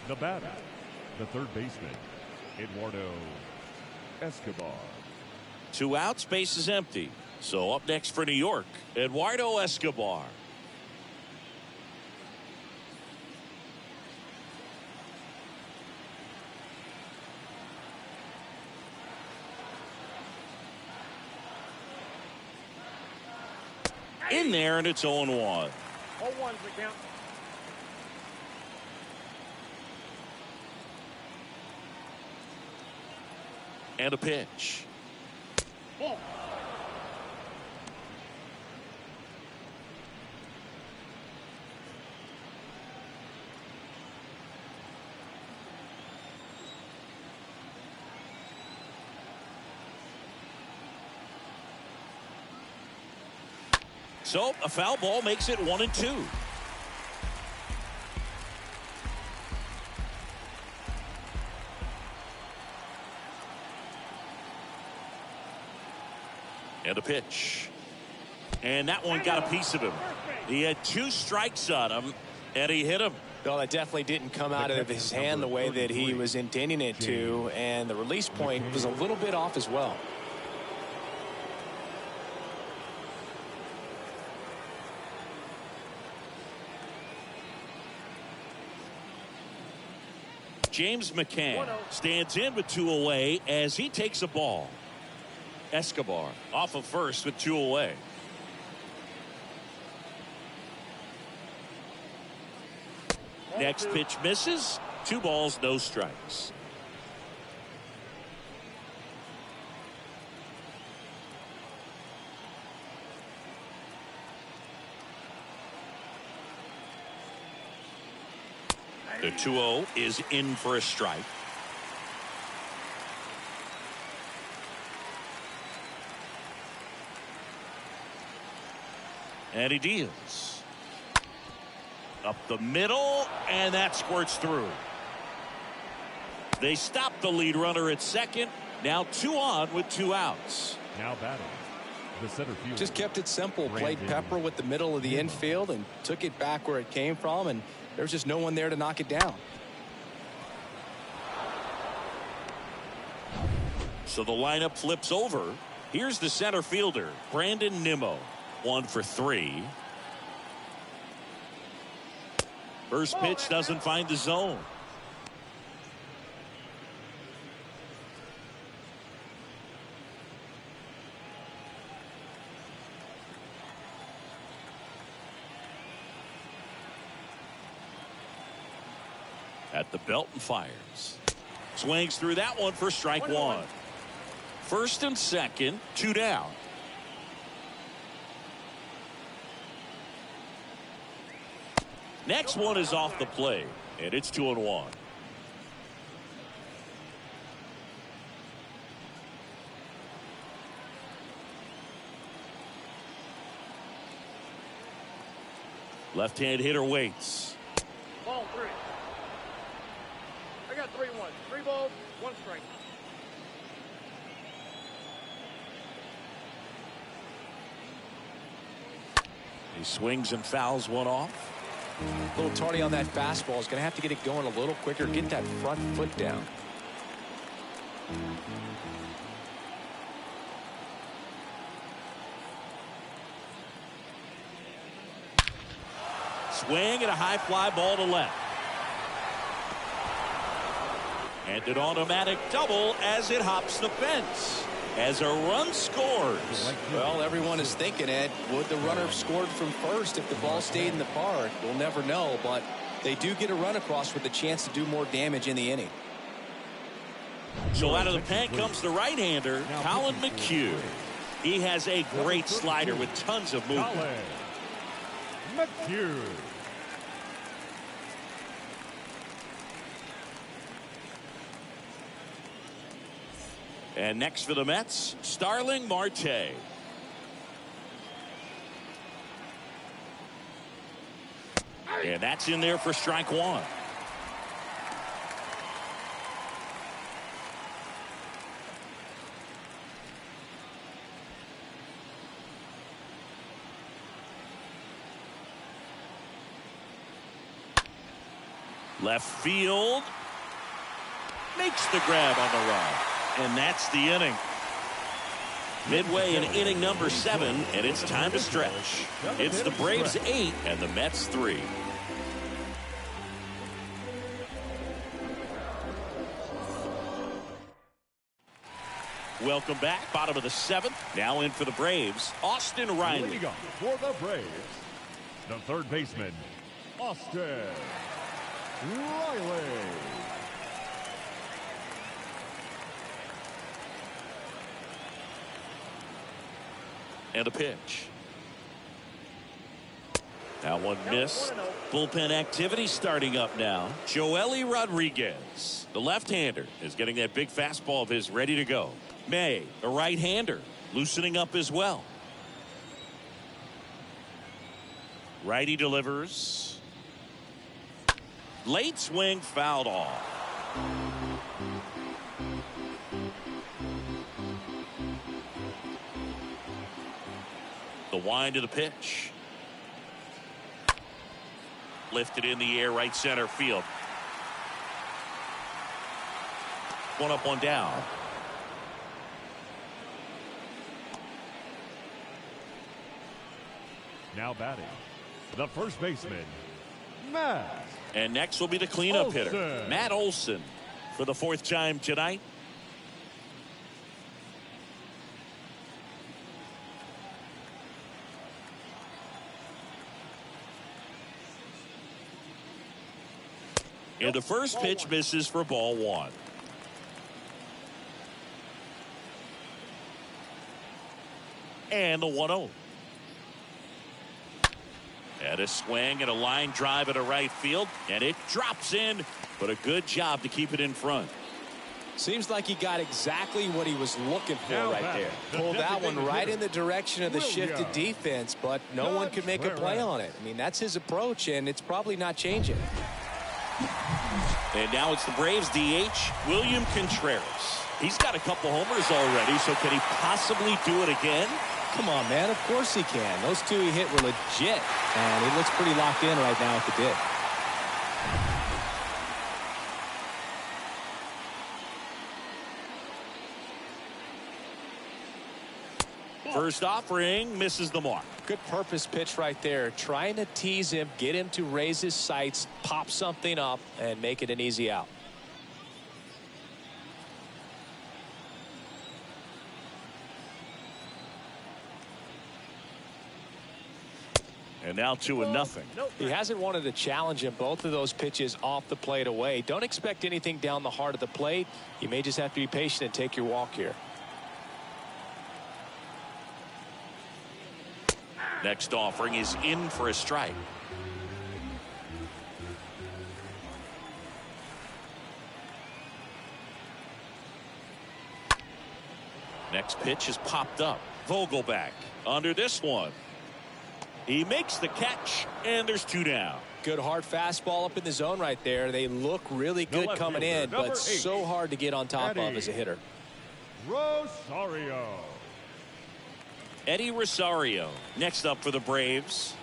The batter, the third baseman, Eduardo Escobar. 2 outs, base is empty. So up next for New York, Eduardo Escobar. In there, and it's 0-1. 0-1's the count. And a pitch. Ball. So a foul ball makes it 1-2. And a pitch. And that one got a piece of him. He had 2 strikes on him, and he hit him. Well, that definitely didn't come out of his hand the way that he was intending it to, and the release point was a little bit off as well. James McCann stands in with 2 away as he takes a ball. Escobar off of first with 2 away. Next pitch misses. 2 balls, no strikes. The 2-0 is in for a strike. And he deals. Up the middle, and that squirts through. They stop the lead runner at second. Now 2 on with 2 outs. Now batting, the center field. Just kept it simple. Played Pepper with the middle of the infield and took it back where it came from, and there's just no one there to knock it down. So the lineup flips over. Here's the center fielder, Brandon Nimmo. 1 for 3. First pitch doesn't find the zone. At the belt and fires. Swings through that one for strike 1. First and second, 2 down. Next one is off the plate, and it's 2-1. Left-hand hitter waits. Ball 3. I got 3-1. 3 balls, 1 strike. He swings and fouls one off. A little tardy on that fastball. Is going to have to get it going a little quicker. Get that front foot down. Swing and a high fly ball to left. And an automatic double as it hops the fence. As a run scores. Well, everyone is thinking, Ed, would the runner have scored from first if the ball stayed in the park? We'll never know, but they do get a run across with a chance to do more damage in the inning. So out of the pen comes the right-hander, Colin McHugh. He has a great slider with tons of movement. Colin McHugh. And next for the Mets, Starling Marte. And that's in there for strike 1. Left field. Makes the grab on the run. And that's the inning. Midway in inning number 7, and it's time to stretch. It's the Braves 8 and the Mets 3. Welcome back. Bottom of the 7th. Now in for the Braves, Austin Riley. Leading off for the Braves, the third baseman, Austin Riley. And a pitch. That one missed. Bullpen activity starting up now. Joely Rodriguez, the left-hander, is getting that big fastball of his ready to go. May, the right-hander, loosening up as well. Righty delivers. Late swing fouled off. The wind of the pitch. Lifted in the air, right center field. One up, one down. Now batting, the first baseman, Matt. And next will be the cleanup Olson. hitter, Matt Olson, for the 4th time tonight. And the first pitch misses for ball 1. And the 1-0. And a swing and a line drive at a right field, and it drops in, but a good job to keep it in front. Seems like he got exactly what he was looking for Now right batting, there. the Pulled that one designated right hitter, in the direction of the shifted Williams. defense, but no one could make a play on it. I mean, that's his approach, and it's probably not changing. And now it's the Braves DH, William Contreras. He's got a couple homers already, so can he possibly do it again? Come on, man. Of course he can. Those two he hit were legit, and he looks pretty locked in right now at the dip. First offering misses the mark. Good purpose pitch right there. Trying to tease him, get him to raise his sights, pop something up, and make it an easy out. And now 2-0. He hasn't wanted to challenge him. Both of those pitches off the plate away. Don't expect anything down the heart of the plate. You may just have to be patient and take your walk here. Next offering is in for a strike. Next pitch is popped up. Vogelback under this one. He makes the catch, and there's 2 down. Good hard fastball up in the zone right there. They look really good left coming fielder, in, number but 8, so hard to get on top of as a hitter. Rosario. Eddie Rosario next up for the Braves.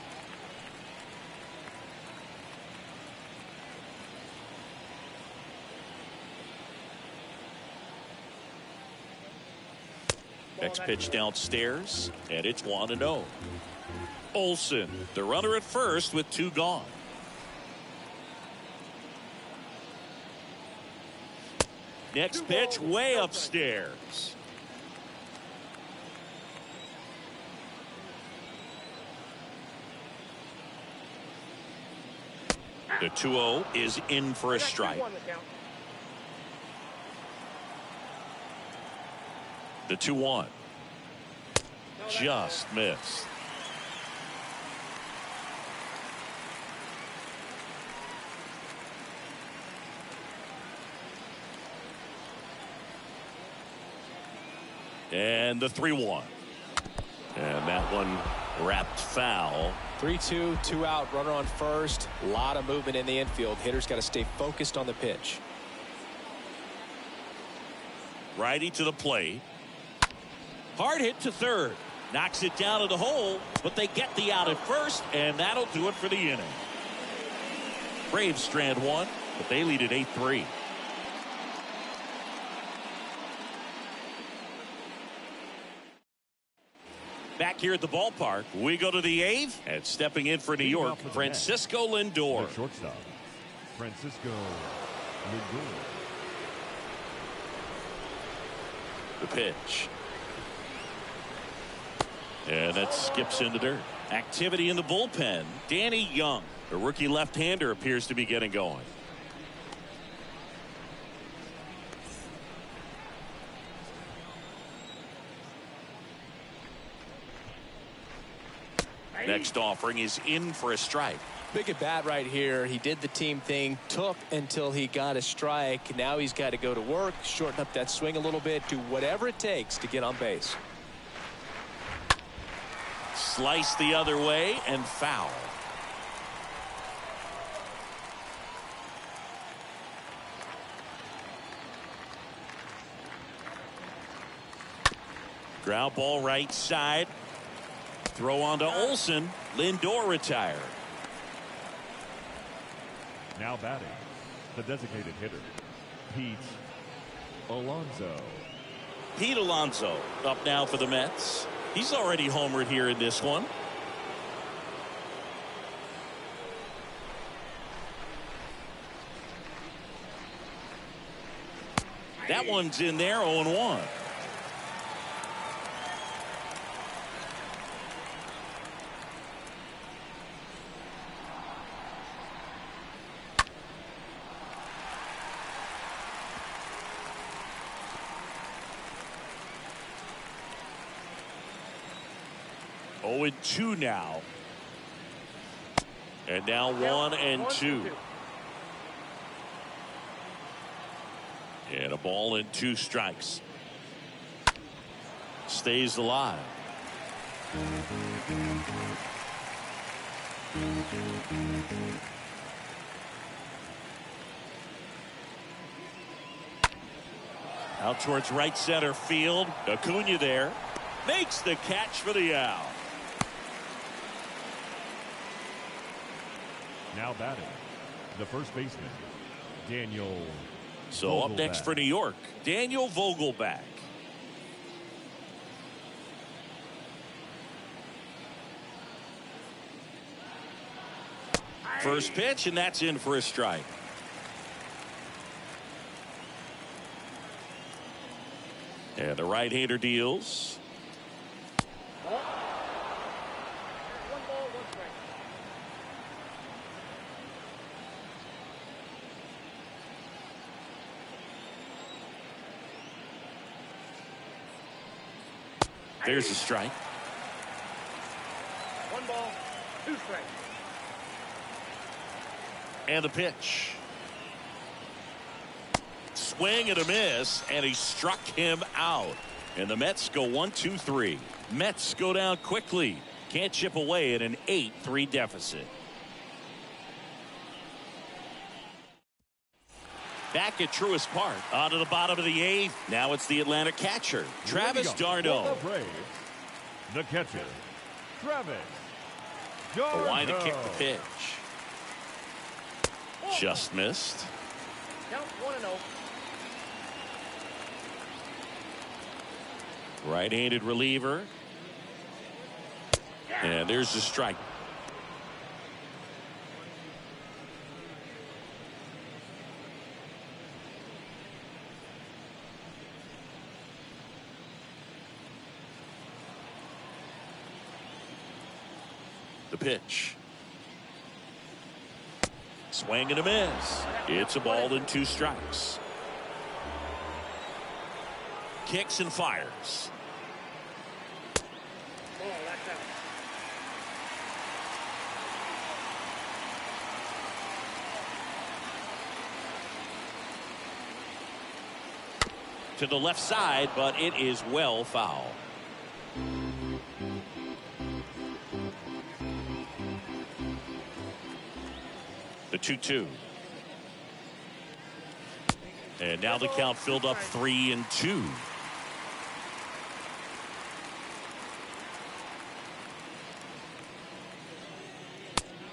Next pitch downstairs, and it's 1-0. Olsen, the runner at first with 2 gone. Next pitch way upstairs. The 2-0 is in for a strike. The 2-1 just missed. And the 3-1. And that one wrapped foul. 3-2, 2 out, runner on first. A lot of movement in the infield. Hitter's got to stay focused on the pitch. Righty to the plate. Hard hit to third. Knocks it down to the hole, but they get the out at first, and that'll do it for the inning. Braves strand 1, but they lead at 8-3. Back here at the ballpark, we go to the 8th, and stepping in for New York, Francisco Lindor. The shortstop, Francisco Lindor. The pitch. And that skips in the dirt. Activity in the bullpen. Danny Young, the rookie left-hander, appears to be getting going. Next offering is in for a strike. Big at bat right here. He did the team thing, took until he got a strike. Now he's got to go to work, shorten up that swing a little bit, do whatever it takes to get on base. Slice the other way and foul. Ground ball right side. Throw on to Olsen. Lindor retired. Now batting, the designated hitter, Pete Alonso. Pete Alonso up now for the Mets. He's already homered here in this one. That one's in there, 0-1. Oh, 2 now. And now 1-2. And a ball and 2 strikes. Stays alive. Out towards right center field. Acuna there. Makes the catch for the out. Now batting, the first baseman, Daniel. So up next for New York, Daniel Vogelback. First pitch, and that's in for a strike. And the right-hander deals. One ball, 1 strike. There's a strike. 1 ball, 2 strikes. And the pitch. Swing and a miss, and he struck him out. And the Mets go 1-2-3. Mets go down quickly. Can't chip away at an 8-3 deficit. Back at Truist Park. On to the bottom of the 8th. Now it's the Atlanta catcher, Travis d'Arnaud. The Braves, the catcher, Travis A line to d'Arnaud. kick the pitch. Just missed. Count 1-0. Right-handed reliever. And there's the strike. The pitch. Swing and a miss. It's a ball and 2 strikes. Kicks and fires. Ball, that's out. To the left side, but it is well foul. The 2-2. And now the count filled up 3-2.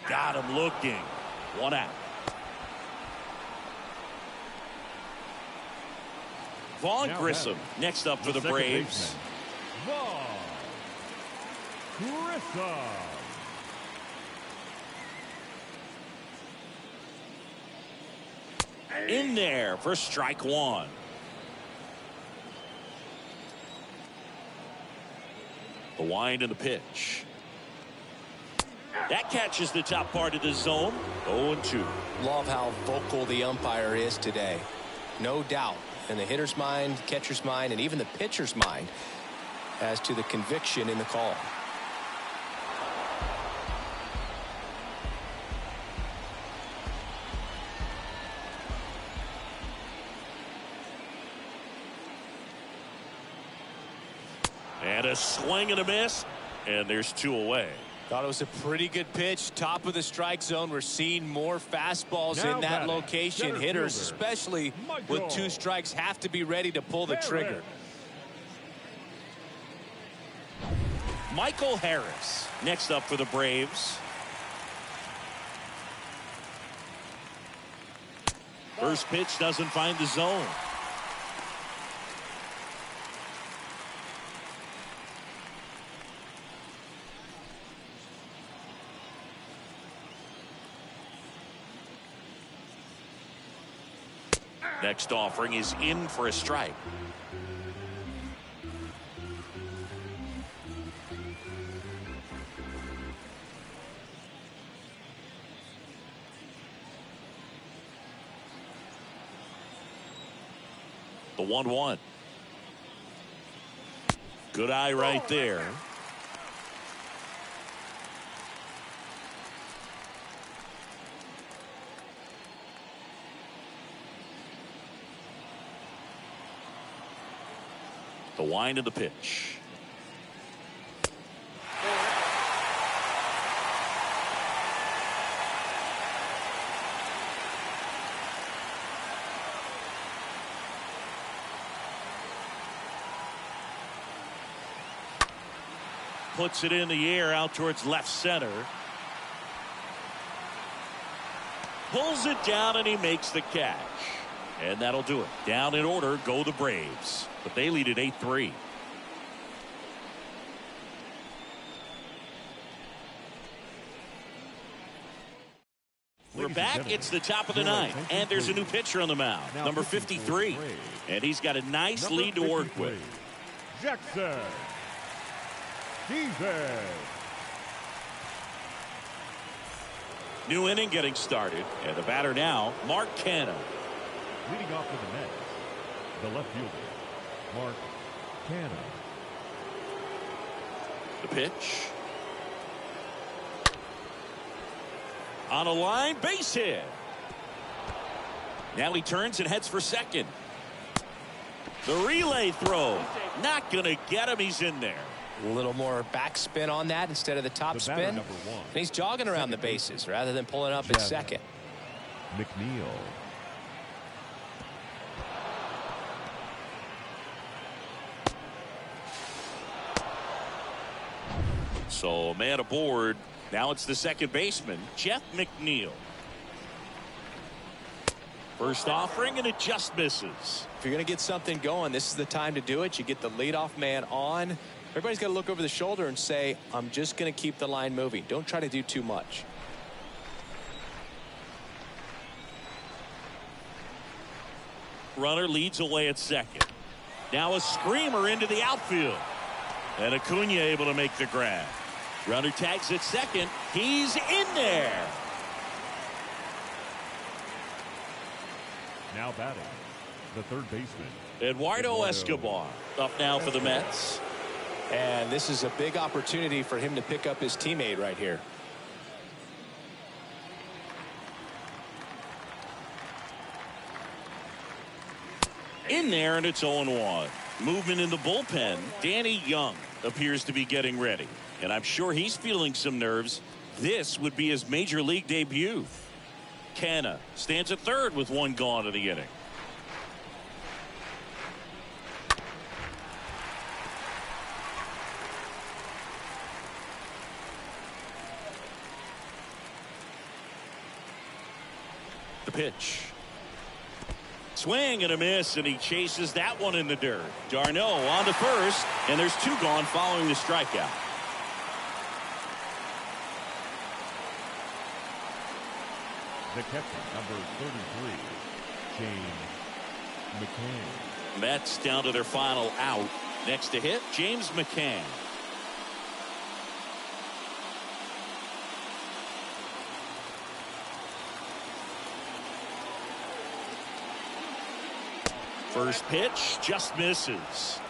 Got him looking. 1 out. Vaughn Now Grissom next up for the second Braves. baseman, Vaughn Grissom. In there for strike 1. The wind and the pitch. That catches the top part of the zone. 0-2. Love how vocal the umpire is today. No doubt in the hitter's mind, catcher's mind, and even the pitcher's mind as to the conviction in the call. And a swing and a miss. And there's 2 away. Thought it was a pretty good pitch. Top of the strike zone. We're seeing more fastballs Now in that batting, location. center Hitters, fielder, especially Michael with 2 strikes, have to be ready to pull the trigger. Michael Harris next up for the Braves. First pitch doesn't find the zone. Next offering is in for a strike. The 1-1. Good eye right there. The wind of the pitch. Puts it in the air out towards left center. Pulls it down and he makes the catch. And that'll do it. Down in order go the Braves. But they lead at 8-3. We're back. It's the top of the ninth. And there's a new pitcher on the mound. Number 53. And he's got a nice lead to work with. Jackson. New inning getting started. And the batter now, Mark Canha. Leading off for the Mets, the left fielder, Mark Canha. The pitch. On a line, base hit. Now he turns and heads for second. The relay throw. Not going to get him. He's in there. A little more backspin on that instead of the top spin. And he's jogging around the bases rather than pulling up at second. McNeil. So man aboard. Now it's the second baseman, Jeff McNeil. First offering and it just misses. If you're going to get something going, this is the time to do it. You get the leadoff man on. Everybody's got to look over the shoulder and say, I'm just going to keep the line moving. Don't try to do too much. Runner leads away at second. Now a screamer into the outfield. And Acuna able to make the grab. Runner tags at second. He's in there. Now batting, the third baseman, Eduardo Escobar up now for the Mets. And this is a big opportunity for him to pick up his teammate right here. In there, and it's 0-1. Movement in the bullpen. Danny Young appears to be getting ready. And I'm sure he's feeling some nerves. This would be his major league debut. Canha stands at third with one gone in the inning. The pitch. Swing and a miss, and he chases that one in the dirt. Darno on to first, and there's two gone following the strikeout. the catcher, number 33, James McCann. Mets down to their final out. Next to hit, James McCann. First pitch just misses.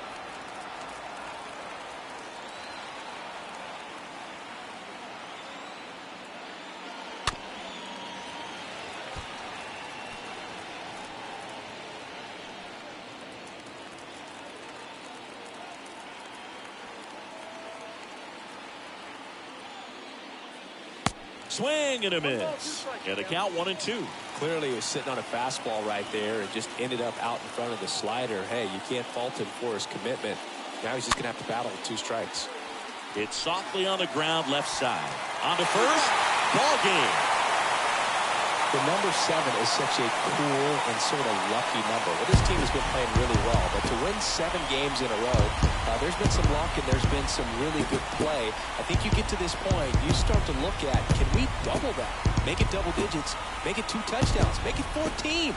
Swing and a miss. And a count 1-2. Clearly he was sitting on a fastball right there and just ended up out in front of the slider. Hey, you can't fault him for his commitment. Now he's just going to have to battle with 2 strikes. It's softly on the ground left side. On to first. Ball game. The number 7 is such a cool and sort of lucky number. Well, this team has been playing really well, but to win 7 games in a row, there's been some luck and there's been some really good play. I think you get to this point, you start to look at, can we double that? Make it double digits, make it 2 touchdowns, make it 14.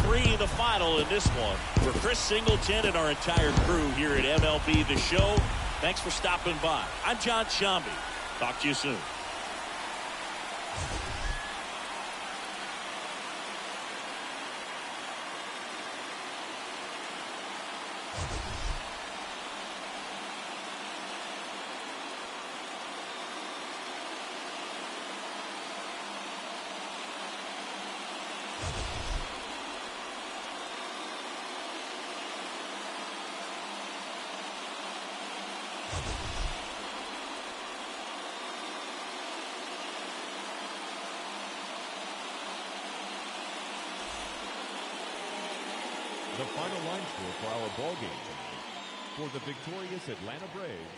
8-3 the final in this one. For Chris Singleton and our entire crew here at MLB The Show, thanks for stopping by. I'm John Shambi. Talk to you soon. The final line score for our ball game tonight. For the victorious Atlanta Braves,